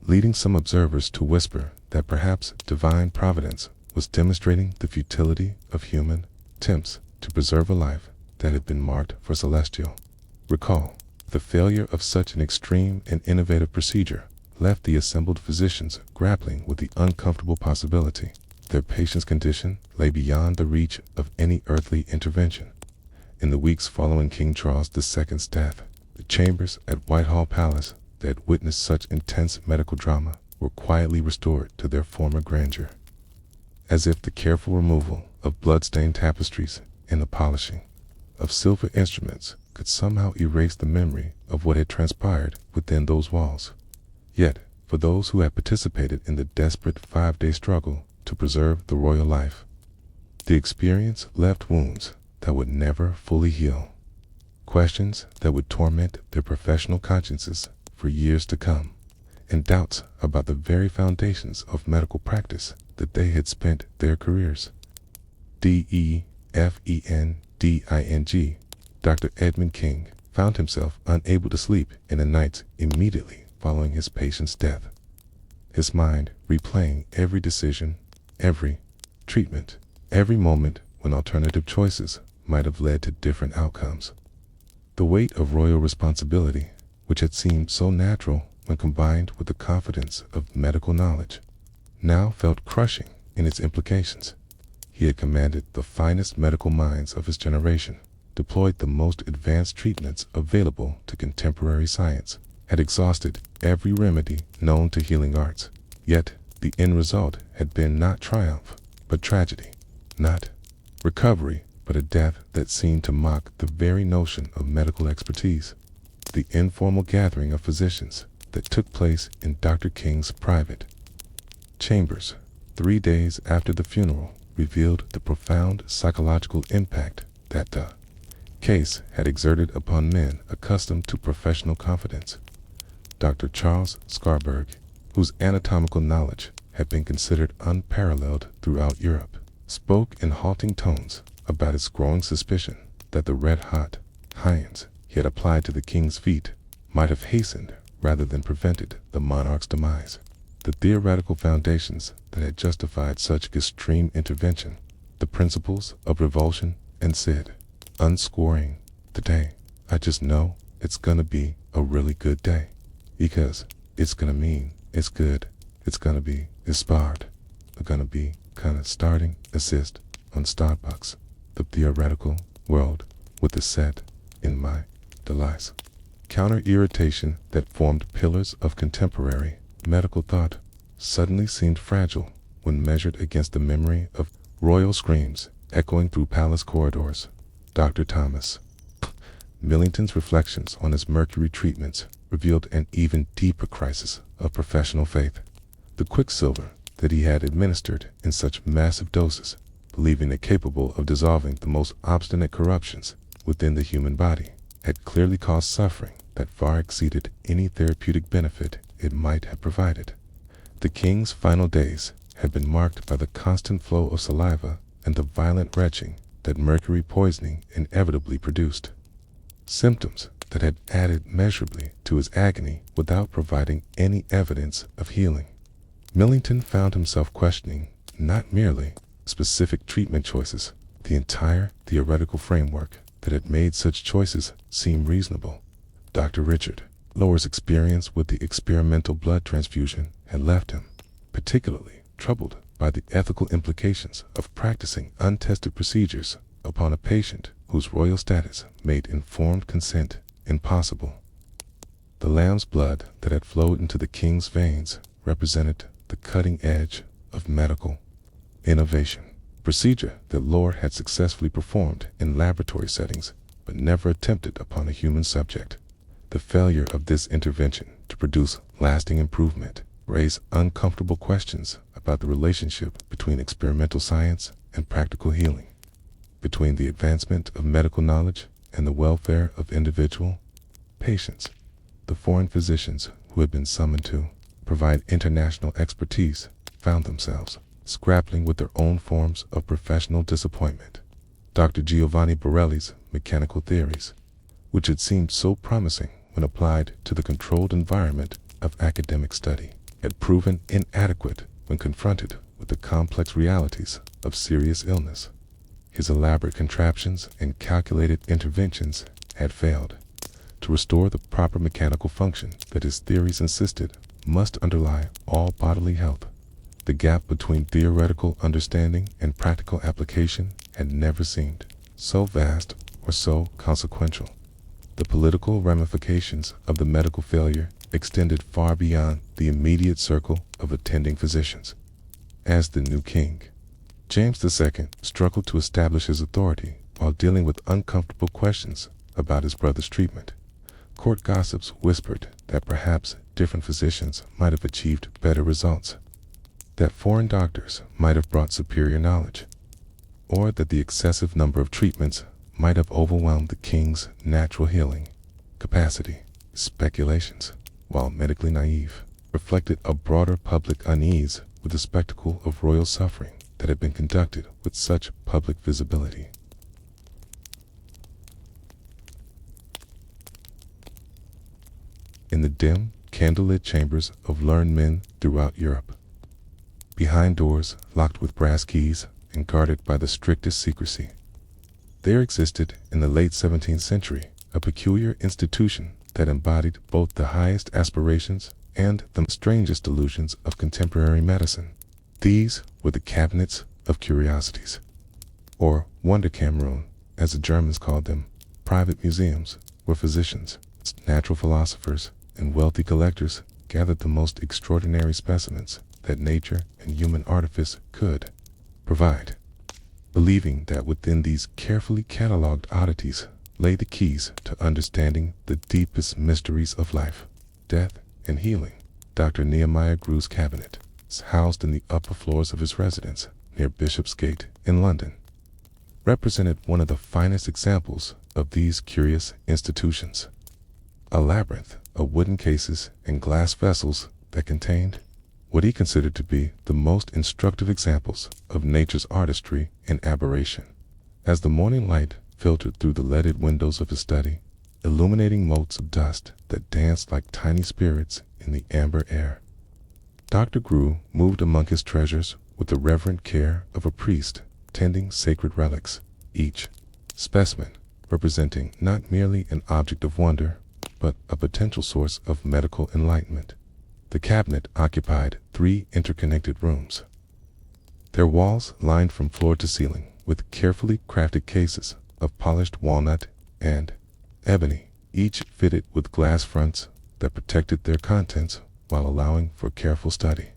leading some observers to whisper that perhaps divine providence was demonstrating the futility of human attempts to preserve a life that had been marked for celestial. Recall, the failure of such an extreme and innovative procedure left the assembled physicians grappling with the uncomfortable possibility their patient's condition lay beyond the reach of any earthly intervention. In the weeks following King Charles II's death, the chambers at Whitehall Palace that had witnessed such intense medical drama were quietly restored to their former grandeur, as if the careful removal of blood-stained tapestries and the polishing of silver instruments could somehow erase the memory of what had transpired within those walls. Yet, for those who had participated in the desperate 5-day struggle to preserve the royal life, the experience left wounds that would never fully heal, questions that would torment their professional consciences for years to come, and doubts about the very foundations of medical practice that they had spent their careers. DEFENDING, Dr. Edmund King found himself unable to sleep in the nights immediately following his patient's death, his mind replaying every decision, every treatment, every moment when alternative choices might have led to different outcomes. The weight of royal responsibility, which had seemed so natural when combined with the confidence of medical knowledge, now felt crushing in its implications. He had commanded the finest medical minds of his generation, deployed the most advanced treatments available to contemporary science, had exhausted every remedy known to healing arts. Yet, the end result had been not triumph, but tragedy, not recovery, but a death that seemed to mock the very notion of medical expertise. The informal gathering of physicians that took place in Dr. King's private chambers 3 days after the funeral revealed the profound psychological impact that the case had exerted upon men accustomed to professional confidence. Dr. Charles Scarberg, whose anatomical knowledge had been considered unparalleled throughout Europe, spoke in halting tones about his growing suspicion that the red-hot irons he had applied to the king's feet might have hastened rather than prevented the monarch's demise. The theoretical foundations that had justified such extreme intervention, the principles of revulsion and Sid, unscoring today, I just know it's gonna be a really good day. Because it's gonna mean it's good. It's gonna be inspired. It's gonna be kinda starting assist on Starbucks. The theoretical world with the set in my delights. Counter-irritation that formed pillars of contemporary medical thought suddenly seemed fragile when measured against the memory of royal screams echoing through palace corridors. Dr. Thomas Millington's reflections on his mercury treatments revealed an even deeper crisis of professional faith. The quicksilver that he had administered in such massive doses, believing it capable of dissolving the most obstinate corruptions within the human body, had clearly caused suffering that far exceeded any therapeutic benefit it might have provided. The king's final days had been marked by the constant flow of saliva and the violent retching that mercury poisoning inevitably produced. Symptoms that had added measurably to his agony without providing any evidence of healing. Millington found himself questioning not merely specific treatment choices, the entire theoretical framework that had made such choices seem reasonable. Dr. Richard Lower's experience with the experimental blood transfusion had left him particularly troubled by the ethical implications of practicing untested procedures upon a patient whose royal status made informed consent impossible. The lamb's blood that had flowed into the king's veins represented the cutting edge of medical innovation, procedure that Lower had successfully performed in laboratory settings but never attempted upon a human subject. The failure of this intervention to produce lasting improvement raised uncomfortable questions about the relationship between experimental science and practical healing, between the advancement of medical knowledge and the welfare of individual patients. The foreign physicians who had been summoned to provide international expertise found themselves grappling with their own forms of professional disappointment. Dr. Giovanni Borelli's mechanical theories, which had seemed so promising when applied to the controlled environment of academic study, had proven inadequate when confronted with the complex realities of serious illness. His elaborate contraptions and calculated interventions had failed to restore the proper mechanical function that his theories insisted must underlie all bodily health. The gap between theoretical understanding and practical application had never seemed so vast or so consequential. The political ramifications of the medical failure extended far beyond the immediate circle of attending physicians. As the new king, James II struggled to establish his authority while dealing with uncomfortable questions about his brother's treatment. Court gossips whispered that perhaps different physicians might have achieved better results, that foreign doctors might have brought superior knowledge, or that the excessive number of treatments might have overwhelmed the king's natural healing capacity. Speculations, while medically naive, reflected a broader public unease with the spectacle of royal suffering that had been conducted with such public visibility. In the dim, candlelit chambers of learned men throughout Europe, behind doors locked with brass keys and guarded by the strictest secrecy, there existed in the late 17th century a peculiar institution that embodied both the highest aspirations and the strangest delusions of contemporary medicine. These were the cabinets of curiosities, or Wunderkammerungen, as the Germans called them, private museums where physicians, natural philosophers, and wealthy collectors gathered the most extraordinary specimens that nature and human artifice could provide, believing that within these carefully cataloged oddities lay the keys to understanding the deepest mysteries of life, death, and healing. Dr. Nehemiah Grew's cabinet is housed in the upper floors of his residence near Bishopsgate in London, represented one of the finest examples of these curious institutions. A labyrinth of wooden cases and glass vessels that contained what he considered to be the most instructive examples of nature's artistry and aberration. As the morning light filtered through the leaded windows of his study, illuminating motes of dust that danced like tiny spirits in the amber air, Dr. Grew moved among his treasures with the reverent care of a priest tending sacred relics, each specimen representing not merely an object of wonder, but a potential source of medical enlightenment. The cabinet occupied 3 interconnected rooms, their walls lined from floor to ceiling with carefully crafted cases of polished walnut and ebony, each fitted with glass fronts that protected their contents while allowing for careful study.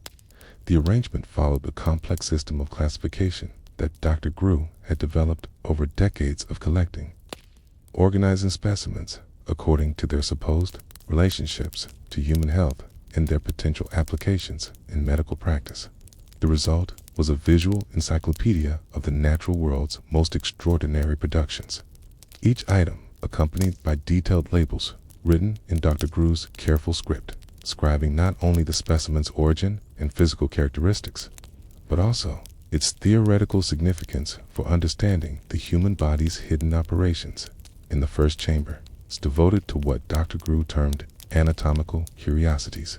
The arrangement followed a complex system of classification that Dr. Grew had developed over decades of collecting, organizing specimens according to their supposed relationships to human health and their potential applications in medical practice. The result was a visual encyclopedia of the natural world's most extraordinary productions, each item accompanied by detailed labels written in Dr. Grew's careful script, describing not only the specimen's origin and physical characteristics, but also its theoretical significance for understanding the human body's hidden operations. In the first chamber, it's devoted to what Dr. Grew termed anatomical curiosities.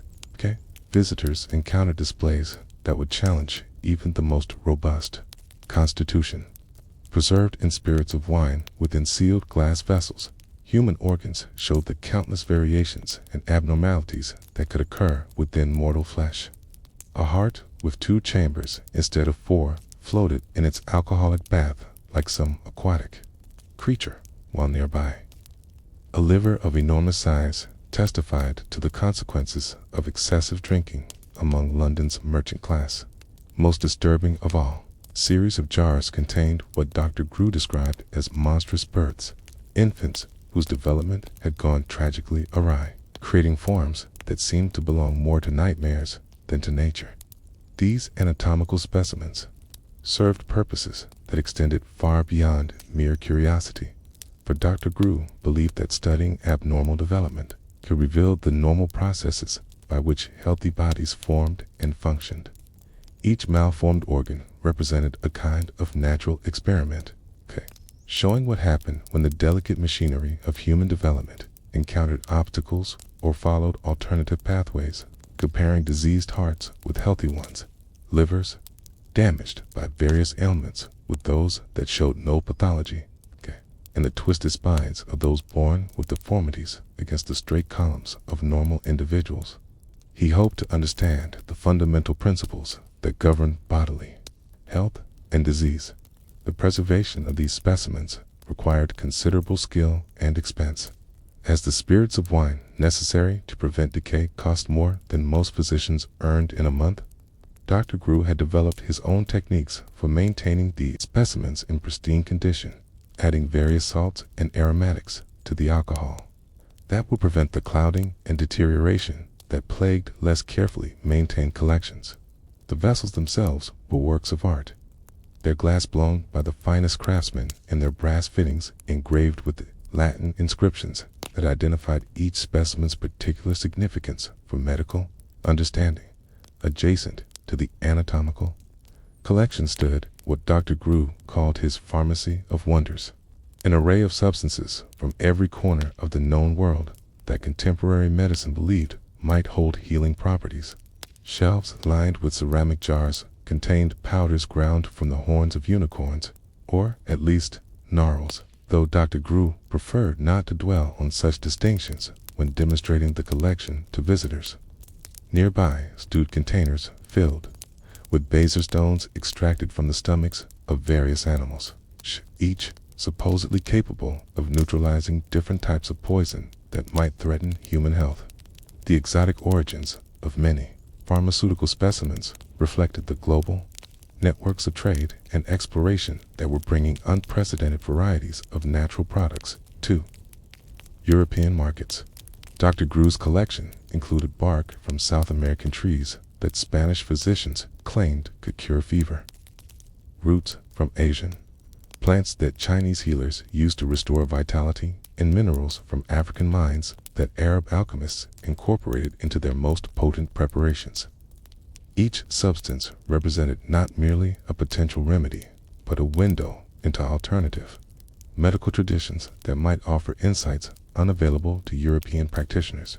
Visitors encountered displays that would challenge even the most robust constitution. Preserved in spirits of wine within sealed glass vessels, human organs showed the countless variations and abnormalities that could occur within mortal flesh. A heart with 2 chambers instead of 4 floated in its alcoholic bath like some aquatic creature while nearby. A liver of enormous size testified to the consequences of excessive drinking among London's merchant class. Most disturbing of all, a series of jars contained what Dr. Grew described as monstrous births, infants whose development had gone tragically awry, creating forms that seemed to belong more to nightmares than to nature. These anatomical specimens served purposes that extended far beyond mere curiosity, for Dr. Grew believed that studying abnormal development could reveal the normal processes by which healthy bodies formed and functioned. Each malformed organ represented a kind of natural experiment, showing what happened when the delicate machinery of human development encountered obstacles or followed alternative pathways, comparing diseased hearts with healthy ones, livers damaged by various ailments with those that showed no pathology, and the twisted spines of those born with deformities against the straight columns of normal individuals. He hoped to understand the fundamental principles that govern bodily health and disease. The preservation of these specimens required considerable skill and expense, as the spirits of wine necessary to prevent decay cost more than most physicians earned in a month. Dr. Grew had developed his own techniques for maintaining the specimens in pristine condition, adding various salts and aromatics to the alcohol that would prevent the clouding and deterioration that plagued less carefully maintained collections. The vessels themselves were works of art, their glass blown by the finest craftsmen and their brass fittings engraved with Latin inscriptions that identified each specimen's particular significance for medical understanding. Adjacent to the anatomical collection stood what Dr. Grew called his pharmacy of wonders, an array of substances from every corner of the known world that contemporary medicine believed might hold healing properties. Shelves lined with ceramic jars contained powders ground from the horns of unicorns, or at least narwhals, though Dr. Grew preferred not to dwell on such distinctions when demonstrating the collection to visitors. Nearby stood containers filled with baser stones extracted from the stomachs of various animals, each supposedly capable of neutralizing different types of poison that might threaten human health. The exotic origins of many pharmaceutical specimens reflected the global networks of trade and exploration that were bringing unprecedented varieties of natural products to European markets. Dr. Grew's collection included bark from South American trees that Spanish physicians claimed could cure fever, roots from Asian plants that Chinese healers used to restore vitality, and minerals from African mines that Arab alchemists incorporated into their most potent preparations. Each substance represented not merely a potential remedy, but a window into alternative medical traditions that might offer insights unavailable to European practitioners.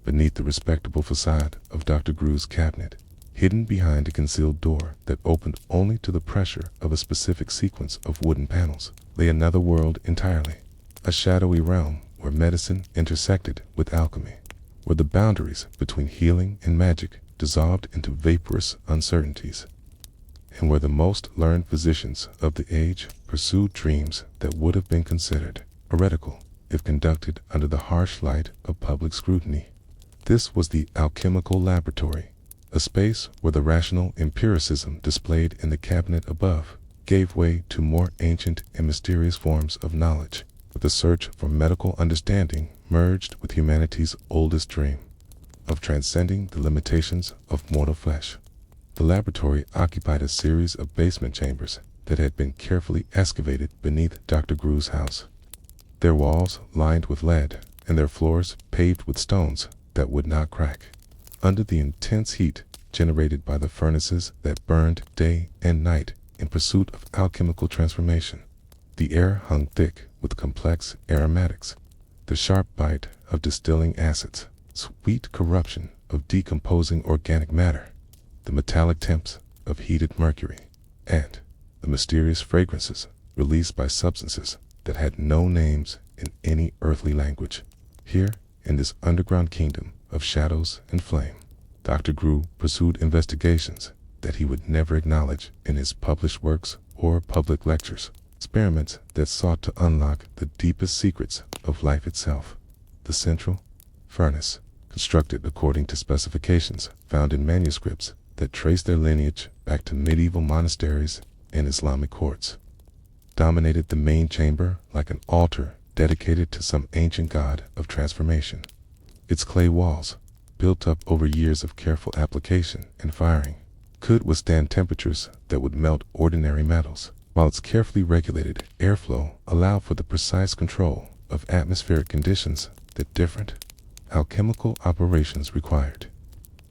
Beneath the respectable facade of Dr. Grew's cabinet, hidden behind a concealed door that opened only to the pressure of a specific sequence of wooden panels, lay another world entirely, a shadowy realm where where medicine intersected with alchemy, where the boundaries between healing and magic dissolved into vaporous uncertainties, and where the most learned physicians of the age pursued dreams that would have been considered heretical if conducted under the harsh light of public scrutiny. This was the alchemical laboratory, a space where the rational empiricism displayed in the cabinet above gave way to more ancient and mysterious forms of knowledge, where the search for medical understanding merged with humanity's oldest dream of transcending the limitations of mortal flesh. The laboratory occupied a series of basement chambers that had been carefully excavated beneath Dr. Gru's house, their walls lined with lead and their floors paved with stones that would not crack. Under the intense heat generated by the furnaces that burned day and night in pursuit of alchemical transformation, the air hung thick with complex aromatics, the sharp bite of distilling acids, sweet corruption of decomposing organic matter, the metallic temps of heated mercury, and the mysterious fragrances released by substances that had no names in any earthly language. Here, in this underground kingdom of shadows and flame, Dr. Gru pursued investigations that he would never acknowledge in his published works or public lectures, experiments that sought to unlock the deepest secrets of life itself. The central furnace, constructed according to specifications found in manuscripts that trace their lineage back to medieval monasteries and Islamic courts, dominated the main chamber like an altar dedicated to some ancient god of transformation. Its clay walls, built up over years of careful application and firing, could withstand temperatures that would melt ordinary metals, while its carefully regulated airflow allowed for the precise control of atmospheric conditions that different alchemical operations required.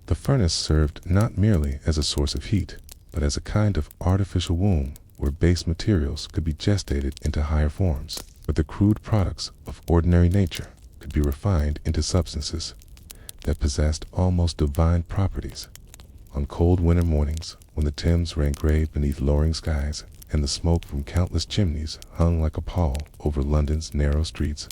The furnace served not merely as a source of heat, but as a kind of artificial womb where base materials could be gestated into higher forms, where the crude products of ordinary nature could be refined into substances that possessed almost divine properties. On cold winter mornings, when the Thames ran gray beneath lowering skies and the smoke from countless chimneys hung like a pall over London's narrow streets,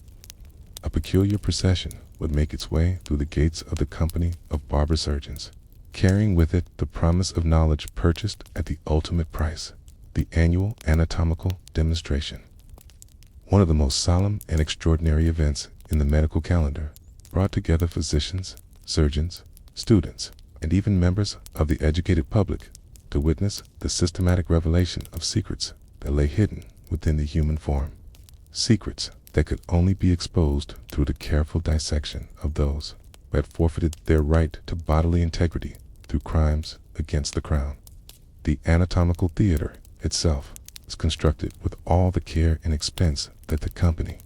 a peculiar procession would make its way through the gates of the company of barber-surgeons, carrying with it the promise of knowledge purchased at the ultimate price, the annual anatomical demonstration. One of the most solemn and extraordinary events in the medical calendar brought together physicians, surgeons, students, and even members of the educated public to witness the systematic revelation of secrets that lay hidden within the human form. Secrets that could only be exposed through the careful dissection of those who had forfeited their right to bodily integrity through crimes against the crown. The anatomical theater itself was constructed with all the care and expense that the company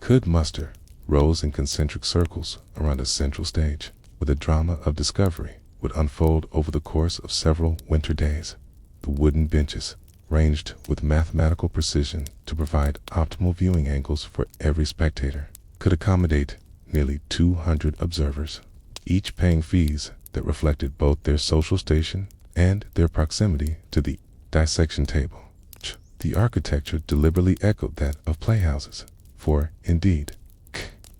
could muster, rows in concentric circles around a central stage, where the drama of discovery would unfold over the course of several winter days. The wooden benches, ranged with mathematical precision to provide optimal viewing angles for every spectator, could accommodate nearly 200 observers, each paying fees that reflected both their social station and their proximity to the dissection table. The architecture deliberately echoed that of playhouses, for, indeed,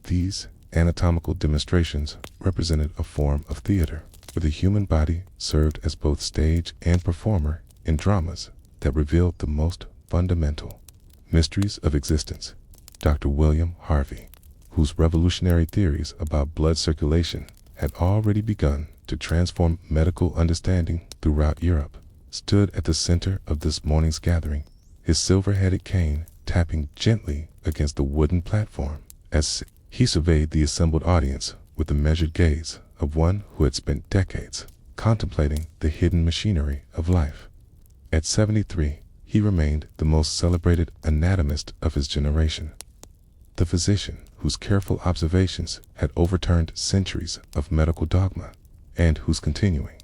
these anatomical demonstrations represented a form of theater, where the human body served as both stage and performer in dramas that revealed the most fundamental mysteries of existence. Dr. William Harvey, whose revolutionary theories about blood circulation had already begun to transform medical understanding throughout Europe, stood at the center of this morning's gathering, his silver-headed cane tapping gently against the wooden platform as he surveyed the assembled audience with the measured gaze of one who had spent decades contemplating the hidden machinery of life. At 73, he remained the most celebrated anatomist of his generation, the physician whose careful observations had overturned centuries of medical dogma, and whose continuing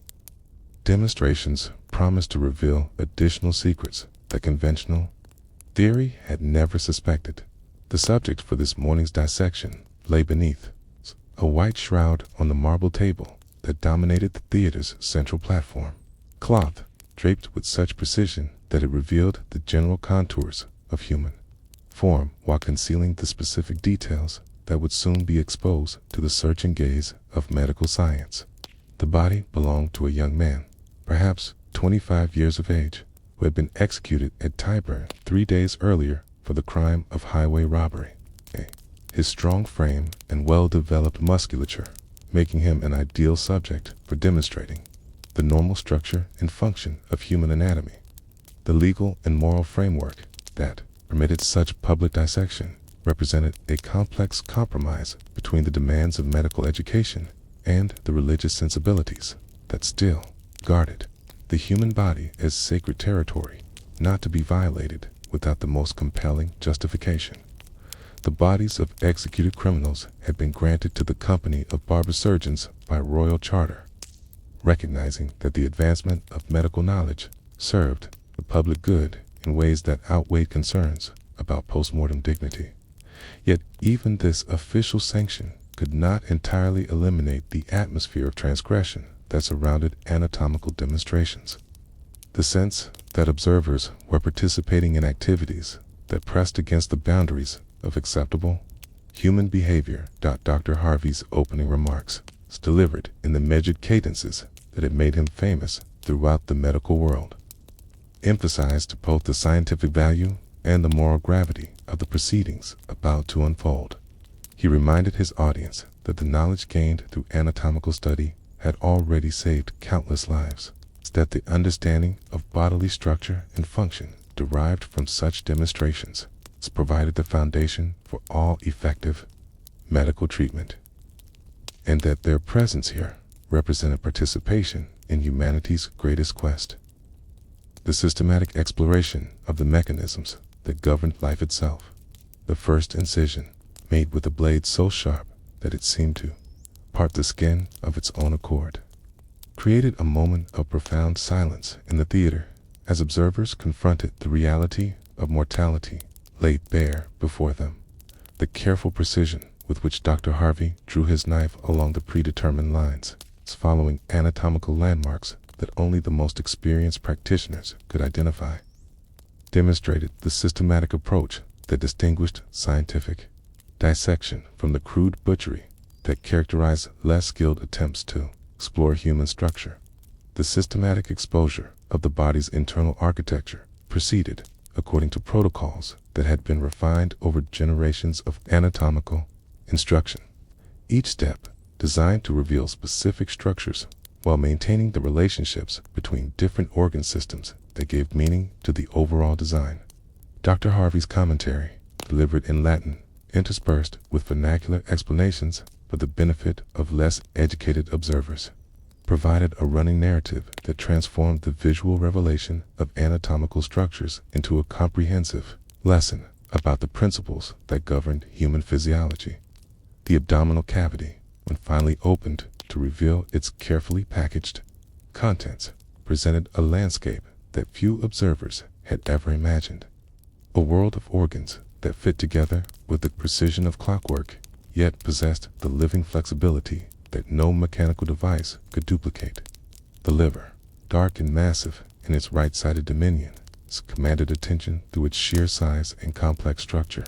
demonstrations promised to reveal additional secrets that conventional theory had never suspected. The subject for this morning's dissection lay beneath a white shroud on the marble table that dominated the theater's central platform, cloth draped with such precision that it revealed the general contours of human form while concealing the specific details that would soon be exposed to the searching gaze of medical science. The body belonged to a young man, perhaps 25 years of age, who had been executed at Tyburn 3 days earlier for the crime of highway robbery. His strong frame and well-developed musculature making him an ideal subject for demonstrating the normal structure and function of human anatomy. The legal and moral framework that permitted such public dissection represented a complex compromise between the demands of medical education and the religious sensibilities that still guarded the human body as sacred territory, not to be violated without the most compelling justification. The bodies of executed criminals had been granted to the company of barber-surgeons by royal charter, recognizing that the advancement of medical knowledge served the public good in ways that outweighed concerns about post-mortem dignity. Yet even this official sanction could not entirely eliminate the atmosphere of transgression that surrounded anatomical demonstrations. The sense that observers were participating in activities that pressed against the boundaries of acceptable human behavior. Dr. Harvey's opening remarks, delivered in the measured cadences that had made him famous throughout the medical world, emphasized both the scientific value and the moral gravity of the proceedings about to unfold. He reminded his audience that the knowledge gained through anatomical study had already saved countless lives, that the understanding of bodily structure and function derived from such demonstrations provided the foundation for all effective medical treatment, and that their presence here represented participation in humanity's greatest quest, the systematic exploration of the mechanisms that governed life itself. The first incision, made with a blade so sharp that it seemed to part the skin of its own accord, created a moment of profound silence in the theater as observers confronted the reality of mortality laid bare before them. The careful precision with which Dr. Harvey drew his knife along the predetermined lines, following anatomical landmarks that only the most experienced practitioners could identify, demonstrated the systematic approach that distinguished scientific dissection from the crude butchery that characterized less skilled attempts to explore human structure. The systematic exposure of the body's internal architecture proceeded according to protocols that had been refined over generations of anatomical instruction, each step designed to reveal specific structures while maintaining the relationships between different organ systems that gave meaning to the overall design. Dr. Harvey's commentary, delivered in Latin, interspersed with vernacular explanations for the benefit of less educated observers, provided a running narrative that transformed the visual revelation of anatomical structures into a comprehensive lesson about the principles that governed human physiology. The abdominal cavity, when finally opened to reveal its carefully packaged contents, presented a landscape that few observers had ever imagined. A world of organs that fit together with the precision of clockwork, yet possessed the living flexibility that no mechanical device could duplicate. The liver, dark and massive in its right-sided dominion, commanded attention through its sheer size and complex structure,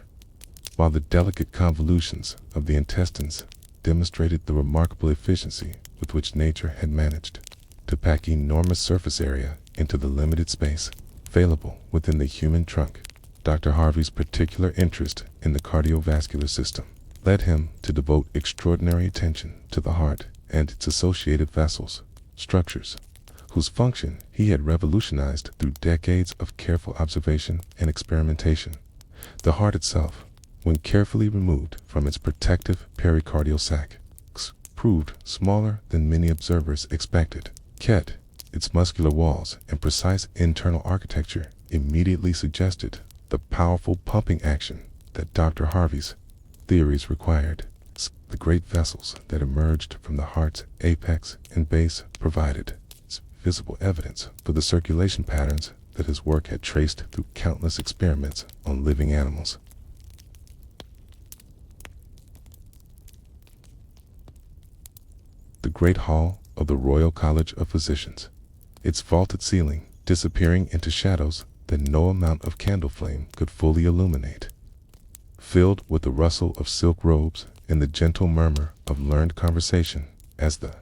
while the delicate convolutions of the intestines demonstrated the remarkable efficiency with which nature had managed to pack enormous surface area into the limited space available within the human trunk. Dr. Harvey's particular interest in the cardiovascular system led him to devote extraordinary attention to the heart and its associated vessels, structures whose function he had revolutionized through decades of careful observation and experimentation. The heart itself, when carefully removed from its protective pericardial sac, proved smaller than many observers expected. Yet, its muscular walls and precise internal architecture immediately suggested the powerful pumping action that Dr. Harvey's theories required. The great vessels that emerged from the heart's apex and base provided visible evidence for the circulation patterns that his work had traced through countless experiments on living animals. The Great Hall of the Royal College of Physicians, its vaulted ceiling disappearing into shadows that no amount of candle flame could fully illuminate, filled with the rustle of silk robes and the gentle murmur of learned conversation, as the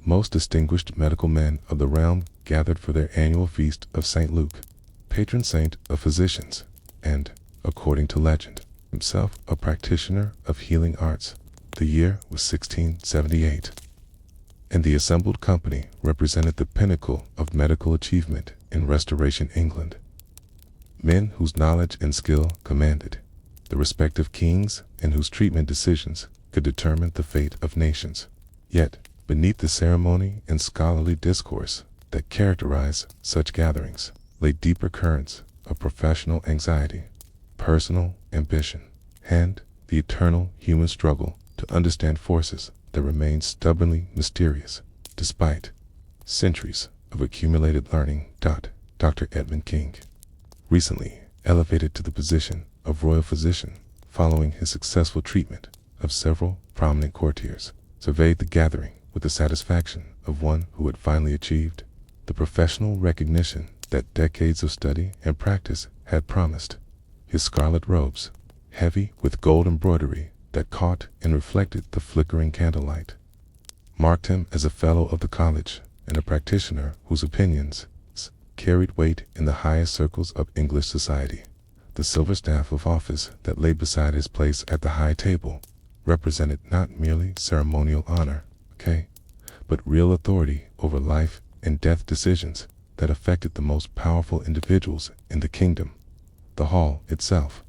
most distinguished medical men of the realm gathered for their annual feast of St. Luke, patron saint of physicians, and, according to legend, himself a practitioner of healing arts. The year was 1678, and the assembled company represented the pinnacle of medical achievement in Restoration England. Men whose knowledge and skill commanded the respect of kings and whose treatment decisions could determine the fate of nations. Yet, beneath the ceremony and scholarly discourse that characterize such gatherings lay deeper currents of professional anxiety, personal ambition, and the eternal human struggle to understand forces that remain stubbornly mysterious despite centuries of accumulated learning. Dr. Edmund King, recently elevated to the position of royal physician following his successful treatment of several prominent courtiers, surveyed the gathering with the satisfaction of one who had finally achieved the professional recognition that decades of study and practice had promised. His scarlet robes, heavy with gold embroidery that caught and reflected the flickering candlelight, marked him as a fellow of the college and a practitioner whose opinions carried weight in the highest circles of English society. The silver staff of office that lay beside his place at the high table represented not merely ceremonial honor, but real authority over life and death decisions that affected the most powerful individuals in the kingdom. The hall itself,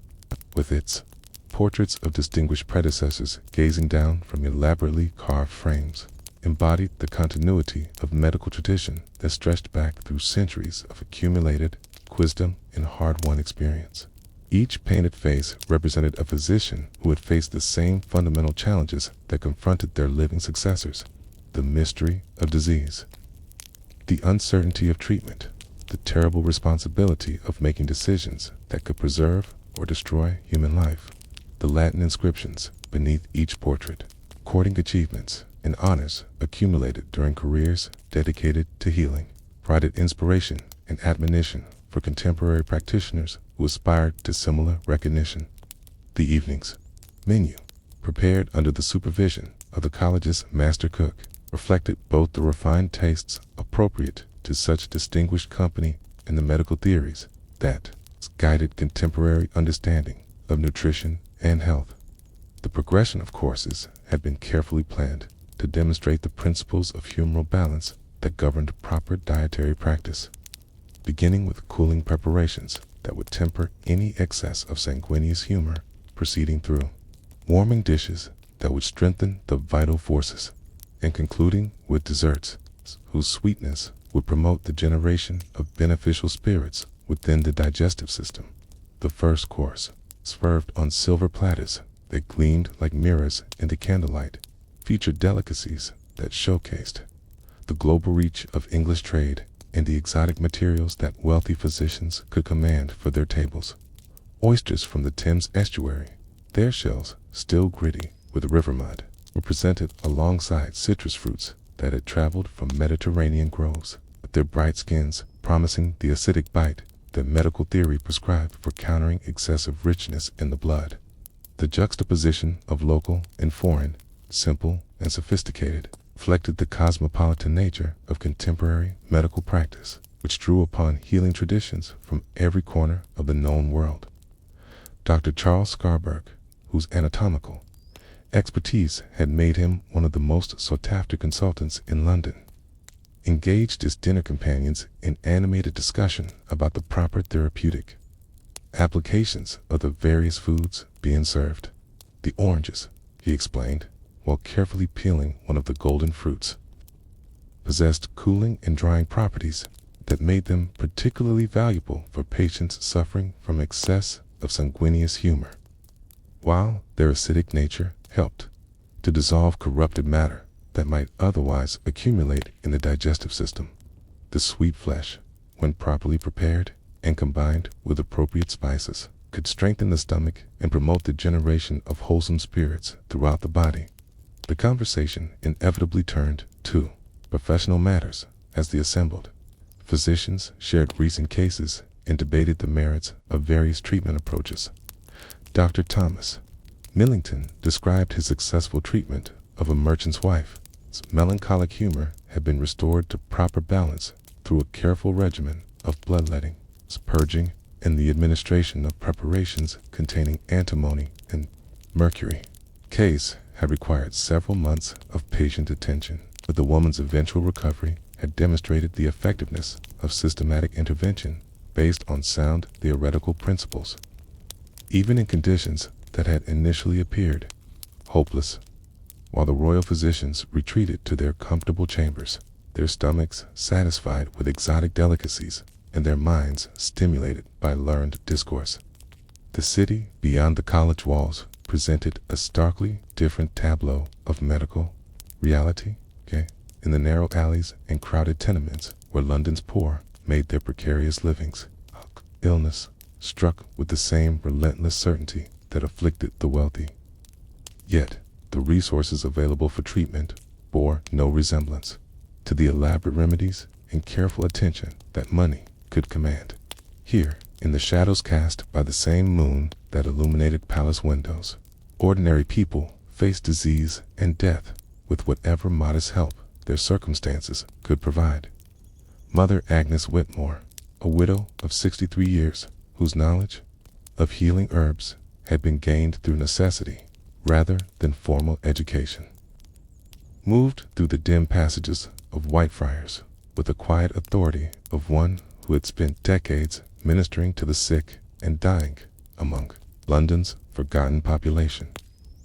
with its portraits of distinguished predecessors gazing down from elaborately carved frames, embodied the continuity of medical tradition that stretched back through centuries of accumulated wisdom and hard-won experience. Each painted face represented a physician who had faced the same fundamental challenges that confronted their living successors: the mystery of disease, the uncertainty of treatment, the terrible responsibility of making decisions that could preserve or destroy human life. The Latin inscriptions beneath each portrait, recording achievements and honors accumulated during careers dedicated to healing, provided inspiration and admonition for contemporary practitioners who aspired to similar recognition. The evening's menu, prepared under the supervision of the college's master cook, reflected both the refined tastes appropriate to such distinguished company and the medical theories that guided contemporary understanding of nutrition and health. The progression of courses had been carefully planned to demonstrate the principles of humoral balance that governed proper dietary practice, beginning with cooling preparations that would temper any excess of sanguineous humor proceeding through warming dishes that would strengthen the vital forces, and concluding with desserts whose sweetness would promote the generation of beneficial spirits within the digestive system. The first course, served on silver platters that gleamed like mirrors in the candlelight, featured delicacies that showcased the global reach of English trade and the exotic materials that wealthy physicians could command for their tables. Oysters from the Thames estuary, their shells still gritty with river mud, were presented alongside citrus fruits that had traveled from Mediterranean groves, with their bright skins promising the acidic bite that medical theory prescribed for countering excessive richness in the blood. The juxtaposition of local and foreign, simple and sophisticated, reflected the cosmopolitan nature of contemporary medical practice, which drew upon healing traditions from every corner of the known world. Dr. Charles Scarberg, whose anatomical expertise had made him one of the most sought-after consultants in London, engaged his dinner companions in animated discussion about the proper therapeutic applications of the various foods being served. The oranges, he explained, while carefully peeling one of the golden fruits, possessed cooling and drying properties that made them particularly valuable for patients suffering from excess of sanguineous humor, while their acidic nature helped to dissolve corrupted matter that might otherwise accumulate in the digestive system. The sweet flesh, when properly prepared and combined with appropriate spices, could strengthen the stomach and promote the generation of wholesome spirits throughout the body. The conversation inevitably turned to professional matters as the assembled physicians shared recent cases and debated the merits of various treatment approaches. Dr. Thomas Millington described his successful treatment of a merchant's wife. His melancholic humor had been restored to proper balance through a careful regimen of bloodletting, purging, and the administration of preparations containing antimony and mercury. Case had required several months of patient attention, but the woman's eventual recovery had demonstrated the effectiveness of systematic intervention based on sound theoretical principles. Even in conditions that had initially appeared hopeless, while the royal physicians retreated to their comfortable chambers, their stomachs satisfied with exotic delicacies and their minds stimulated by learned discourse. The city beyond the college walls presented a starkly different tableau of medical reality, in the narrow alleys and crowded tenements where London's poor made their precarious livings. Illness struck with the same relentless certainty that afflicted the wealthy. Yet, the resources available for treatment bore no resemblance to the elaborate remedies and careful attention that money could command. Here, in the shadows cast by the same moon that illuminated palace windows, ordinary people faced disease and death with whatever modest help their circumstances could provide. Mother Agnes Whitmore, a widow of 63 years, whose knowledge of healing herbs had been gained through necessity rather than formal education, moved through the dim passages of Whitefriars with the quiet authority of one who had spent decades ministering to the sick and dying among London's forgotten population.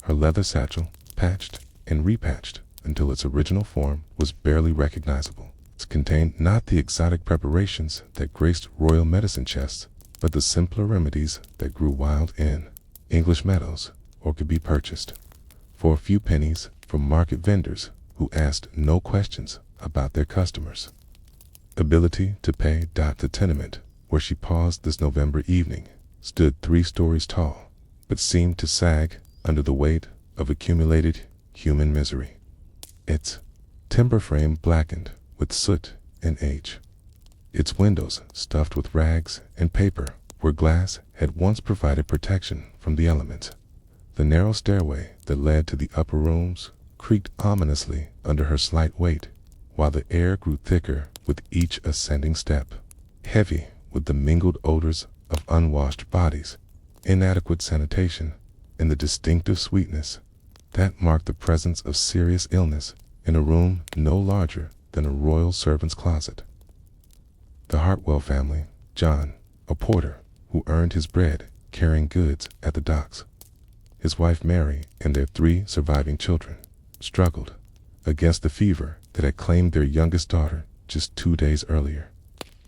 Her leather satchel, patched and repatched until its original form was barely recognizable, contained not the exotic preparations that graced royal medicine chests, but the simpler remedies that grew wild in English meadows or could be purchased for a few pennies from market vendors who asked no questions about their customers' ability to pay. The tenement where she paused this November evening stood 3 stories tall, but seemed to sag under the weight of accumulated human misery. Its timber frame blackened with soot and age, its windows stuffed with rags and paper where glass had once provided protection from the elements. The narrow stairway that led to the upper rooms creaked ominously under her slight weight, while the air grew thicker with each ascending step, heavy with the mingled odors of unwashed bodies, inadequate sanitation, and the distinctive sweetness that marked the presence of serious illness in a room no larger than a royal servant's closet. The Hartwell family, John, a porter who earned his bread carrying goods at the docks, his wife Mary, and their 3 surviving children, struggled against the fever that had claimed their youngest daughter just 2 days earlier.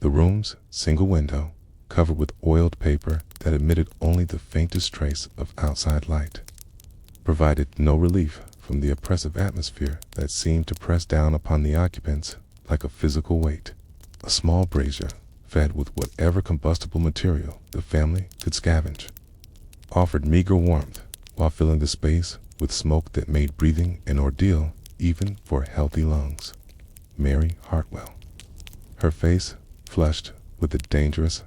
The room's single window, covered with oiled paper that emitted only the faintest trace of outside light, provided no relief from the oppressive atmosphere that seemed to press down upon the occupants like a physical weight. A small brazier, fed with whatever combustible material the family could scavenge, offered meager warmth while filling the space with smoke that made breathing an ordeal even for healthy lungs. Mary Hartwell, her face flushed with the dangerous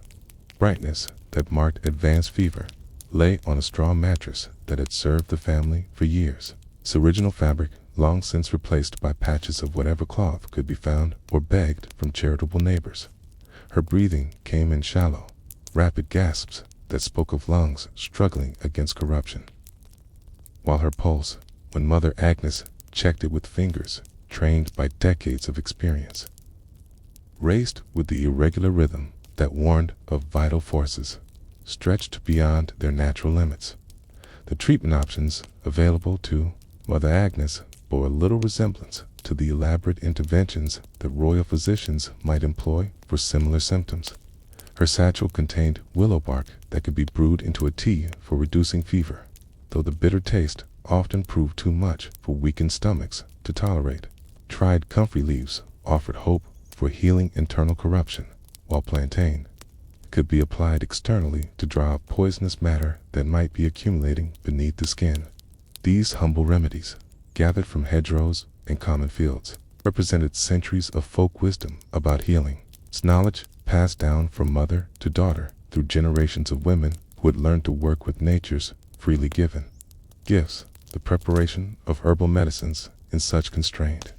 brightness that marked advanced fever, lay on a straw mattress that had served the family for years, its original fabric long since replaced by patches of whatever cloth could be found or begged from charitable neighbors. Her breathing came in shallow, rapid gasps that spoke of lungs struggling against corruption, while her pulse, when Mother Agnes checked it with fingers trained by decades of experience, raced with the irregular rhythm that warned of vital forces stretched beyond their natural limits. The treatment options available to Mother Agnes bore little resemblance to the elaborate interventions that royal physicians might employ for similar symptoms. Her satchel contained willow bark that could be brewed into a tea for reducing fever, though the bitter taste often proved too much for weakened stomachs to tolerate. Tried comfrey leaves offered hope for healing internal corruption, while plantain could be applied externally to draw out poisonous matter that might be accumulating beneath the skin. These humble remedies, gathered from hedgerows and common fields, represented centuries of folk wisdom about healing. Its knowledge passed down from mother to daughter through generations of women who had learned to work with nature's freely given. Gifts, the preparation of herbal medicines in such constrained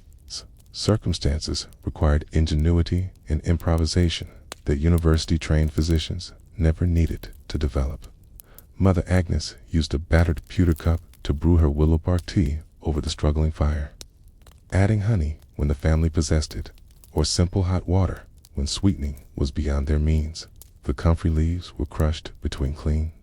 circumstances required ingenuity and improvisation that university-trained physicians never needed to develop. Mother Agnes used a battered pewter cup to brew her willow bark tea over the struggling fire, adding honey when the family possessed it, or simple hot water when sweetening was beyond their means. The comfrey leaves were crushed between clean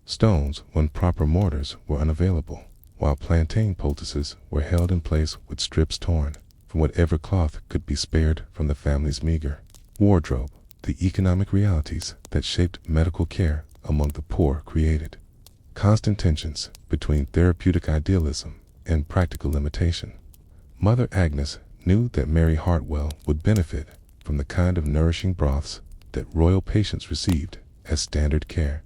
stones when proper mortars were unavailable, while plantain poultices were held in place with strips torn from whatever cloth could be spared from the family's meager wardrobe. The economic realities that shaped medical care among the poor created constant tensions between therapeutic idealism and practical limitation. Mother Agnes knew that Mary Hartwell would benefit from the kind of nourishing broths that royal patients received as standard care,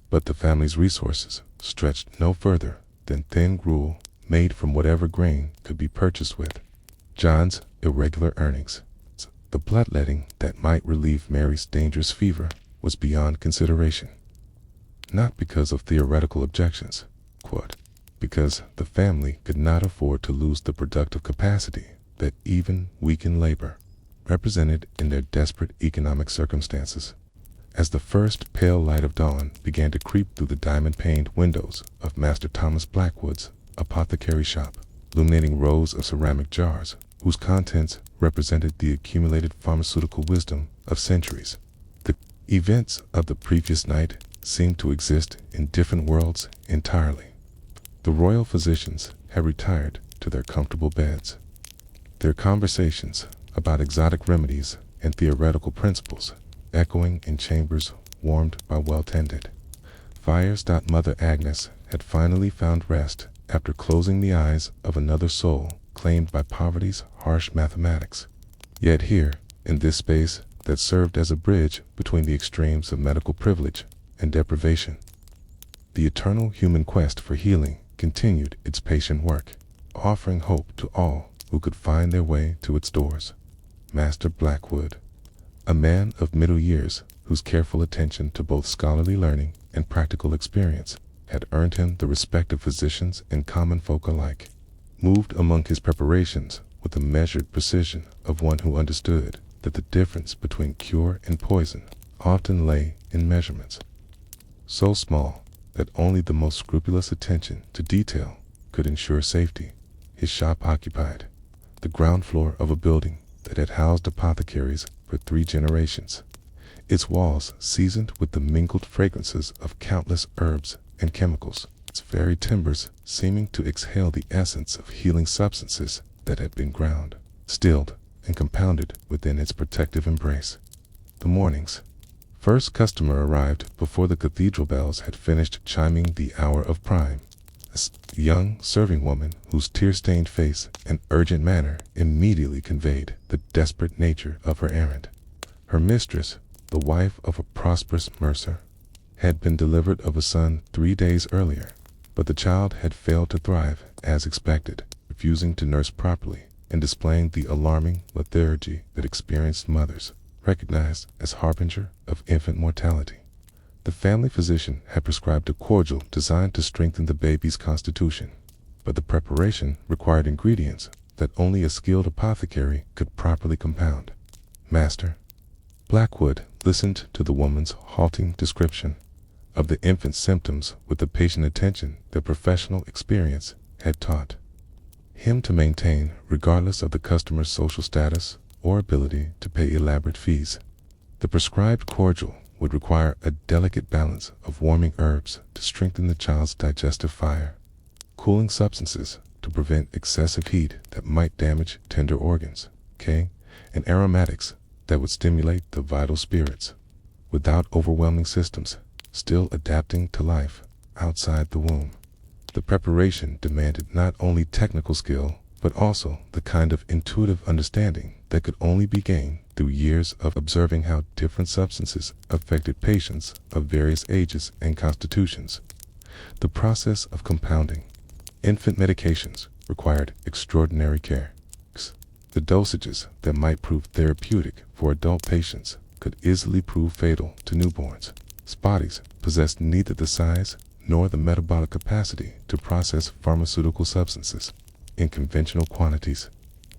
but the family's resources stretched no further than thin gruel made from whatever grain could be purchased with John's irregular earnings. The bloodletting that might relieve Mary's dangerous fever was beyond consideration, not because of theoretical objections, because the family could not afford to lose the productive capacity that even weakened labor represented in their desperate economic circumstances. As the first pale light of dawn began to creep through the diamond-paned windows of Master Thomas Blackwood's apothecary shop, illuminating rows of ceramic jars whose contents represented the accumulated pharmaceutical wisdom of centuries, the events of the previous night seemed to exist in different worlds entirely. The royal physicians had retired to their comfortable beds. Their conversations about exotic remedies and theoretical principles echoing in chambers warmed by well-tended fires. Mother Agnes had finally found rest after closing the eyes of another soul claimed by poverty's harsh mathematics. Yet here, in this space that served as a bridge between the extremes of medical privilege and deprivation, the eternal human quest for healing continued its patient work, offering hope to all who could find their way to its doors. Master Blackwood, a man of middle years whose careful attention to both scholarly learning and practical experience had earned him the respect of physicians and common folk alike, moved among his preparations with the measured precision of one who understood that the difference between cure and poison often lay in measurements so small that only the most scrupulous attention to detail could ensure safety. His shop occupied the ground floor of a building that had housed apothecaries for 3 generations, its walls seasoned with the mingled fragrances of countless herbs and chemicals, its very timbers seeming to exhale the essence of healing substances that had been ground, stilled, and compounded within its protective embrace. The morning's first customer arrived before the cathedral bells had finished chiming the hour of prime. A young serving woman whose tear-stained face and urgent manner immediately conveyed the desperate nature of her errand. Her mistress, the wife of a prosperous mercer, had been delivered of a son 3 days earlier, but the child had failed to thrive as expected, refusing to nurse properly and displaying the alarming lethargy that experienced mothers recognized as harbinger of infant mortality. The family physician had prescribed a cordial designed to strengthen the baby's constitution, but the preparation required ingredients that only a skilled apothecary could properly compound. Master Blackwood listened to the woman's halting description of the infant's symptoms with the patient attention that professional experience had taught him to maintain, regardless of the customer's social status or ability to pay elaborate fees. The prescribed cordial would require a delicate balance of warming herbs to strengthen the child's digestive fire, cooling substances to prevent excessive heat that might damage tender organs, and aromatics that would stimulate the vital spirits, without overwhelming systems still adapting to life outside the womb. The preparation demanded not only technical skill, but also the kind of intuitive understanding that could only be gained through years of observing how different substances affected patients of various ages and constitutions. The process of compounding infant medications required extraordinary care. The dosages that might prove therapeutic for adult patients could easily prove fatal to newborns. Bodies possessed neither the size nor the metabolic capacity to process pharmaceutical substances in conventional quantities.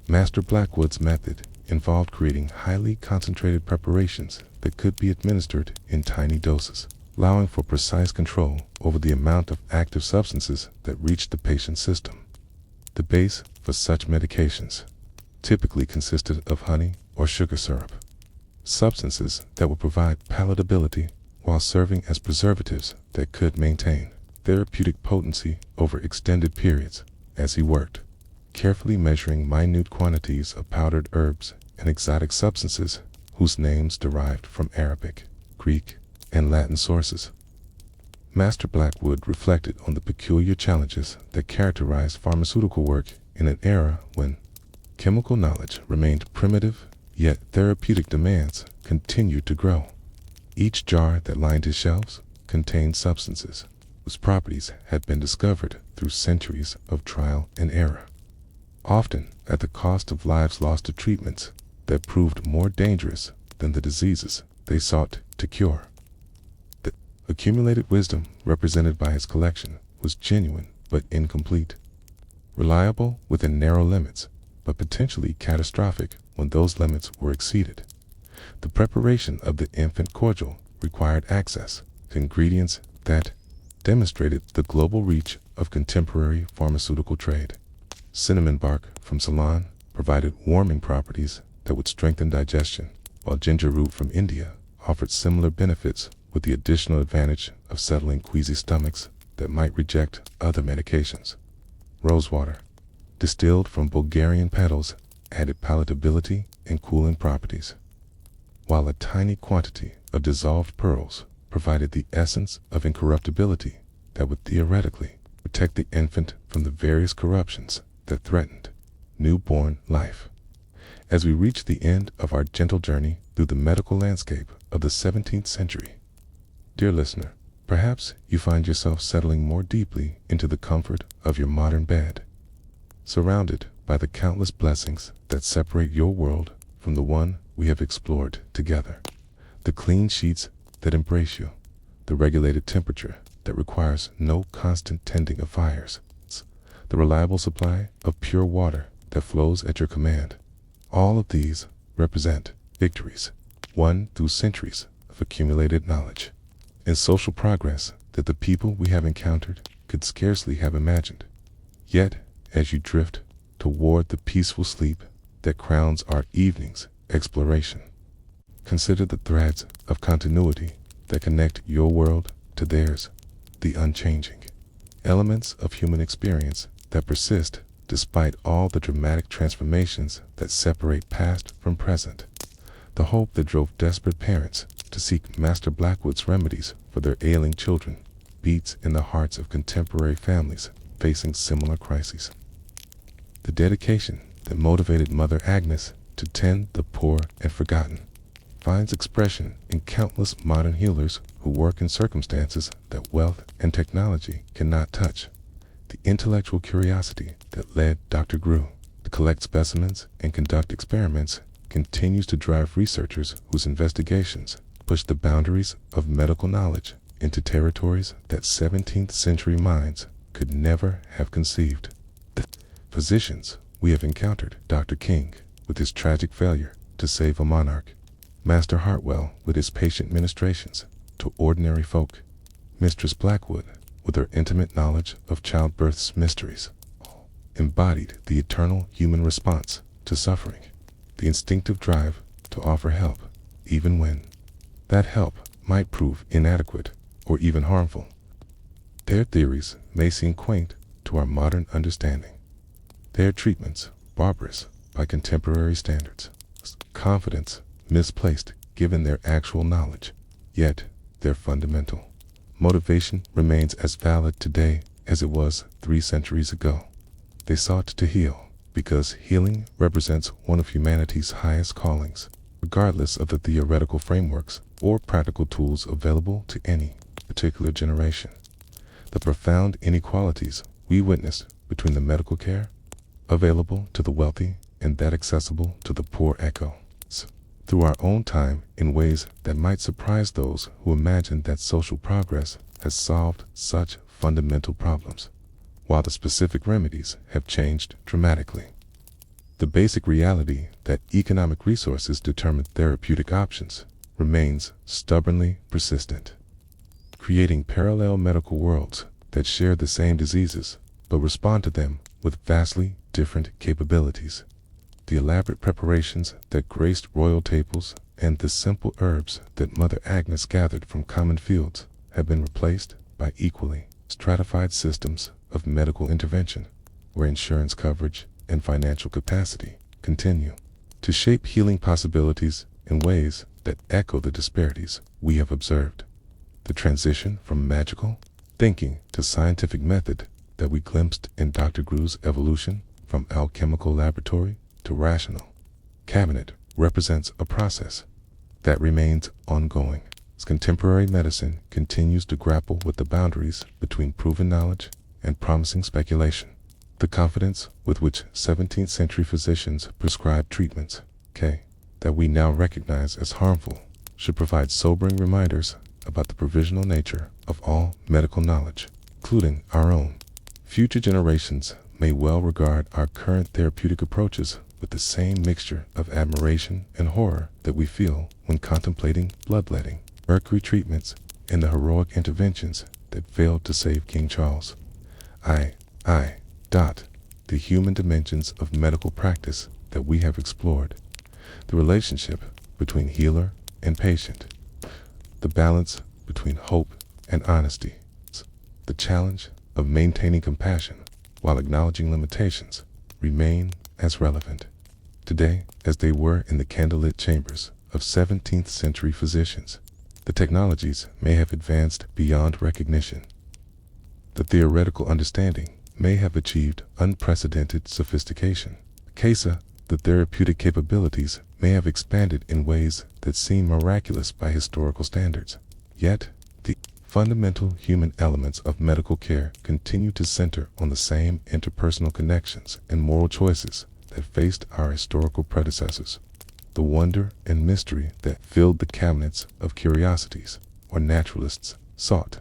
Master Blackwood's method involved creating highly concentrated preparations that could be administered in tiny doses, allowing for precise control over the amount of active substances that reached the patient's system. The base for such medications typically consisted of honey or sugar syrup, substances that would provide palatability while serving as preservatives that could maintain therapeutic potency over extended periods. As he worked, carefully measuring minute quantities of powdered herbs and exotic substances whose names derived from Arabic, Greek, and Latin sources. Master Blackwood reflected on the peculiar challenges that characterized pharmaceutical work in an era when chemical knowledge remained primitive, yet therapeutic demands continued to grow. Each jar that lined his shelves contained substances whose properties had been discovered through centuries of trial and error, often at the cost of lives lost to treatments that proved more dangerous than the diseases they sought to cure. The accumulated wisdom represented by his collection was genuine but incomplete, reliable within narrow limits, but potentially catastrophic when those limits were exceeded. The preparation of the infant cordial required access to ingredients that demonstrated the global reach of contemporary pharmaceutical trade. Cinnamon bark from Ceylon provided warming properties that would strengthen digestion, while ginger root from India offered similar benefits with the additional advantage of settling queasy stomachs that might reject other medications. Rosewater, distilled from Bulgarian petals, added palatability and cooling properties, while a tiny quantity of dissolved pearls provided the essence of incorruptibility that would theoretically protect the infant from the various corruptions that threatened newborn life. As we reach the end of our gentle journey through the medical landscape of the 17th century, dear listener, perhaps you find yourself settling more deeply into the comfort of your modern bed, surrounded by the countless blessings that separate your world from the one we have explored together. The clean sheets that embrace you, the regulated temperature that requires no constant tending of fires, the reliable supply of pure water that flows at your command. All of these represent victories won through centuries of accumulated knowledge and social progress that the people we have encountered could scarcely have imagined. Yet, as you drift toward the peaceful sleep that crowns our evening's exploration, consider the threads of continuity that connect your world to theirs, the unchanging elements of human experience that persist despite all the dramatic transformations that separate past from present, the hope that drove desperate parents to seek Master Blackwood's remedies for their ailing children beats in the hearts of contemporary families facing similar crises. The dedication that motivated Mother Agnes to tend the poor and forgotten finds expression in countless modern healers who work in circumstances that wealth and technology cannot touch. The intellectual curiosity that led Dr. Grew to collect specimens and conduct experiments continues to drive researchers whose investigations push the boundaries of medical knowledge into territories that 17th century minds could never have conceived. The physicians we have encountered, Dr. King with his tragic failure to save a monarch, Master Hartwell with his patient ministrations to ordinary folk, Mistress Blackwood with her intimate knowledge of childbirth's mysteries, embodied the eternal human response to suffering, the instinctive drive to offer help, even when that help might prove inadequate or even harmful. Their theories may seem quaint to our modern understanding, their treatments barbarous by contemporary standards, confidence misplaced given their actual knowledge, yet their fundamental motivation remains as valid today as it was 3 centuries ago. They sought to heal because healing represents one of humanity's highest callings, regardless of the theoretical frameworks or practical tools available to any particular generation. The profound inequalities we witness between the medical care available to the wealthy and that accessible to the poor echo through our own time in ways that might surprise those who imagine that social progress has solved such fundamental problems, while the specific remedies have changed dramatically. The basic reality that economic resources determine therapeutic options remains stubbornly persistent, creating parallel medical worlds that share the same diseases but respond to them with vastly different capabilities. The elaborate preparations that graced royal tables and the simple herbs that Mother Agnes gathered from common fields have been replaced by equally stratified systems of medical intervention, where insurance coverage and financial capacity continue to shape healing possibilities in ways that echo the disparities we have observed. The transition from magical thinking to scientific method that we glimpsed in Dr. Gru's evolution from alchemical laboratory to rational cabinet represents a process that remains ongoing as contemporary medicine continues to grapple with the boundaries between proven knowledge and promising speculation. The confidence with which 17th century physicians prescribed treatments, that we now recognize as harmful, should provide sobering reminders about the provisional nature of all medical knowledge, including our own. Future generations may well regard our current therapeutic approaches with the same mixture of admiration and horror that we feel when contemplating bloodletting, mercury treatments, and the heroic interventions that failed to save King Charles. The human dimensions of medical practice that we have explored, the relationship between healer and patient, the balance between hope and honesty, the challenge of maintaining compassion while acknowledging limitations, remain as relevant today as they were in the candlelit chambers of 17th century physicians. The technologies may have advanced beyond recognition. The theoretical understanding may have achieved unprecedented sophistication. The therapeutic capabilities may have expanded in ways that seem miraculous by historical standards. Yet, the fundamental human elements of medical care continue to center on the same interpersonal connections and moral choices that faced our historical predecessors. The wonder and mystery that filled the cabinets of curiosities where naturalists sought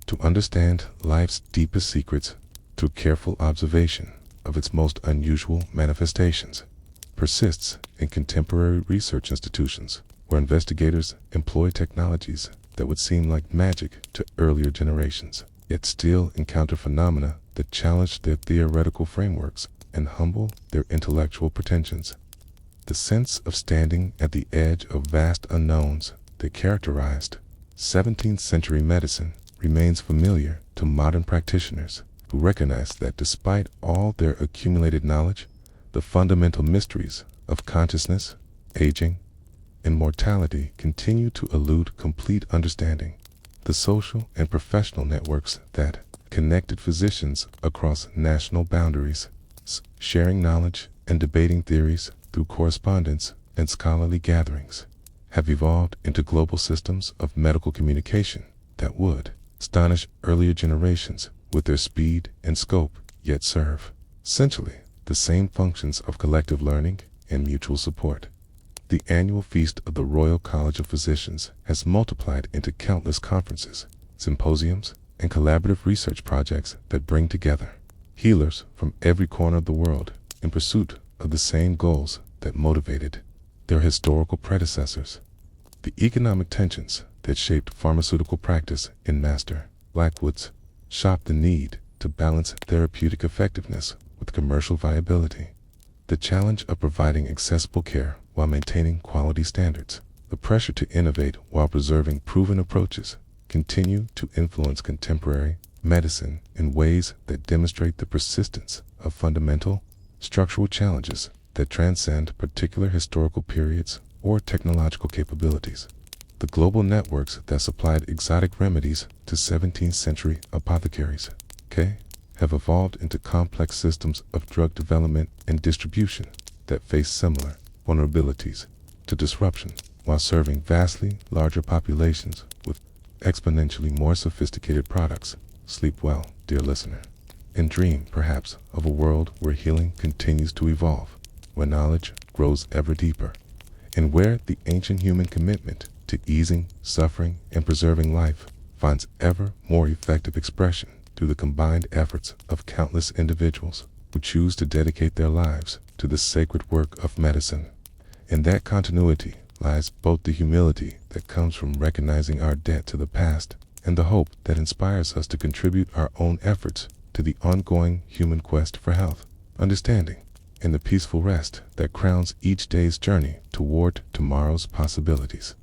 to understand life's deepest secrets through careful observation of its most unusual manifestations persists in contemporary research institutions where investigators employ technologies that would seem like magic to earlier generations, yet still encounter phenomena that challenge their theoretical frameworks and humble their intellectual pretensions. The sense of standing at the edge of vast unknowns that characterized 17th century medicine remains familiar to modern practitioners who recognize that despite all their accumulated knowledge, the fundamental mysteries of consciousness, aging, and mortality continue to elude complete understanding. The social and professional networks that connected physicians across national boundaries, sharing knowledge and debating theories through correspondence and scholarly gatherings, have evolved into global systems of medical communication that would astonish earlier generations with their speed and scope, yet serve, essentially, the same functions of collective learning and mutual support. The annual feast of the Royal College of Physicians has multiplied into countless conferences, symposiums, and collaborative research projects that bring together healers from every corner of the world in pursuit of the same goals that motivated their historical predecessors. The economic tensions that shaped pharmaceutical practice in Master Blackwood's shop the need to balance therapeutic effectiveness with commercial viability. The challenge of providing accessible care while maintaining quality standards, the pressure to innovate while preserving proven approaches, continue to influence contemporary medicine in ways that demonstrate the persistence of fundamental structural challenges that transcend particular historical periods or technological capabilities. The global networks that supplied exotic remedies to 17th century apothecaries, have evolved into complex systems of drug development and distribution that face similar vulnerabilities to disruption while serving vastly larger populations with exponentially more sophisticated products. Sleep well, dear listener, and dream, perhaps, of a world where healing continues to evolve, where knowledge grows ever deeper, and where the ancient human commitment to easing suffering and preserving life finds ever more effective expression through the combined efforts of countless individuals who choose to dedicate their lives to the sacred work of medicine. In that continuity lies both the humility that comes from recognizing our debt to the past and the hope that inspires us to contribute our own efforts to the ongoing human quest for health, understanding, and the peaceful rest that crowns each day's journey toward tomorrow's possibilities.